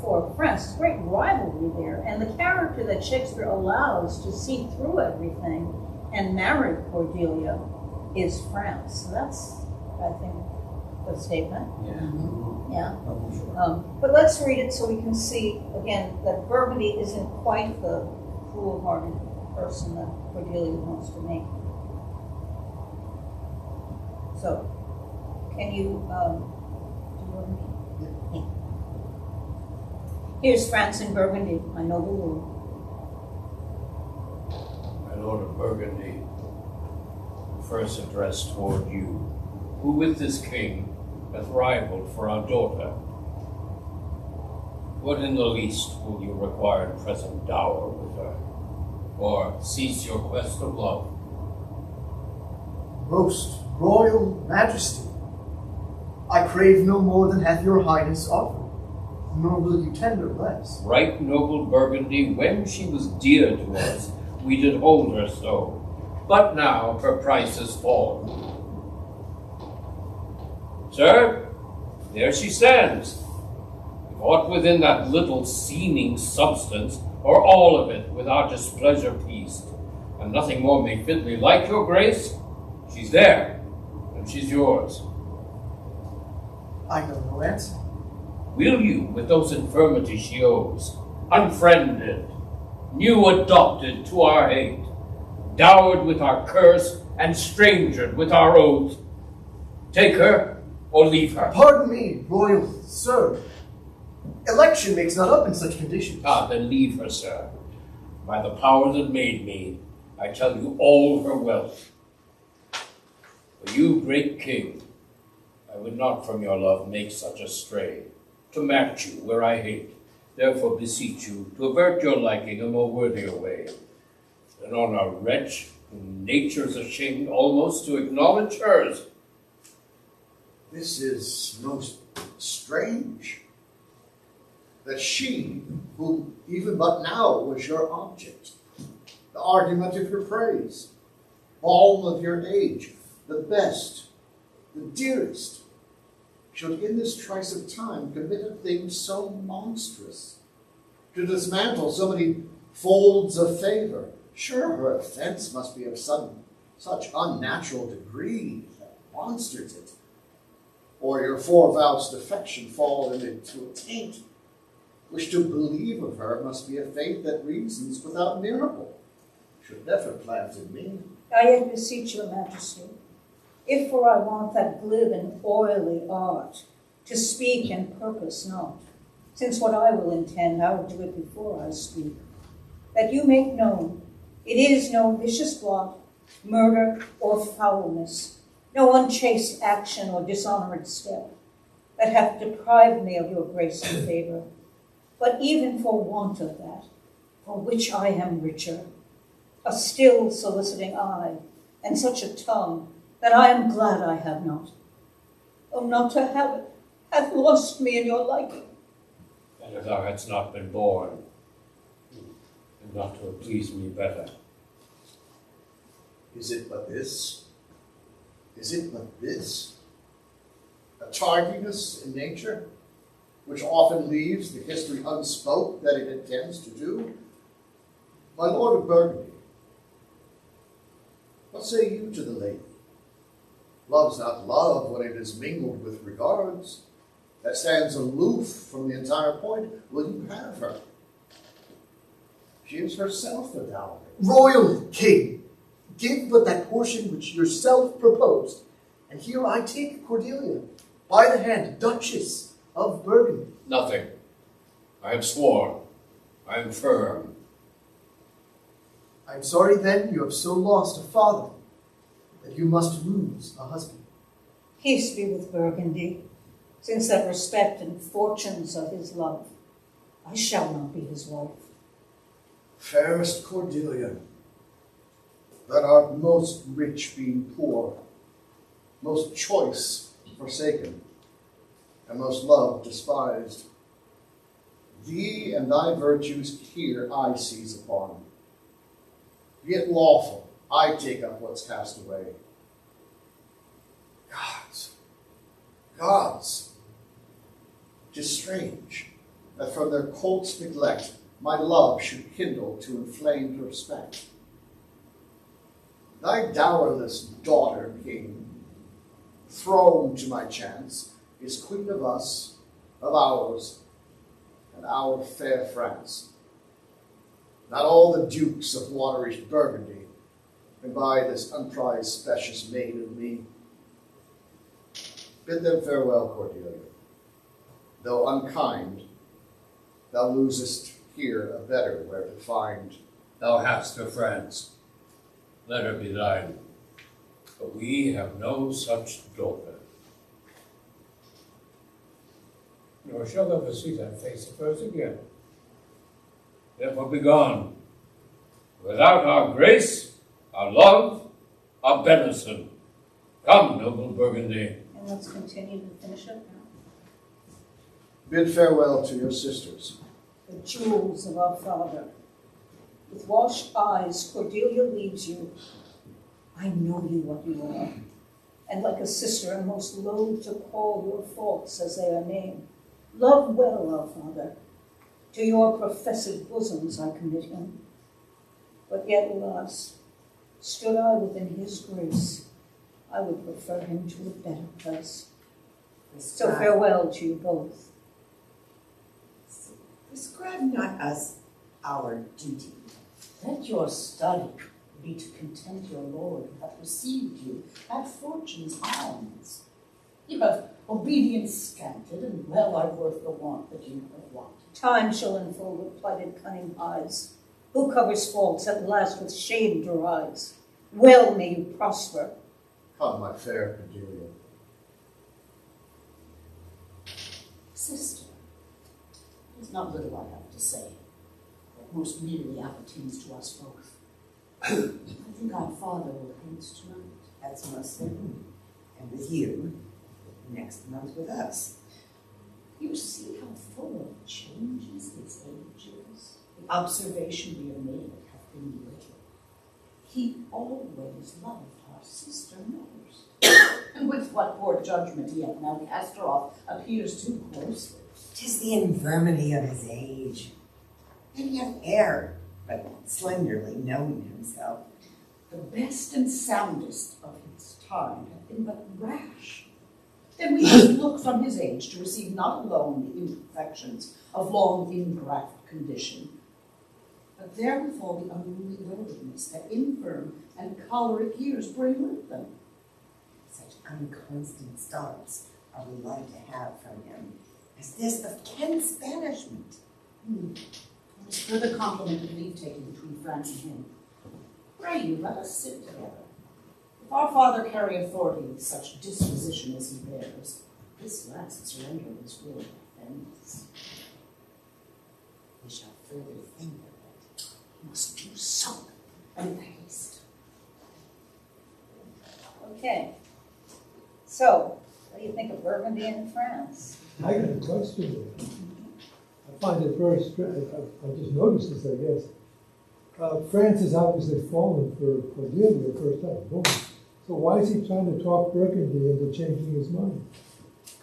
for France. It's great rivalry there. And the character that Shakespeare allows to see through everything and marry Cordelia is France. So that's, I think, a statement. Yeah. But let's read it so we can see, again, that Burgundy isn't quite the cruel-hearted person that Cordelia wants to make. So, can you, do you want me? Yeah. Here's France and Burgundy, my noble lord. My lord of Burgundy, first addressed toward you, who with this king hath rivaled for our daughter. What in the least will you require in present dower with her, or cease your quest of love? Most royal majesty, I crave no more than hath your highness offered, nor will you tender less. Right noble Burgundy, when she was dear to us, we did hold her so, but now her price is fallen. Sir, there she stands. If aught within that little seeming substance, or all of it, with our displeasure pieced, and nothing more may fitly like your grace, she's there, and she's yours. I know no answer. Will you, with those infirmities she owes, unfriended, new adopted to our hate, dowered with our curse, and strangered with our oath, take her, or leave her? Pardon me, royal sir. Election makes not up in such conditions. Ah, then leave her, sir. By the power that made me, I tell you all her wealth. For you, great king, I would not from your love make such a stray, to match you where I hate. Therefore beseech you to avert your liking a more worthier way, than on a wretch whom nature's ashamed almost to acknowledge hers. This is most strange. That she, who even but now was your object, the argument of your praise, balm of your age, the best, the dearest, should in this trice of time commit a thing so monstrous, to dismantle so many folds of favor. Sure, her offense must be of such unnatural degree that monsters it, or your forevouched affection fallen into a taint, which to believe of her must be a faith that reasons without miracle, should never plant in me. I yet beseech your majesty, if for I want that glib and oily art, to speak and purpose not, since what I will intend, I will do it before I speak, that you make known, it is no vicious blot, murder, or foulness, no unchaste action or dishonored step, that hath deprived me of your grace and favor, but even for want of that, for which I am richer, a still soliciting eye, and such a tongue, that I am glad I have not. Oh, not to have lost me in your liking. And if thou hadst not been born, and not to have pleased me better. Is it but this? Is it but this? A tardiness in nature, which often leaves the history unspoke that it intends to do? My Lord of Burgundy, what say you to the lady? Love's not love when it is mingled with regards. That stands aloof from the entire point. Will you have her? She is herself the dowry. Royal King, give but that portion which yourself proposed, and here I take Cordelia, by the hand, Duchess of Burgundy. Nothing. I have sworn. I am firm. I am sorry then you have so lost a father, that you must lose a husband. Peace be with Burgundy, since that respect and fortunes are his love. I shall not be his wife. Fairest Cordelia, that art most rich being poor, most choice forsaken, and most loved despised. Thee and thy virtues here I seize upon. Be it lawful, I take up what's cast away. Gods, 'tis strange that from their colt's neglect my love should kindle to inflamed respect. Thy dowerless daughter, king, thrown to my chance, is queen of us, of ours, and our fair France. Not all the dukes of waterish Burgundy can buy this unprized specious maid of me. Bid them farewell, Cordelia. Though unkind, thou losest here a better where to find. Thou hast her friends. Let her be thine. But we have no such daughter. Nor shall ever see that face of hers again. Therefore be gone. Without our grace, our love, our benison. Come, noble Burgundy. And let's continue to finish it now. Bid farewell to your sisters. The jewels of our father. With washed eyes, Cordelia leaves you. I know you what you are, and like a sister am most loath to call your faults as they are named. Love well our father. To your professed bosoms I commit him. But yet, alas, stood I within his grace, I would prefer him to a better place. So farewell to you both. Prescribe not us our duty. Let your study be to content your Lord who hath received you at fortune's alms. You have obedience scanted, and well are worth the want that you have wanted. Time shall unfold with plighted cunning eyes. Who covers faults at last with shame derides. Well may you prosper. Come, my fair Cordelia. Sister, it is not little I have to say, but most nearly appertains to us both. I think our father will hence tonight. That's most certain. And with you, next month with us. You see how full of changes his age is. The observation we have made hath been little. He always loved our sister Rose, and with what poor judgment he hath now cast her off appears too closely. 'Tis the infirmity of his age. And he hath erred, but slenderly knowing himself. The best and soundest of his time hath been but rash. Then we must look from his age to receive not alone the imperfections of long ingraft condition, but therewithal the unruly worldliness that infirm and choleric years bring with them. Such unconstant starts are we like to have from him, as this of Kent's banishment. It is further compliment of leave-taking between France and him. Pray you, let us sit together. If our father carry authority with such disposition as he bears, this last surrender of his will offends. We shall further think of it. He must do something, and haste. Okay. So, What do you think of Burgundy and France? I got a question there. I find it very strange. I just noticed this, I guess. France has obviously fallen for Cordelia the first time. Boom. So why is he trying to talk Burgundy into changing his mind?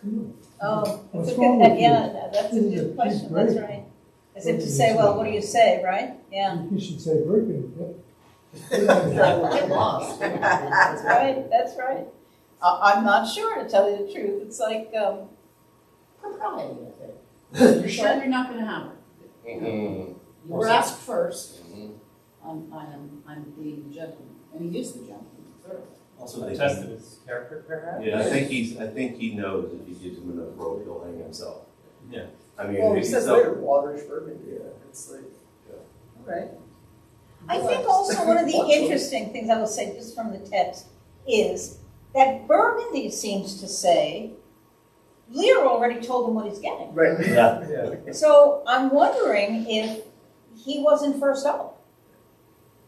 Come on. Oh, What's that's a wrong good, with yeah, you? that's a She's good question, great. that's right. As if to say, well, what do you say, right? Yeah, You should say Burgundy. Get lost. that's right, that's right. I'm not sure, to tell you the truth. It's like, Propriety of it. You're sure you're not gonna have it? Mhm. You were asked first. Mhm. I'm the gentleman, and he is the gentleman. Sure. Also, A they test of his character, perhaps? yeah, I think he knows if he gives him enough rope, he'll hang himself. Yeah. I mean, Well, he he's says not- later, Waterish Burgundy. Yeah. It's like, All right. I think also one of the interesting things I will say just from the text is that Burgundy seems to say, Lear already told him what he's getting. right. Yeah. Yeah. So I'm wondering if he wasn't first up.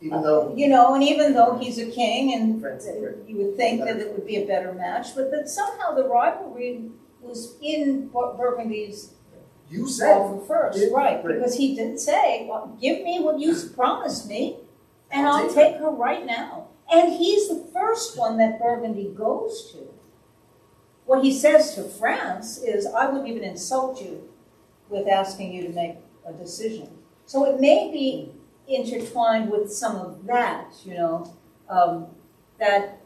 Even though You know, and even though he's a king and France is great. you would think that it would be a better match, but that somehow the rivalry was in Burgundy's you said, favor first, it- right? right. Because he did say, well, give me what you promised me, and I'll I'll take take her right now. And he's the first one that Burgundy goes to. What he says to France is, I wouldn't even insult you with asking you to make a decision. So it may be intertwined with some of that, you know, that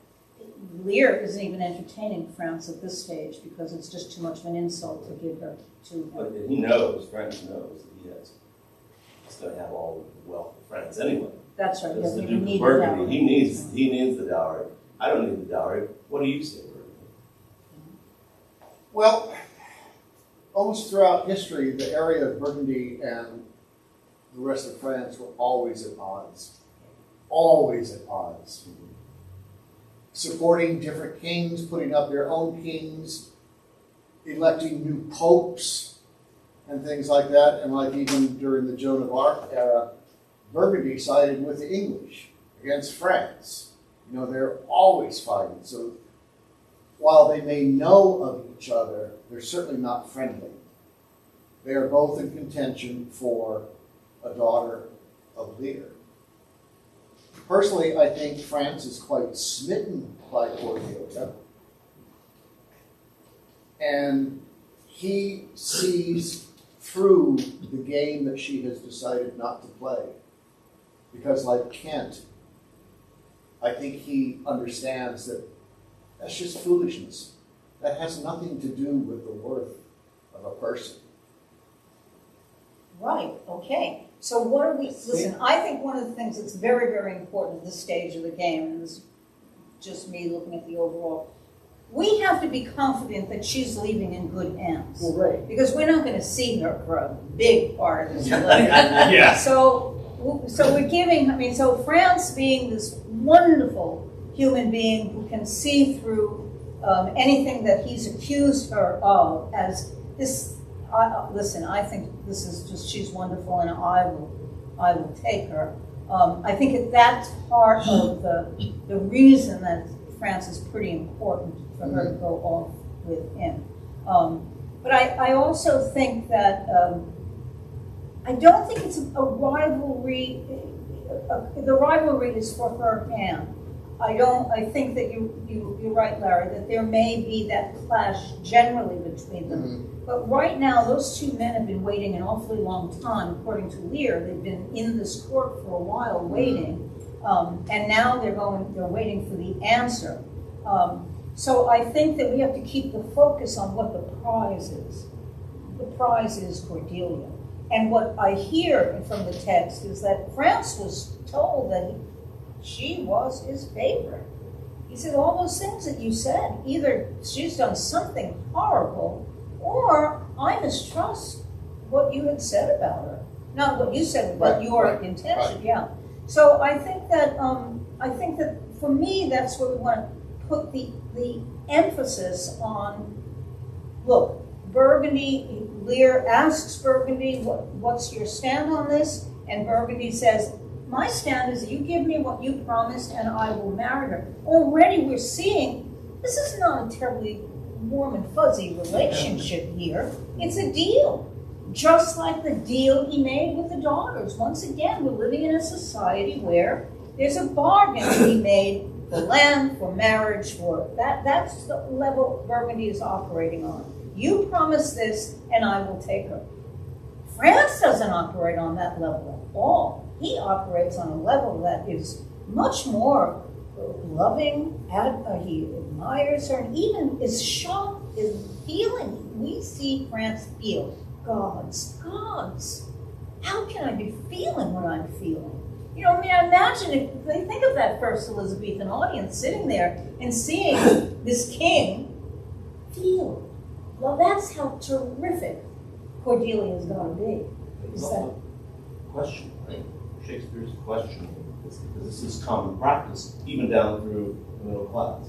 Lear isn't even entertaining France at this stage because it's just too much of an insult to give her to him. But he knows, France knows that he's going to have all the wealth of France anyway. That's right, he Because the doesn't even Duke of need the Burgundy, dowry. he needs the dowry. I don't need the dowry. What do you say, Burgundy? Well, almost throughout history, the area of Burgundy and the rest of France were always at odds. Always at odds. Supporting different kings, putting up their own kings, electing new popes, and things like that. And like even during the Joan of Arc era, Burgundy sided with the English against France. You know, they're always fighting. So while they may know of each other, they're certainly not friendly. They are both in contention for a daughter of Lear. Personally, I think France is quite smitten by Cordelia. And he sees through the game that she has decided not to play. Because like Kent, I think he understands that that's just foolishness. That has nothing to do with the worth of a person. Right, okay. So what are we, listen, I think one of the things that's very, very important at this stage of the game, and this is just me looking at the overall, we have to be confident that she's leaving in good hands. Well, right. Because we're not gonna see her for a big part of this. Yeah. So we're giving, I mean, so France being this wonderful human being who can see through anything that he's accused her of as this, listen, I think this is just, she's wonderful and I will take her. I think that's part of the reason that France is pretty important for her to go off with him. But I also think that I don't think it's a rivalry. The rivalry is for her hand. I think that you're right, Larry, that there may be that clash generally between them. Mm-hmm. But right now, those two men have been waiting an awfully long time, according to Lear. They've been in this court for a while waiting, and now they're waiting for the answer. So I think that we have to keep the focus on what the prize is. The prize is Cordelia. And what I hear from the text is that France was told that she was his favorite. He said, all those things that you said, either she's done something horrible, or I mistrust what you had said about her. Not what you said, but Right, your right, intention, right. yeah. So I think that for me, that's where we want to put the emphasis on, look, Burgundy, Lear asks Burgundy, what's your stand on this? And Burgundy says, my stand is you give me what you promised and I will marry her. Already we're seeing, this is not a terribly warm and fuzzy relationship here. It's a deal. Just like the deal he made with the daughters. Once again, we're living in a society where there's a bargain to be made for land, for marriage, for that's the level Burgundy is operating on. You promise this and I will take her. France doesn't operate on that level at all. He operates on a level that is much more loving, he admires her, and even is shocked, is feeling. We see France feel gods. How can I be feeling what I'm feeling? You know, I mean, I imagine if they think of that first Elizabethan audience sitting there and seeing this king feel. Well, that's how terrific Cordelia's got to be. It's not a question, right? Shakespeare's questioning this because this is common practice, even down through the middle class.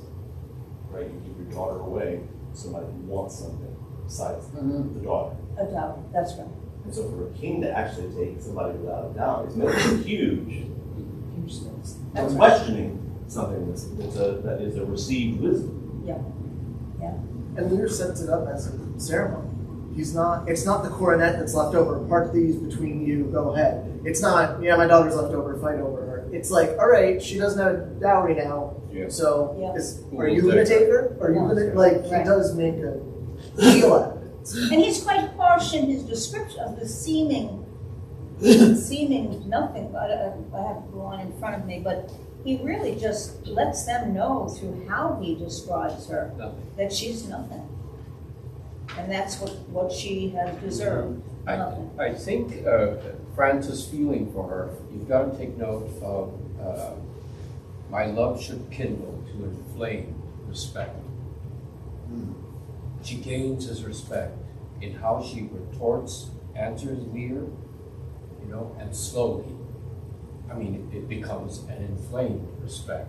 Right? You keep your daughter away, somebody who wants something besides the daughter. A dowry, that's right. And so for a king to actually take somebody without a dowry is making huge. It's questioning something that is a received wisdom. Yeah. And Lear sets it up as a ceremony. It's not the coronet that's left over. Part these between you, go ahead. It's not, my daughter's left over, fight over her. It's like, all right, she doesn't have a dowry now. Yeah. So Yeah. are you going to take her? Are you going to, he does make a deal out of it. And he's quite harsh in his description of the seeming nothing. I have the line in front of me, but he really just lets them know through how he describes her that she's nothing. And that's what she has deserved. Nothing. I think France's feeling for her, you've got to take note of my love should kindle to inflame respect. She gains his respect in how she retorts, answers Lear, and slowly, it becomes an inflamed respect.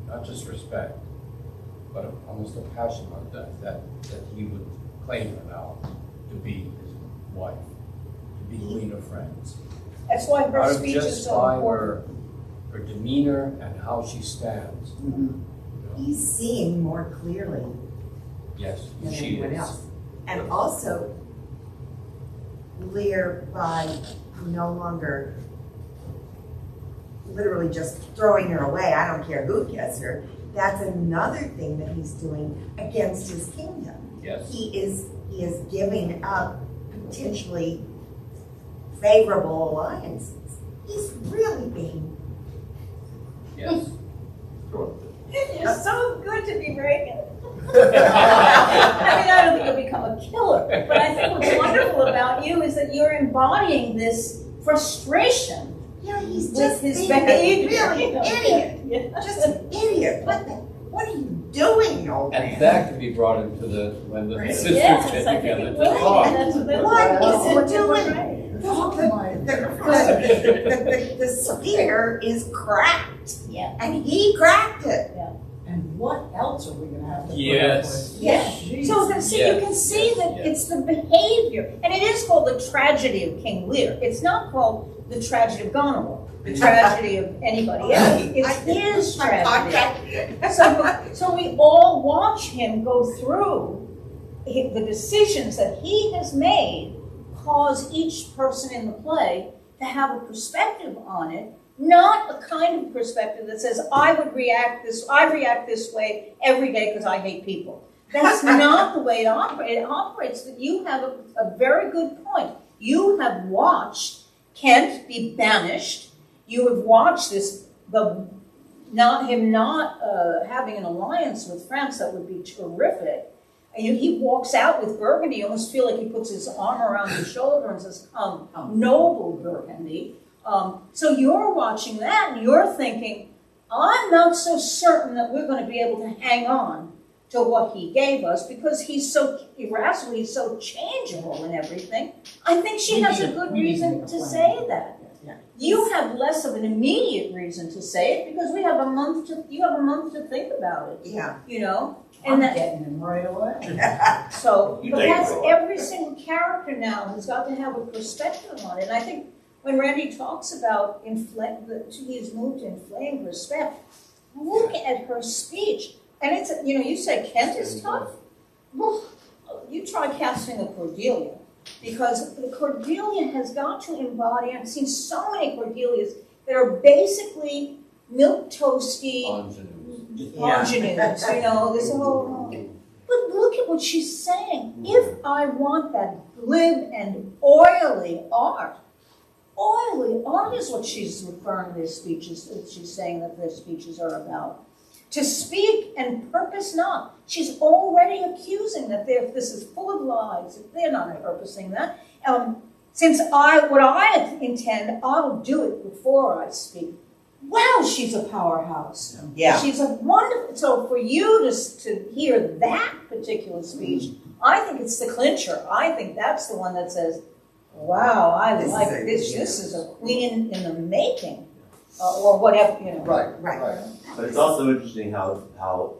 Not just respect, but almost a passion like that he would claim her now to be his wife, to be queen of France. That's why her Out of speech is just so by important. her demeanor and how she stands. He's seeing more clearly Yes, than she anyone is. else. And also, Lear, by no longer literally just throwing her away, I don't care who gets her, that's another thing that he's doing against his kingdom. Yes. He is giving up potentially favorable alliances. He's really being. Yes. You're so good to be Reagan. I don't think you'll become a killer, but I think what's wonderful about you is that you're embodying this frustration He's with just his being behavior. a really idiot. Yeah. Just an idiot. What are you doing, old man? And that can be brought into when the sisters Yes, get I together think to it will. talk. That's What is it what doing? right. The spear is cracked. Yeah. And he cracked it. And what else are we going to have to put Yes. up with? Yeah. Jeez. So you can see that Yes. it's the behavior, and it is called the tragedy of King Lear. It's not called the tragedy of Goneril, the tragedy of anybody else. It's his tragedy. So we all watch him go through the decisions that he has made, cause each person in the play to have a perspective on it. Not a kind of perspective that says, I react this way every day because I hate people. That's not the way it operates. It operates that you have a very good point. You have watched Kent be banished. You have watched him not having an alliance with France that would be terrific. And he walks out with Burgundy. You almost feel like he puts his arm around his shoulder and says, "Come, noble Burgundy." So you're watching that and you're thinking, I'm not so certain that we're going to be able to hang on to what he gave us because he's so irascible, he's so changeable and everything. I think she has a good reason to say that. You have less of an immediate reason to say it because you have a month to think about it. Yeah. I'm getting him right away. So, You but take that's it away. every single character now has got to have a perspective on it. And I think when Randy talks about he's moved to inflamed respect, look at her speech. And it's, you say Kent is tough. Well, you try casting a Cordelia, because the Cordelia has got to embody, I've seen so many Cordelias that are basically milk toasty ingenues, you know, this whole, but look at what she's saying. If I want that glib and oily art is what she's referring to their speeches, she's saying that their speeches are about. To speak and purpose not. She's already accusing that this is full of lies. They're not purposing that. Since what I intend, I'll do it before I speak. Wow, she's a powerhouse. Yeah. She's a wonderful. So for you to hear that particular speech, I think it's the clincher. I think that's the one that says, "Wow, I like this. This is a queen in the making," or whatever, you know. Right. But it's also interesting how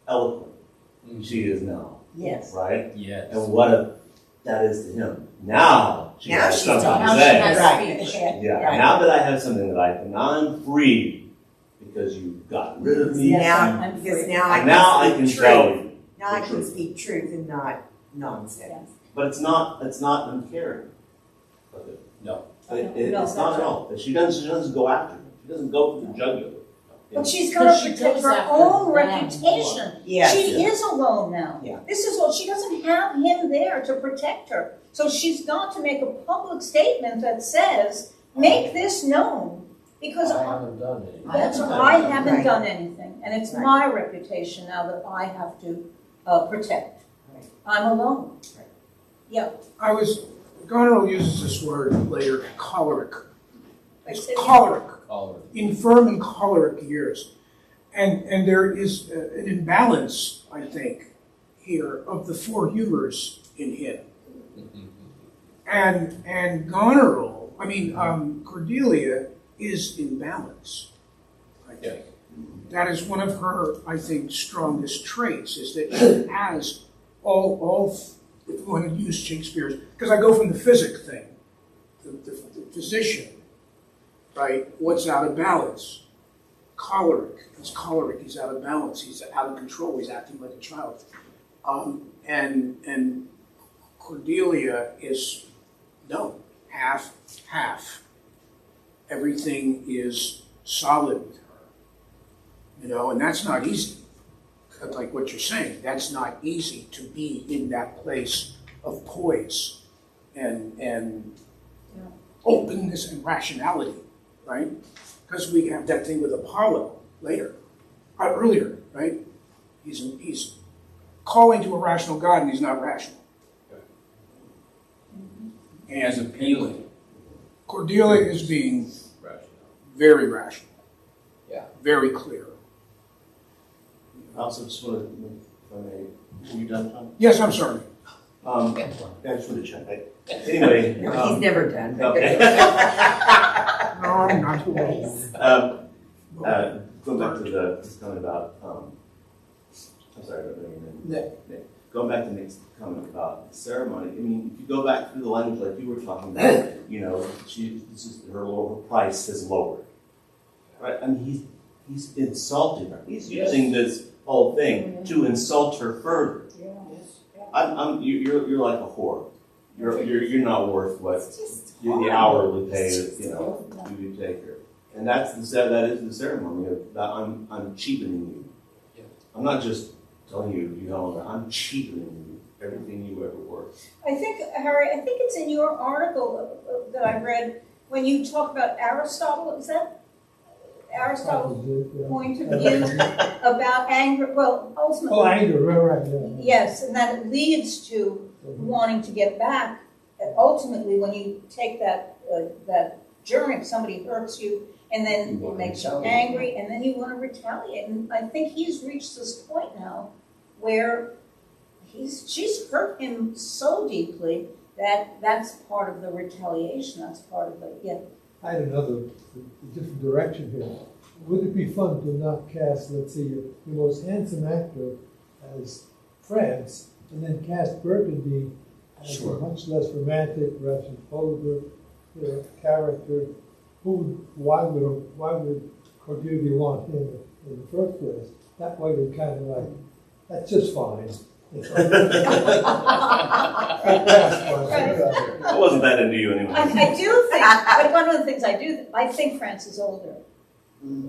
eloquent she is now. Yes. Right? Yes. And what that is to him. Now she has she's something talking. to Now say. she has Right. speech. Yeah. Now that I have something that I can, now I'm free because you've gotten rid of me. Yes, Because free. now I And now I can speak tell truth. you. Now I the can truth. speak truth and not nonsense. But it's not uncaring. No. It's not at all. She doesn't go after him. She doesn't go for the jugular. But she's got to She protect goes her after own them reputation. Yes. She is alone now. Yeah. This is what she doesn't have him there to protect her. So she's got to make a public statement that says, "Make this known," because I haven't done anything. I haven't Right. done anything, and it's Right. my reputation now that I have to protect. Right. I'm alone. Right. Yeah. Goneril uses this word later, choleric. Like, It's say- choleric. Collar. Infirm and choleric years. And there is an imbalance, I think, here of the four humors in him. And Goneril, Cordelia is in balance, I think. That is one of her, I think, strongest traits, is that she has all if you want to use Shakespeare's, because I go from the physic thing, the physician, right? What's out of balance? Choleric. He's choleric. He's out of balance. He's out of control. He's acting like a child. And Cordelia is half. Everything is solid with her, and that's not easy. Like what you're saying, that's not easy to be in that place of poise and openness and rationality, right? Because we have that thing with Apollo earlier, right? He's calling to a rational God, and he's not rational. And he's appealing. Cordelia is being Rational. very rational, Yeah. very clear. I also just want to, are you done, Tom? Yes, I'm sorry. I just want to check. Anyway. He's never done. Okay. No, I'm not. Going back to this comment about, I'm sorry, I don't know your name. Nick. Going back to Nick's comment about the ceremony, I mean, if you go back through the language like you were talking about, her price has lowered. Right? I mean, he's insulting her. He's using this whole thing to insult her further. You're like a whore. You're not worth what the hourly pay you take her. And that is the ceremony of that I'm cheapening you. I'm not just telling you I'm cheapening you everything you ever were. I think, Harry, it's in your article that I read when you talk about Aristotle. Is that Aristotle's point of view about anger? Well, ultimately. Oh, anger, right, yeah. Yes, and that it leads to wanting to get back. And ultimately, when you take that journey, if somebody hurts you, and then it makes you angry, and then you want to retaliate. And I think he's reached this point now where she's hurt him so deeply that that's part of the retaliation. That's part of the I had a different direction here. Would it be fun to not cast, let's say, your most handsome actor as France, and then cast Burgundy as a much less romantic, Russian vulgar character? Why would Cordelia want him in the first place? That way, we kind of like, that's just fine. I wasn't that into you anyway. I do think, but one of the things I think France is older.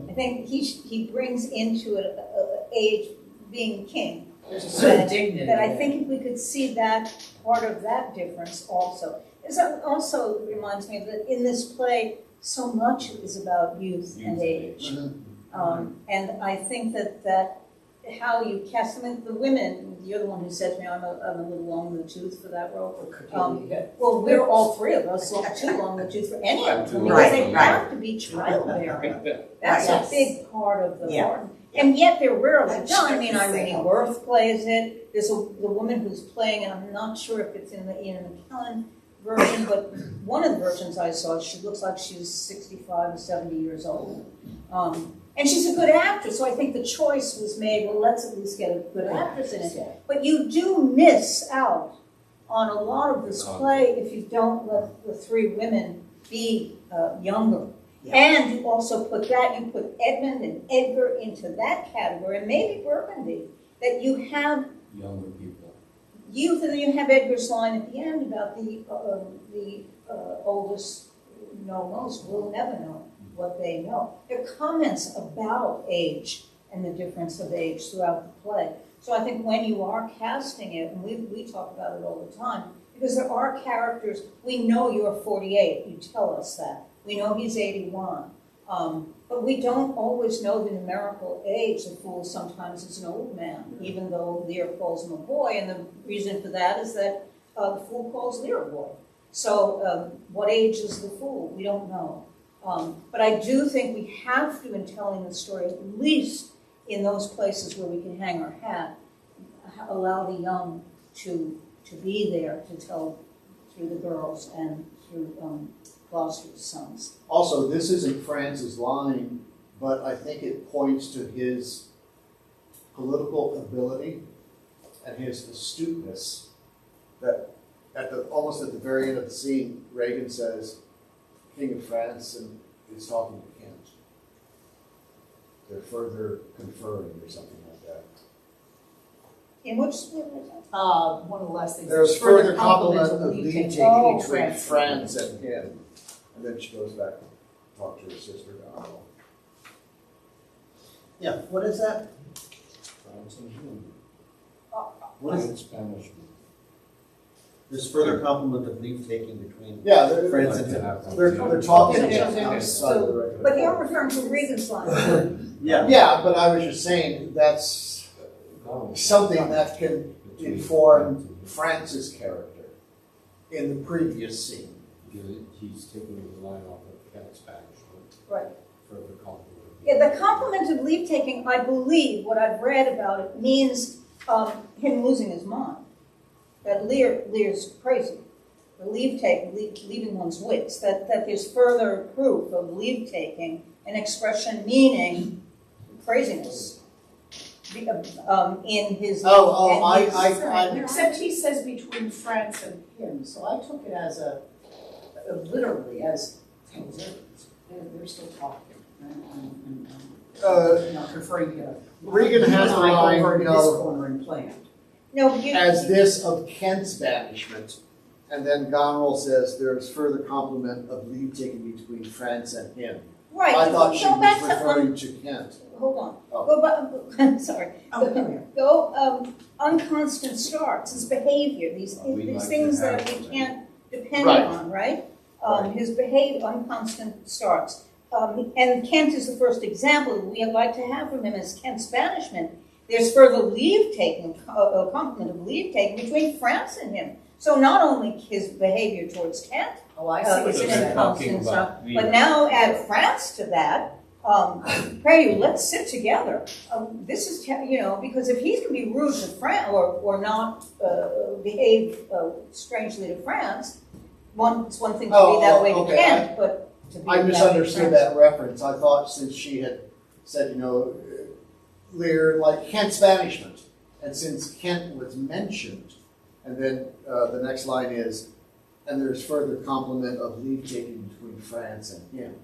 I think he brings into it a age being king. There's a certain That- dignity. That I think if we could see that part of that difference also. This also reminds me that in this play, so much is about youth and age. And I think that how you cast them, the women, you're the one who said to me, I'm a little long in the tooth for that role. Well, we're all three of us too long in the tooth for any of them, because they have to be childbearing. That's a big part of the part. And yet they're rarely done. I mean, Irene Worth plays it. There's the woman who's playing, and I'm not sure if it's in the Ian McKellen version, but one of the versions I saw, she looks like she's 65 or 70 years old. And she's a good actress, so I think the choice was made, well, let's at least get a good actress in it. But you do miss out on a lot of this play if you don't let the three women be younger. And you also put Edmund and Edgar into that category, and maybe Burgundy, that you have Younger people. youth, and then you have Edgar's line at the end about the oldest know most will never know what they know. There are comments about age and the difference of age throughout the play. So I think when you are casting it, and we talk about it all the time, because there are characters, we know you're 48, you tell us that. We know he's 81. But we don't always know the numerical age. The fool sometimes is an old man, even though Lear calls him a boy. And the reason for that is that the fool calls Lear a boy. So what age is the fool? We don't know. But I do think we have to, in telling the story, at least in those places where we can hang our hat, allow the young to be there to tell through the girls and through Gloucester's sons. Also, this isn't France's line, but I think it points to his political ability and his astuteness that almost at the very end of the scene, Reagan says, King of France, and is talking to Kent. They're further conferring or something like that. In which split was that? One of the last things. There's further compliment of leave leave taking. taking between France and him. And then she goes back to talk to her sister about it. Yeah, what is that? France and June. What is in Spanish? There's further compliment of leave taking between Yeah, they're, France Like and to have they're talking Yeah. outside of the regular. But you're referring to Regan's line. Yeah, but I was just saying that's something that can inform France's character in the previous scene. He's taking the line off of Kent's Spanish. Right. For the compliment. Yeah, the compliment of leave taking, I believe, what I've read about it, means him losing his mind. That Lear's crazy. The leave taking, leaving one's wits. That there's further proof of leave taking, an expression meaning craziness. In his Except he says between France and him, so I took it as literally as they're still talking. And preferring to Regan has the line, over you this know, corner and planned. No, as this of Kent's banishment, and then Goneril says there is further compliment of leave taken between France and him. right. I thought she go back was to referring to Kent. hold on. Oh. Go back. I'm sorry. Go unconstant starts, his behavior, these things that we can't depend on, right? His unconstant starts. And Kent is the first example we would like to have from him as Kent's banishment. There's further leave taking, a compliment of leave taking between France and him. So not only his behavior towards Kent is an inconstant start, but now add France to that. Pray you, let's sit together. This is, because if he's going to be rude to France or not behave strangely to France, it's one thing to be that way to Kent, but to be I misunderstood that reference. I thought since she had said, Lear, like Kent's banishment, and since Kent was mentioned, and then the next line is, and there's further compliment of leave taking between France and him.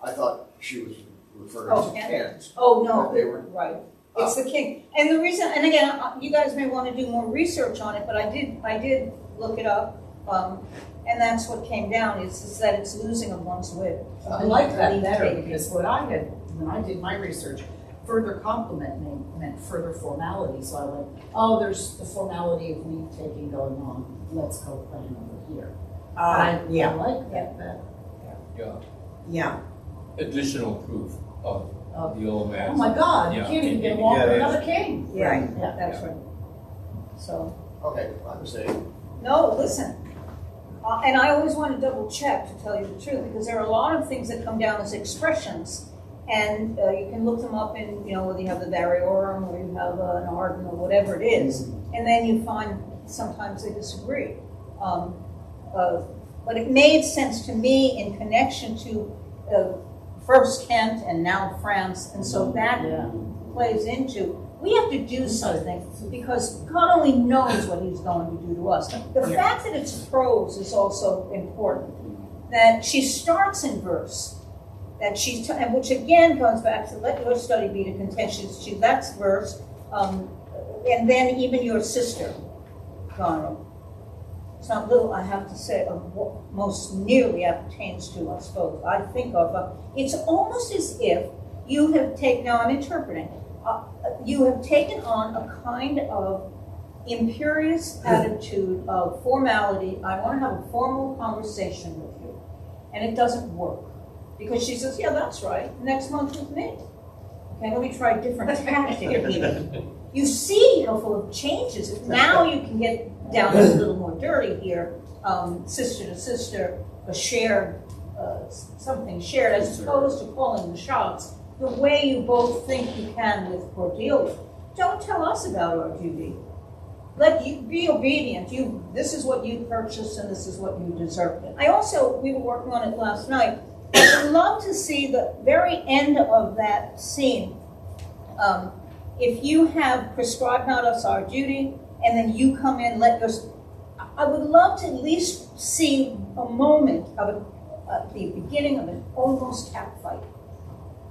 I thought she was referring to Kent. Oh, no, They were, right. It's the king. And the reason, and again, you guys may want to do more research on it, but I did look it up, and that's what came down, is that it's losing of one's wit. I like that better, because when I did my research, further compliment meant further formality, so I went, oh, there's the formality of leave taking going on, let's go plan over here. I like that better. Yeah. Yeah. Additional proof of the old man. Oh my God, you Yeah. can't even get along with Yeah, another king. Right, Yeah. that's right. So, Okay, I'm saying. no, listen. And I always want to double check, to tell you the truth, because there are a lot of things that come down as expressions, and you can look them up in, whether you have the variorum or you have an arden or whatever it is, and then you find sometimes they disagree. But it made sense to me in connection to first Kent and now France, and so that plays into, we have to do something, because God only knows what he's going to do to us. The fact that it's prose is also important, that she starts in verse, that she's, and which again goes back to let your study be to contention. That's verse, and then even your sister, Goneril. It's not little, I have to say, of what most nearly appertains to us both. I think of, it's almost as if you have taken, now I'm interpreting, you have taken on a kind of imperious attitude of formality. I want to have a formal conversation with you. And it doesn't work. Because she says, yeah, that's right, next month with me. Okay, let me try a different tactic here. You see how full of changes. Now you can get down a little more dirty here, sister to sister, a shared, something shared, as opposed to calling the shots, the way you both think you can with Cordelia. Don't tell us about our duty. Let you be obedient. This is what you purchased and this is what you deserve. We were working on it last night. I would love to see the very end of that scene. If you have prescribed not us our duty, and then you come in, I would love to at least see a moment of the beginning of an almost cat fight.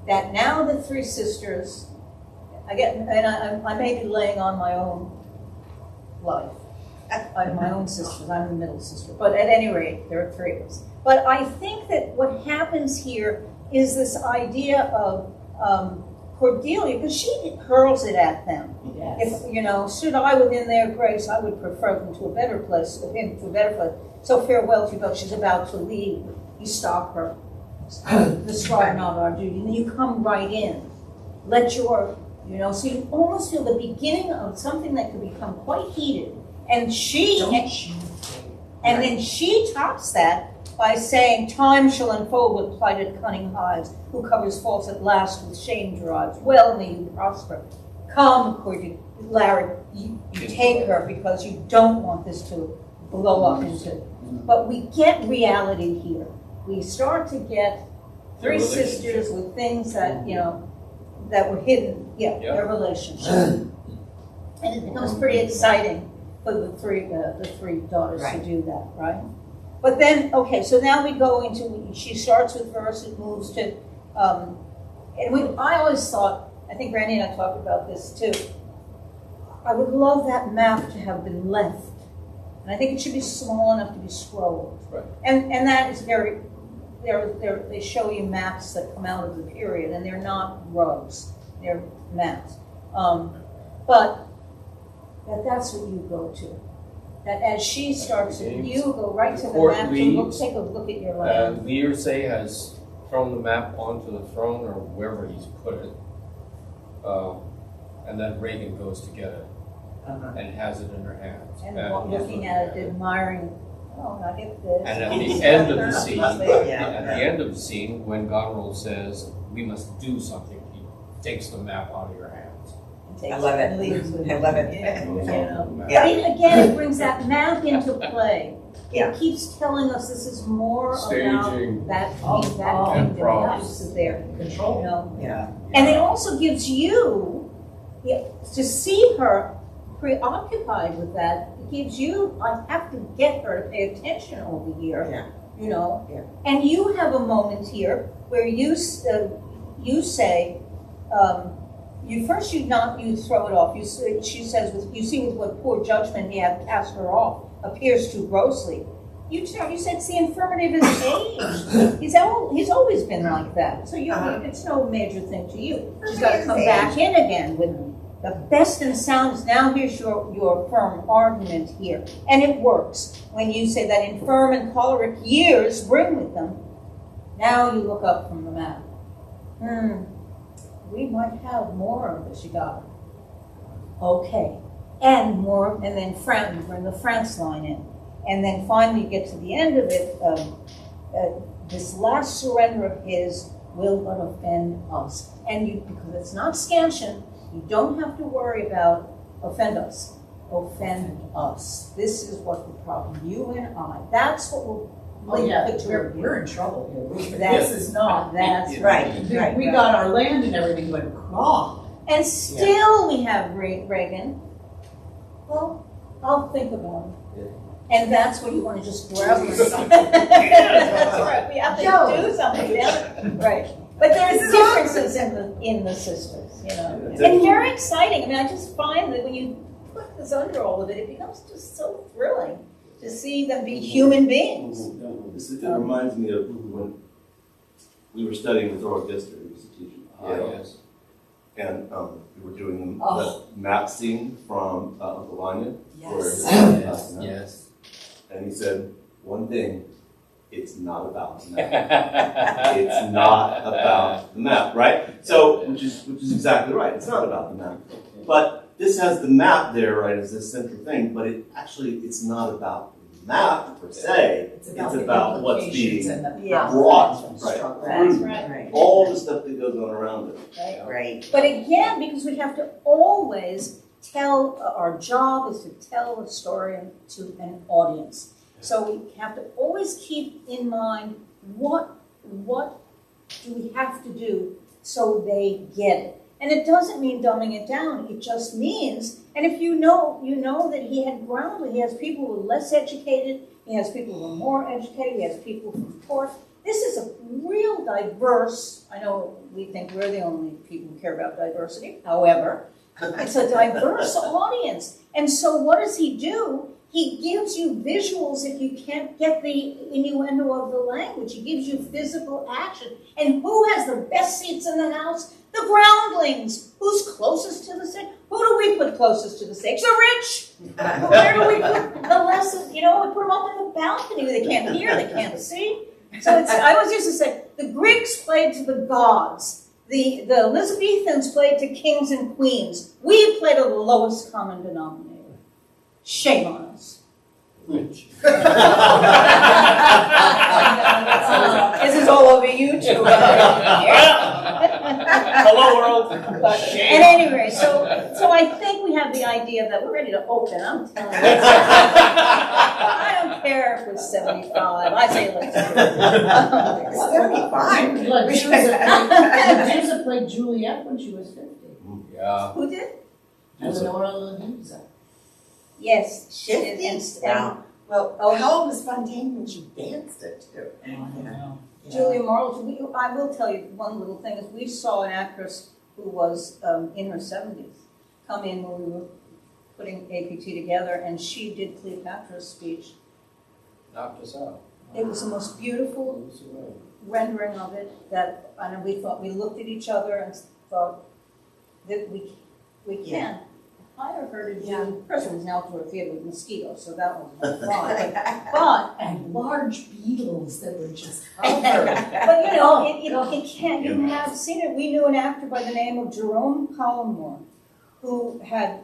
That now the three sisters, I may be laying on my own life. My own sisters, I'm the middle sister. But at any rate, there are three of us. But I think that what happens here is this idea of Cordelia, because she hurls it at them. Yes. If, stood I within their grace, I would prefer them to a better place, him to a better place. So farewell to you both. She's about to leave. You stop her. Describe not our duty. And then you come right in. Let your, so you almost feel the beginning of something that could become quite heated. And then she tops that by saying, time shall unfold with plighted cunning hides, who covers faults at last with shame derives. Well may you prosper. Come, Cordelia. Larry, you take her because you don't want this to blow up into. But we get reality here. We start to get three sisters with things that, that were hidden. Yeah, their relationship. And it becomes pretty exciting for the three daughters to do that, right? But then, okay, so now we go into, she starts with verse, it moves to, I always thought, I think Randy and I talked about this too, I would love that map to have been left. And I think it should be small enough to be scrolled. Right. And that is very, they show you maps that come out of the period, and they're not rugs, they're maps. But that's what you go to. That as she starts, you go right to the map to take a look at your land. Lear, say, has thrown the map onto the throne or wherever he's put it, and then Reagan goes to get it and has it in her hands. And looking at it, admiring, I get this. And at the end of the scene, when Goneril says, we must do something, he takes the map out of your hands. I love it. I love it. Again, it brings that map into play. It keeps telling us this is more Staging, about that kingdom, not just there. Control. And it also gives you, to see her preoccupied with that, it gives you, I have to get her to pay attention over here, And you have a moment here where you say, you throw it off. She says, you see with what poor judgment he had cast her off, appears too grossly. You said it's the infirmity of his age. He's always been like that. So it's no major thing to you. She's got to come back in again with the best and soundest. Now here's your firm argument here. And it works. When you say that infirm and choleric years bring with them, now you look up from the map. We might have more of this, you got it. Okay. And more, and then France, bring the France line in. And then finally you get to the end of it, this last surrender of his will but offend us. And because it's not scansion, you don't have to worry about offend us. Offend us. This is what the problem, you and I. That's what we'll we're in trouble here. This is not. That's Right. We got our land and everything, but and still we have Reagan. Well, I'll think about it. And that's what you want to just grab. That's right. We have to do something. Right. But there's differences in the sisters, and very exciting. I mean, I just find that when you put this under all of it, it becomes just so thrilling to see them be human beings. It reminds me of when we were studying with Oral Gister, who was a teacher. Yes. And we were doing the map scene from Uncle Vanya. Yes. Yes. And he said, one thing, it's not about the map. It's not about the map, right? So, which is exactly right. It's not about the map. But this has the map there, right, as this central thing, but it's not about the map per se. It's about what's being brought, right? That's right. All the stuff that goes on around it. Right. But again, because we have to always tell, our job is to tell a story to an audience. So we have to always keep in mind what do we have to do so they get it. And it doesn't mean dumbing it down. It just means, and if you know that he had grounded, he has people who are less educated, he has people who are more educated, he has people from court. This is a real diverse, I know we think we're the only people who care about diversity, however, it's a diverse audience. And so what does he do? He gives you visuals if you can't get the innuendo of the language. He gives you physical action. And who has the best seats in the house? The groundlings. Who's closest to the stage? Who do we put closest to the stage? The rich. Where do we put the less, we put them up in the balcony. They can't hear, they can't see. So I always used to say, the Greeks played to the gods. The Elizabethans played to kings and queens. We play to the lowest common denominator. Shame on us. This is all over YouTube. Hello, world. At any rate, so I think we have the idea that we're ready to open. I'm telling you. I don't care if it's 75. I say let's do it. 75. Medusa played Juliet when she was 50. Yeah. Who did? Eleanor Medusa. Yes, she 50? did. Wow. Well, how old was Fontaine when she danced it too? Julia Marlowe. I will tell you one little thing is we saw an actress who was in her 70s come in when we were putting APT together, and she did Cleopatra's speech. Knocked us out. It was the most beautiful rendering of it and we looked at each other and thought that we can hire her to do. First it was an outdoor theater with mosquitoes, so that was fun. But And large beetles that were just it can't. You have seen it. We knew an actor by the name of Jerome Collmore, who had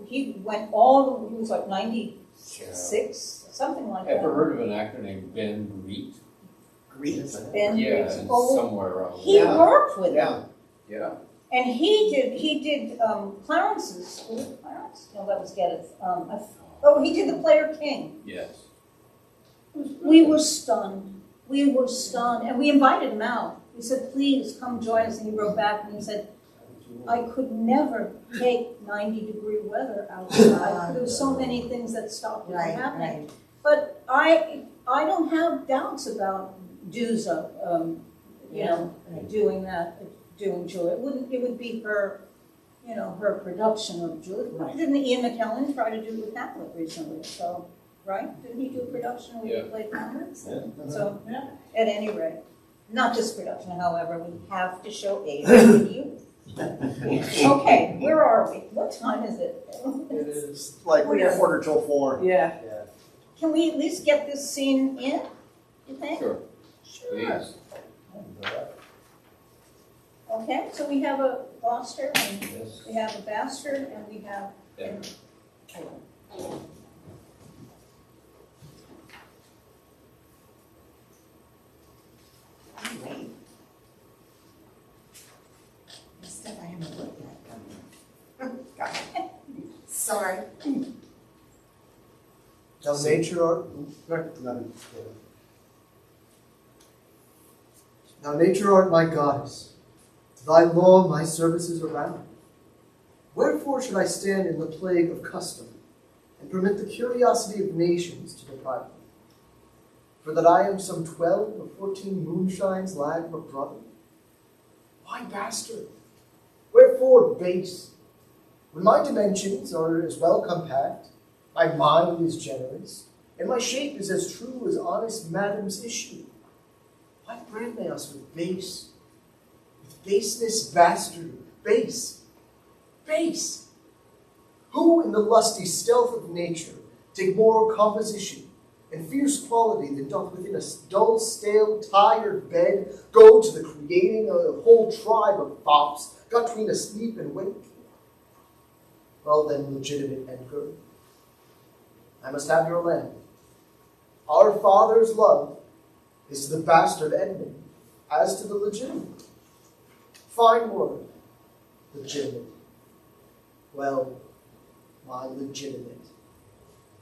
he was like 96, something like that. Ever heard of an actor named Ben Reet? Ben Yeah, Reet. somewhere around. He worked with him. Yeah. And he did Clarence's. Was it Clarence? No, that was Geddes. He did The Player King. Yes. We were stunned. And we invited him out. We said, please come join us. And he wrote back and he said, I could never take 90-degree weather outside. There were so many things that stopped it from happening. Right. But I don't have doubts about Duza, doing Julia. It would be her you know, her production of Julie. Right. Didn't Ian McKellen try to do it with Hamlet recently? So, right? Didn't he do a production where he played Hamlet? Yeah. So, Yeah. at any rate, not just production, however, we have to show age in youth. Okay, where are we? What time is it? It is like 4:45. Yeah. Can we at least get this scene in, you think? Sure. Sure. Please. Okay, so we have a Gloucester, and Yes. we have a Bastard, and we have. Yeah. Wait. The stuff I haven't looked at. Got it. Sorry. Now nature Now nature art my goddess, to thy law my services are bound. Wherefore should I stand in the plague of custom, and permit the curiosity of nations to deprive me? For that I am some 12 or 14 moonshines lag but brother? Why bastard? Wherefore base? When my dimensions are as well compact, my mind is generous, and my shape is as true as honest madam's issue, why brand they us with base? With baseness bastard, base, base. Who in the lusty stealth of nature take more composition and fierce quality than doth within a dull, stale, tired bed go to the creating of a whole tribe of fops got between asleep and wake? Well then, legitimate Edgar, I must have your land. Our father's love is to the bastard Edmund, as to the legitimate. Fine word, legitimate. Well, my legitimate.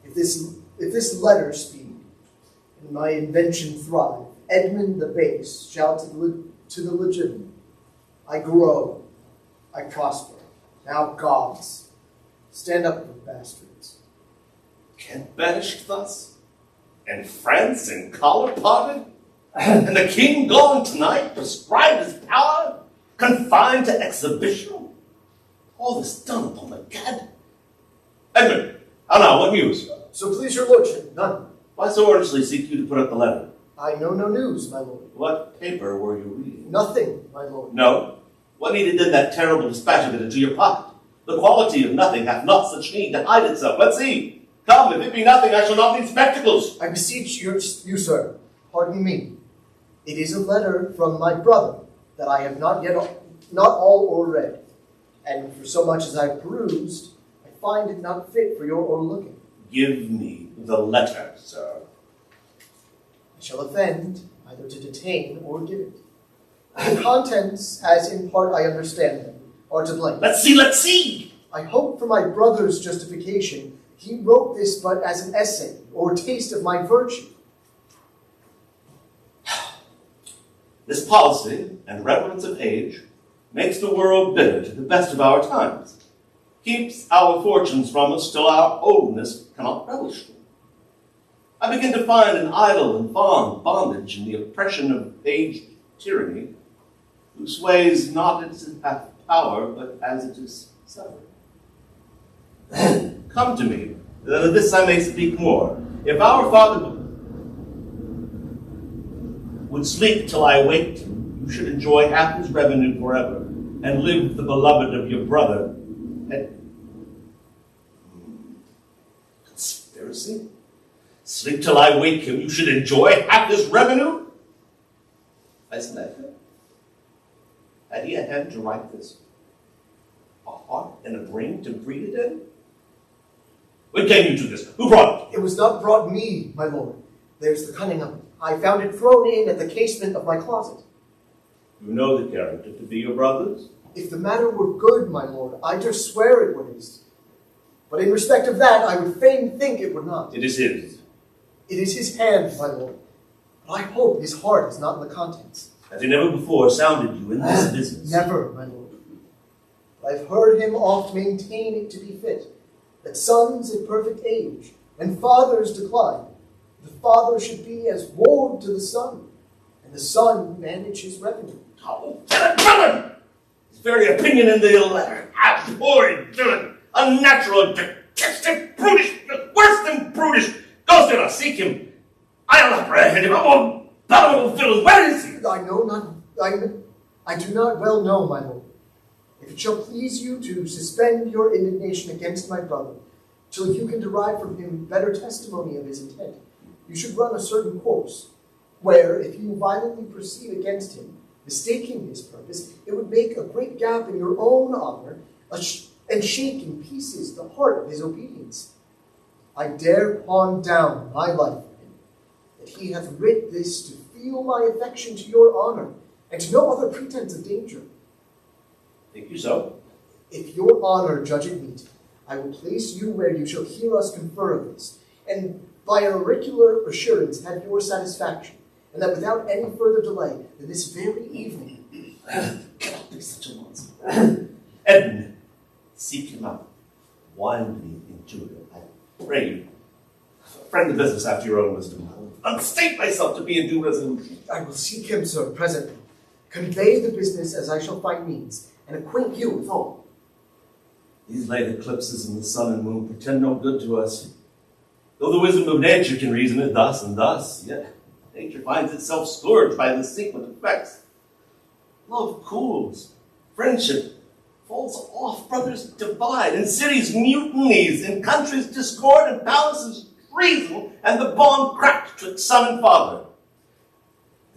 If this letter speed, and my invention thrive, Edmund the base shall to the legitimate. I grow, I prosper. Now gods, stand up for bastards. Kent banished thus, and France in collar parted, and the king gone tonight, prescribed his power, confined to exhibition. All this done upon the gad. Edmund, how now, what news? So please your lordship, none. Why so earnestly seek you to put up the letter? I know no news, my lord. What paper were you reading? Nothing, my lord. No. What needed then that terrible dispatch of it into your pocket? The quality of nothing hath not such need to hide itself. Let's see. Come, if it be nothing, I shall not need spectacles. I beseech you, sir, pardon me. It is a letter from my brother that I have not all or read. And for so much as I have perused, I find it not fit for your o'erlooking. Give me the letter, sir. I shall offend either to detain or give it. The contents, as in part I understand them, are to blame. Let's see, let's see! I hope for my brother's justification, he wrote this but as an essay, or taste of my virtue. This policy and reverence of age makes the world bitter to the best of our times, keeps our fortunes from us till our oldness cannot relish them. I begin to find an idle and fond bondage in the oppression of aged tyranny, who sways not as it hath power, but as it is suffered. Come to me, that of this I may speak more. If our father would sleep till I waked him, you should enjoy half his revenue forever, and live the beloved of your brother. Conspiracy? Sleep till I wake him, you should enjoy half his revenue? Eisenhower? Had he a hand to write this? A heart and a brain to greet it in? When came you to this? Who brought it? It was not brought me, my lord. There's the cunning of it. I found it thrown in at the casement of my closet. You know the character to be your brother's? If the matter were good, my lord, I durst swear it was. But in respect of that, I would fain think it were not. It is his. It is his hand, my lord. But I hope his heart is not in the contents. Has he never before sounded you in this business? Never, my lord. But I've heard him oft maintain it to be fit, that sons at perfect age, and fathers decline, the father should be as ward to the son, and the son manage his revenue. Oh, Lieutenant Dillon! His very opinion in the letter. that boy, villain! Unnatural, detested, brutish, worse than brutish! Go, Stella, seek him! I'll apprehend him, abominable villain, where is he? I do not well know, my lord. If it shall please you to suspend your indignation against my brother, till you can derive from him better testimony of his intent, you should run a certain course, where, if you violently proceed against him, mistaking his purpose, it would make a great gap in your own honor, and shake in pieces the heart of his obedience. I dare pawn down my life for him, that he hath writ this to feel my affection to your honor, and to no other pretense of danger. Think you so? If your honor judge it meet, I will place you where you shall hear us confer of this, and by an auricular assurance have your satisfaction, and that without any further delay, that this very evening, Cannot be such a nonsense. Edmund, seek him out. Wind me into him, I pray you. Friend the business after your own wisdom. Unstate myself to be in due resolution. I will seek him, sir, presently, convey the business as I shall find means, and acquaint you with all. These late eclipses in the sun and moon pretend no good to us. Though the wisdom of nature can reason it thus and thus, yet nature finds itself scourged by the sequent effects. Love cools, friendship falls off, brothers divide, in cities mutinies, in countries discord, and palaces treason, and the bond cracked twixt son and father.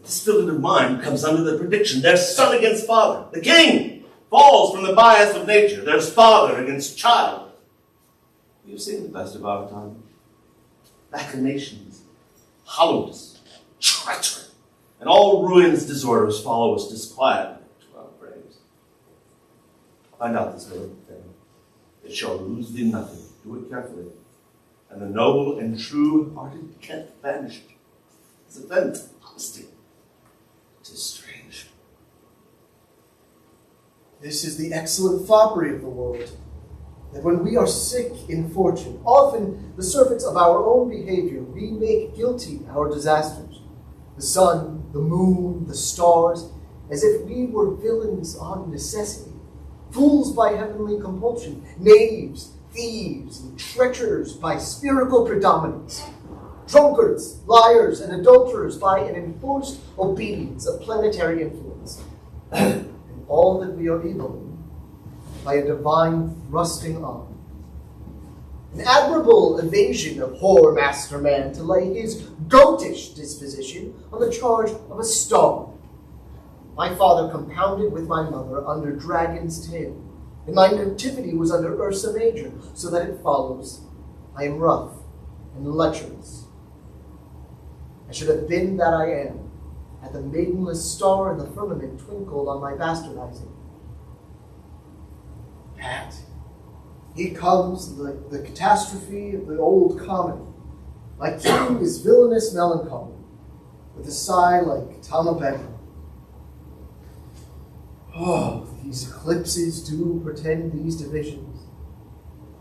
The spirit of mind comes under the prediction, there's son against father. The king falls from the bias of nature, there's father against child. We have seen the best of our time. Machinations, hollowness, treachery, and all ruinous disorders follow us disquietly to our graves. Find out this little thing. It shall lose thee nothing. Do it carefully. And the noble and true-hearted Kent vanished. His event, honesty. 'Tis strange. This is the excellent foppery of the world, that when we are sick in fortune, often the servants of our own behavior, we make guilty our disasters. The sun, the moon, the stars, as if we were villains on necessity, fools by heavenly compulsion, knaves, thieves, and treacherers by spherical predominance, drunkards, liars, and adulterers by an enforced obedience of planetary influence, and all that we are able in by a divine thrusting on. An admirable evasion of whore-master man to lay his goatish disposition on the charge of a star. My father compounded with my mother under Dragon's tail, and my nativity was under Ursa Major, so that it follows I am rough and lecherous. I should have been that I am, had the maidenless star in the firmament twinkled on my bastardizing. Pat, here comes the catastrophe of the old comedy. My king is villainous melancholy, with a sigh like Tamabeka. Oh, these eclipses do portend these divisions.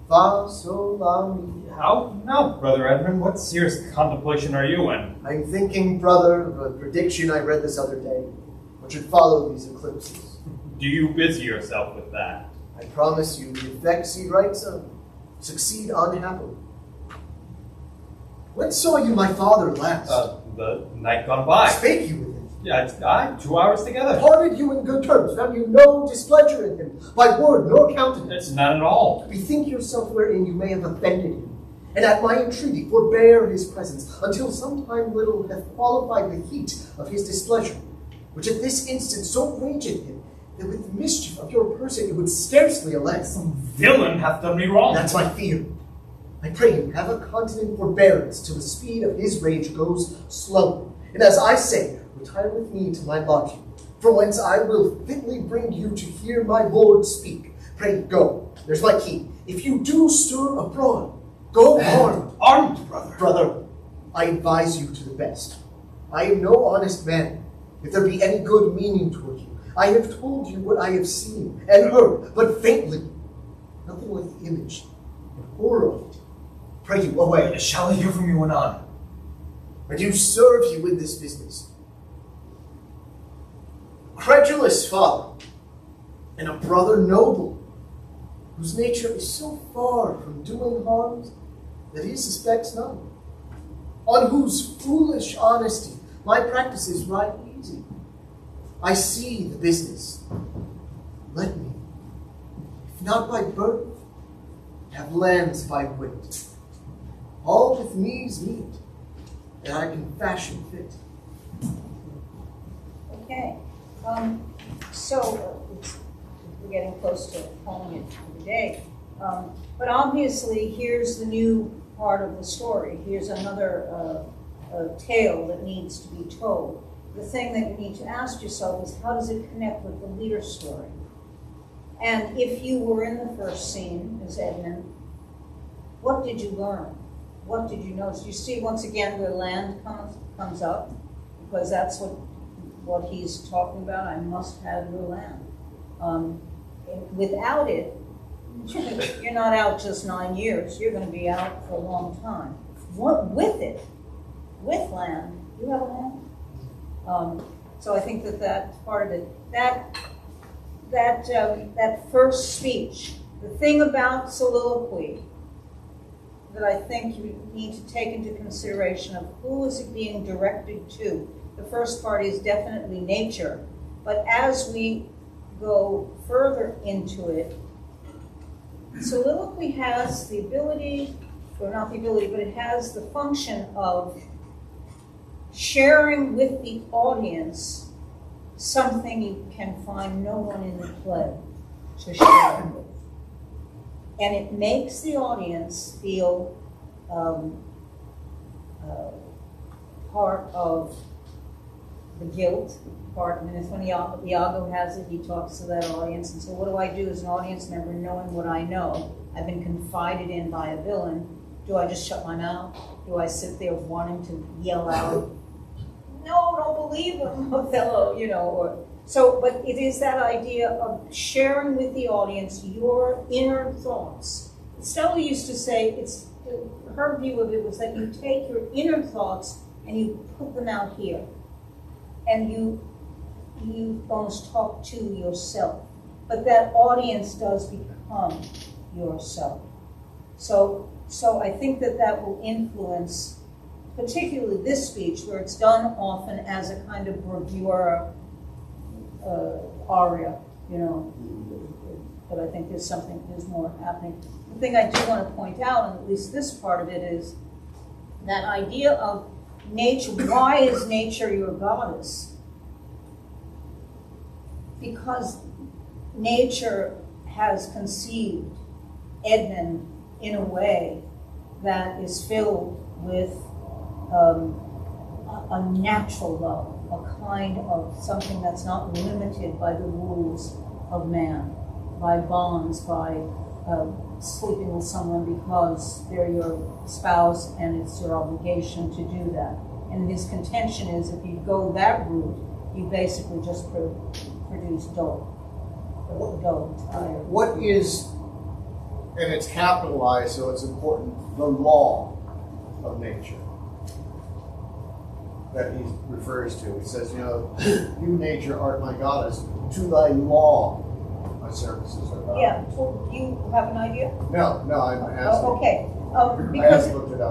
Va so la mi. How? No, Brother Edmund, what serious contemplation are you in? I'm thinking, brother, of a prediction I read this other day, which should follow these eclipses. Do you busy yourself with that? I promise you, the effects he writes of succeed unhappily. When saw you my father last? The night gone by. Spake you with him? Yeah, 2 hours together. Parted you in good terms, found you no displeasure in him, by word nor countenance. It's not at all. Bethink yourself wherein you may have offended him, and at my entreaty forbear his presence, until some time little hath qualified the heat of his displeasure, which at this instant so rageth him, that with the mischief of your person it would scarcely allay. Some villain hath done me wrong. That's my fear. I pray you, have a continent forbearance till the speed of his rage goes slowly, and as I say, retire with me to my lodging, from whence I will fitly bring you to hear my lord speak. Pray go, there's my key. If you do stir abroad, go armed. Armed, brother. Brother, I advise you to the best. I am no honest man, if there be any good meaning toward you. I have told you what I have seen and heard, but faintly, nothing like the image and horror of it. Pray you, away. Shall I hear from you anon? And you serve you in this business. Credulous father, and a brother noble, whose nature is so far from doing harms that he suspects none, on whose foolish honesty my practice is right easy. I see the business. Let me, if not by birth, have lands by wit, all with me's meet, that I can fashion fit. Okay, we're getting close to calling it for the day. But obviously, here's the new part of the story. Here's another tale that needs to be told. The thing that you need to ask yourself is, how does it connect with the Lear story? And if you were in the first scene as Edmund, what did you learn? What did you notice? You see, once again, where land comes up, because that's what he's talking about. I must have your land. Without it, you're not out just 9 years. You're going to be out for a long time. With it, with land, you have a land. So I think that's part of it. That first speech, the thing about soliloquy that I think you need to take into consideration of who is it being directed to. The first part is definitely nature, but as we go further into it, soliloquy has the ability, or not the ability, but it has the function of sharing with the audience something you can find no one in the play to share it with. And it makes the audience feel part of the guilt part. I mean, it's when Iago has it, he talks to that audience and says, what do I do as an audience member knowing what I know? I've been confided in by a villain. Do I just shut my mouth? Do I sit there wanting to yell out, no, don't believe him, Othello, but it is that idea of sharing with the audience your inner thoughts. Stella used to say, her view of it was that you take your inner thoughts and you put them out here. And you almost talk to yourself. But that audience does become yourself. So I think that will influence, particularly this speech, where it's done often as a kind of bravura aria, but I think there's more happening. The thing I do want to point out, and at least this part of it, is that idea of nature. Why is nature your goddess? Because nature has conceived Edmund in a way that is filled with a natural love, a kind of something that's not limited by the rules of man, by bonds, by sleeping with someone because they're your spouse and it's your obligation to do that. And his contention is, if you go that route, you basically just produce dull, tired. What is, and it's capitalized, so it's important, the law of nature that he refers to. He says, you nature art my goddess, to thy law my services are done. Yeah, well, you have an idea? No, I'm asking. Oh, okay.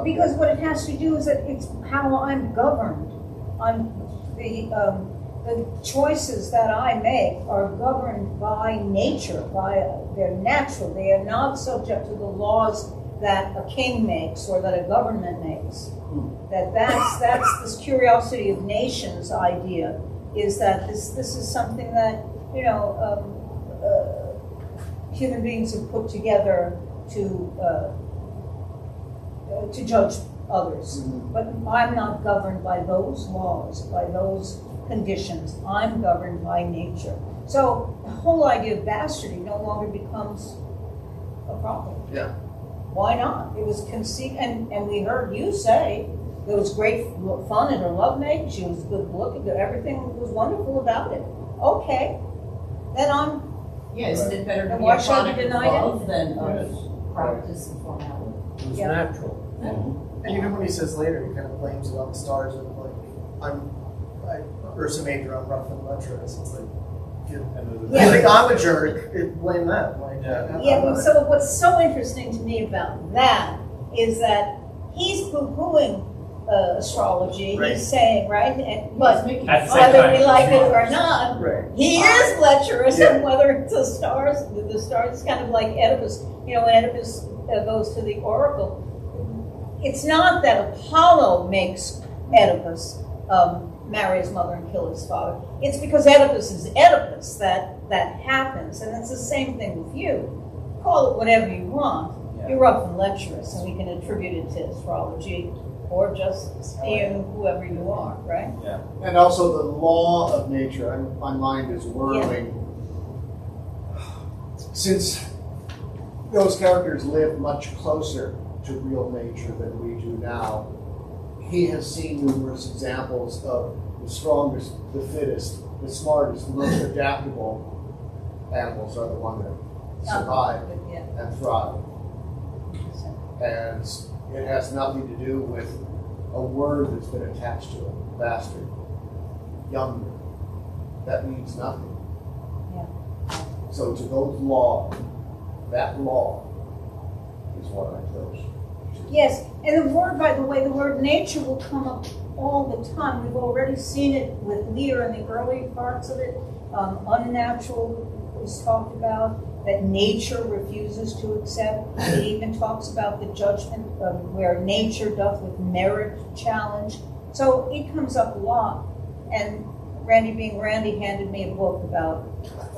Because what it has to do is that it's how I'm governed. The choices that I make are governed by nature, they're natural. They are not subject to the laws that a king makes or that a government makes. That's this curiosity of nations idea, is that this is something that human beings have put together to judge others. But I'm not governed by those laws, by those conditions. I'm governed by nature. So the whole idea of bastardy no longer becomes a problem. Yeah. Why not? It was conceived, and we heard you say there was great fun in her lovemaking. She was good looking. Everything was wonderful about it. Okay, then Yeah, isn't it better to Then be why a should I product of deny it? love than of practice and formality? It was Yeah. natural. And even when he says later, he kind of blames it on the stars and Ursa Major, I'm rough and lecherous. It's like, You think I'm a jerk? Blame that. Like, Yeah, but so what's so interesting to me about that is that he's poo-pooing astrology. Right. He's saying, right? But At the same whether time. we like it or not, Right. he is lecherous, Yeah. and whether it's the stars, it's kind of like Oedipus. You know, when Oedipus goes to the oracle, it's not that Apollo makes Oedipus marry his mother and kill his father. It's because Oedipus is Oedipus that happens, and it's the same thing with you. Call it whatever you want. Yeah. You're rough and lecherous, and we can attribute it to astrology or just being whoever you are, right? And also the law of nature. My mind is whirling. Since those characters live much closer to real nature than we do now, he has seen numerous examples of the strongest, the fittest, the smartest, the most adaptable animals are the ones that survive Yeah. and thrive. And it has nothing to do with a word that's been attached to it. Bastard. Younger. That means nothing. Yeah. So to go to law, that law is what I chose. Yes, and the word, by the way, the word nature will come up all the time. We've already seen it with Lear in the early parts of it. Unnatural is talked about, that nature refuses to accept. It even talks about the judgment of where nature doth with merit challenge. So it comes up a lot. And Randy, being Randy, handed me a book about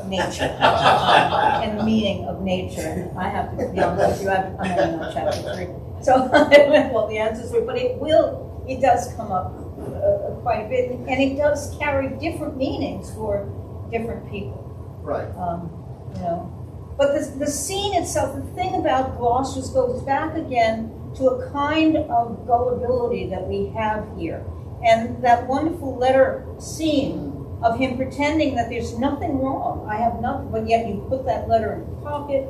nature and the meaning of nature. And I have to be honest with you, I'm only on chapter 3. So I don't know what the answers are, but it does come up quite a bit, and it does carry different meanings for different people. Right. You know, but the scene itself, the thing about Gloucester's goes back again to a kind of gullibility that we have here, and that wonderful letter scene of him pretending that there's nothing wrong. I have nothing, but yet you put that letter in your pocket.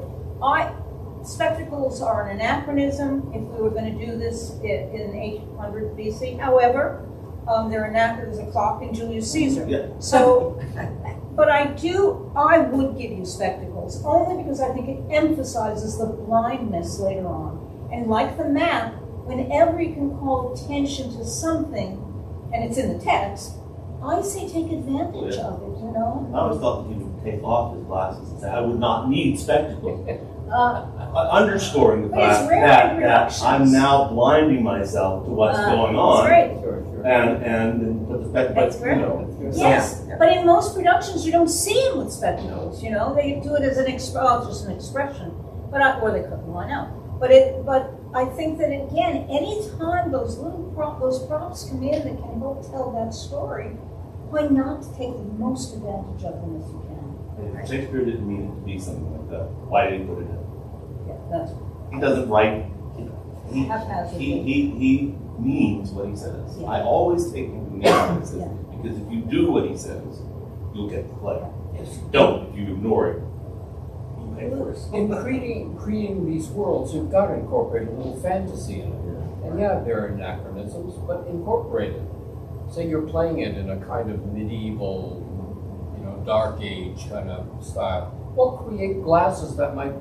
Spectacles are an anachronism if we were going to do this in 800 BC. However, there's a clock in Julius Caesar. Yeah. So, but I would give you spectacles, only because I think it emphasizes the blindness later on. And like the map, whenever you can call attention to something, and it's in the text, I say take advantage of it, you know? I always thought that he would take off his glasses and say, I would not need spectacles. Underscoring the But it's fact rare that reproductions. I'm now blinding myself to what's going on. That's right. Sure. And put the spectacles, That's great. you know. Yes, but in most productions you don't see him with spectacles. You know, they do it as just an expression, or they cut the line out. But I think that again, any time those props come in that can help tell that story, why not take the most advantage of them as you can? If Shakespeare didn't mean it to be something like that, why did he put it in? Yeah, that's He doesn't write. haphazardly. He means what he says. Yeah. I always take him to mean what he says. Yeah. Because if you do what he says, you'll get the play. If you don't, if you ignore it, you pay for it. In creating these worlds, you've got to incorporate a little fantasy in it. And yeah, there are anachronisms, but incorporate it. Say you're playing it in a kind of medieval, dark age kind of style. Well, create glasses that might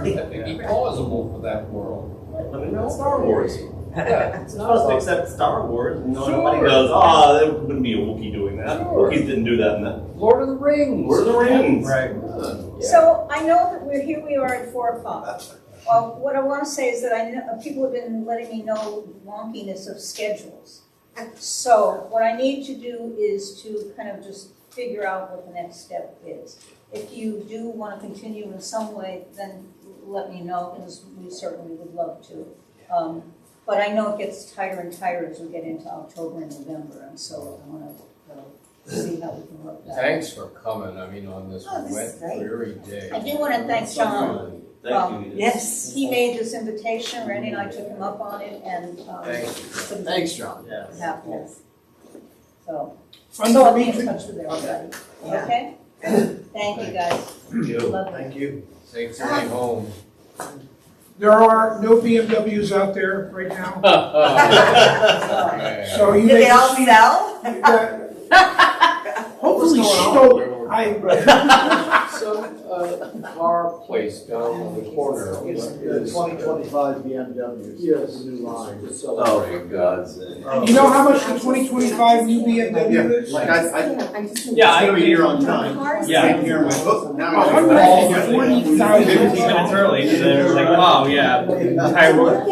be plausible for that world. I mean, Star Wars. Yeah, It's supposed to accept Star Wars, and Sure. nobody goes, there wouldn't be a Wookiee doing that. Sure. Wookiees didn't do that in that. Lord of the Rings. Lord of the Rings. Right. Yeah. So I know that we are at 4 o'clock. What I want to say is that I know people have been letting me know wonkiness of schedules. So what I need to do is to kind of just figure out what the next step is. If you do want to continue in some way, then let me know, because we certainly would love to. But I know it gets tighter and tighter as we get into October and November, and so I want to see how we can work that out. Thanks for coming, on this Oh, this wet, is great. dreary day. I do want to thank John. Thank you. Yes. He made this invitation, Randy and I took him up on it, and Thanks, John. happened. So Fun I'll to be meet in you. touch with everybody. Yeah. Okay? Thank you, guys. Thank you. Lovely. Thank you. Safe journey home. There are no BMWs out there right now, Yeah. so you Did may they all see sell? that. Hopefully stolen. Some car place down on the corner. The 2025 BMWs. Yes. The new line. Oh, for God's sake. You know how much the 2025 new BMW is? Like Yeah, I I'm here on time. Yeah. I'm here, my book, now I'm here. 140,000. 15 minutes early, so they're like, wow, yeah, Tyrone.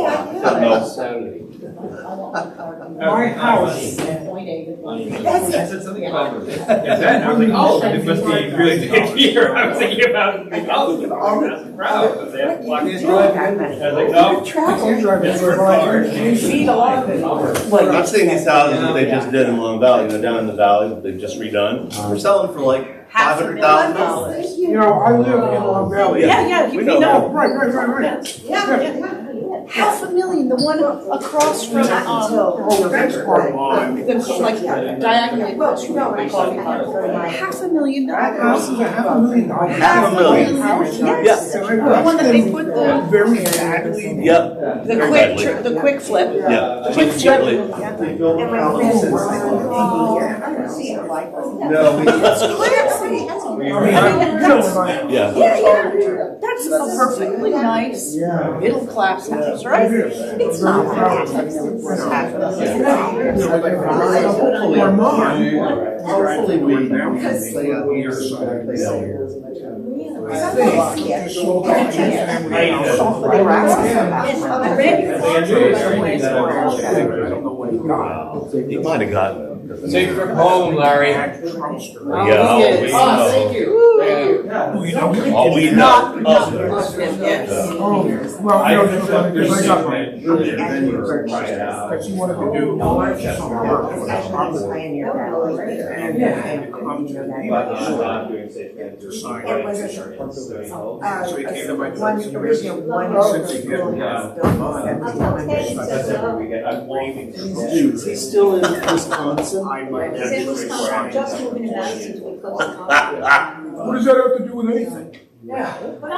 My house. I said something about that. I was like, oh, it must be really big here. I was thinking about, like, oh, look at the massive crowd. But they have to block this road. I was like, no. It's for cars. I'm seeing these houses that they just did in Long Valley, down in the valley that they've just redone. They're selling for like $500,000. You know, I live in Long Valley. Yeah, We we know know. Right. Yeah. $500,000, the one across from, Oh, that's Armand. the, like, diagonally across from my coffee house. $500,000. $500,000. Half a million. Yes. The one that they put the, Very badly. Yep. the quick flip. Yeah. The quick flip. And my friends were No, Yeah. That's a perfectly nice middle class house, right? It's not bad. hopefully we stay on here. I think just sold out two family house. I don't know what he got. He might have gotten. Safe trip home, Larry. Yeah. Oh, we know. Thank you. Oh, you know him? Oh, we know. Oh, Yes. Oh, well, I know this one because I got mine. Because he wanted to do some work on his property. And he had to come to the neighborhood to sign it. So he came to my place. Dude, he's still in Wisconsin. I might He's have in to Wisconsin, sign just it. moving to Madison because of conflict. What does that have to do with anything? But I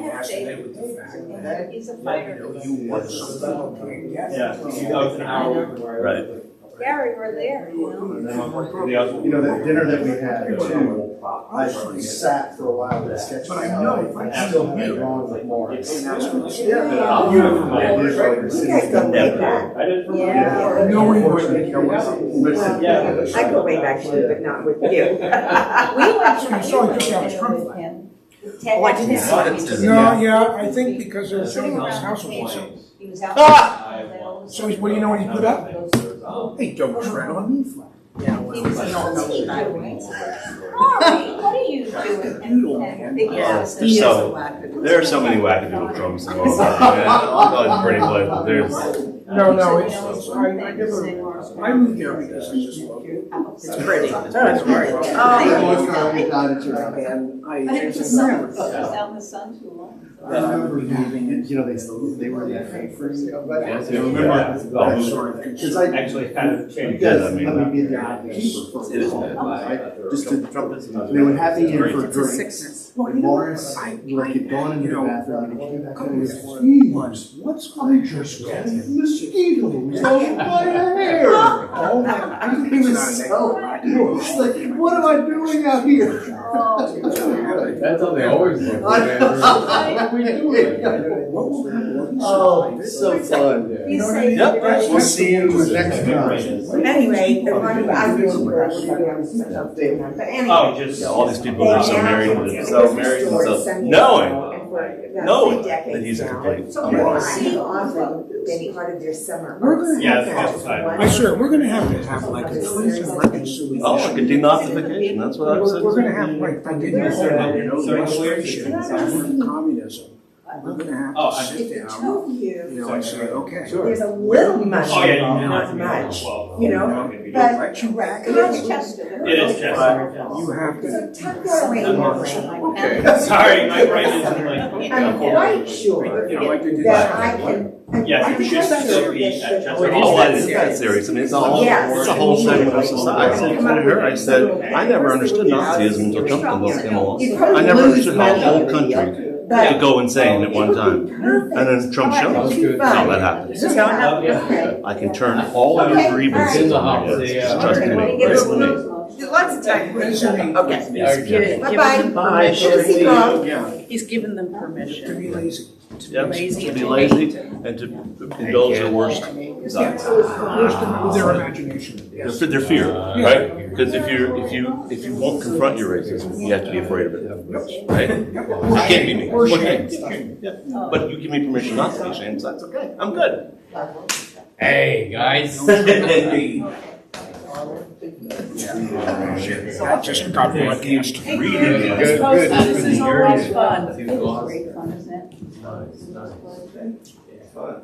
have Has to faith do with the fact in that him. He's a fighter. you want something you can't get. right. Gary, we're there, you know? You know, that dinner that we had too, I sat for a while with sketches. But I know if I I still have it wrong with Morris. You guys go way back. Yeah. Knowing what you know. I go way back too, but not with you. We went So you saw he took out his trunk with flag. him. Oh, I didn't see it. No, yeah, I think because they're showing his house was so. He was out. So what do you know when he put up? Hey, don't tread on me, flag. He was an old teacher, right? Rory, what are you doing? And big assistant. So, there are so many wackadoodle drums in Long Valley. Long Valley's pretty place, but there's. No, it's, I never, I moved there because I just love it. It's pretty. It's great. And I, But it's the sun, it's out in the sun too long. I remember leaving it, you know, they were in for Yes, I remember I sort of because I Actually, kind of changed. Yeah, I let mean, me be there for it is bad. I just did the trumpets. They would have me in for drinks. Sickness. Morris would get gone into the bathroom and he came back and he was, what's going just getting mosquitoes on my hair? Oh my, he was so, he was like, what am I doing out here? That's how they always look. What are we doing? Oh, so fun. Yep. We'll see you next time. Anyway, the one I really but anyway. Oh, just. Yeah, all these people that are so married to themselves, knowing that he's a complete. So we're so often been part of their summer. We're gonna Yeah, have that's fine. I swear, we're gonna have to have like a truth and reconciliation. Oh, like a denazification, that's what I was saying. We're gonna have like, I did the illustration of communism. We're gonna have Oh, to sit The down, two of you, you know, and say, okay. there's a little money Oh, yeah, involved, not much, you know, but Let you back. It's Chester. It is Chester. You have so to. tuck that away in your brain. Okay. Sorry, my brain is like. I'm quite sure You know, like they did that that. I can. Yes, I'm it should quite still sure be that at the- Chester. Oh, it is that serious. I mean, it's a whole, it's a whole segment of society. I said to her, I said, I never understood Nazism until Trump came along. I never understood how a whole country could go insane at one time. And then Trump showed us how that happens. I can turn all of your grievances In the on my house. head. Just trust me. Listen to me. Lots of time. Resonate. Okay. Bye-bye. Good to see you all. Yeah, He's given them to permission be lazy. to Yep, be lazy. to and be to lazy hate. and to indulge their worst desires. With their imagination. Their fear, right? Because if you won't confront your racism, you have to be afraid of it, right? It can't be me. Or Okay. shame. Yeah. But you give me permission not to be ashamed, so that's okay. I'm good. Hey, guys. That just got broadcast. This is always fun. It's great fun, isn't it? It's fun.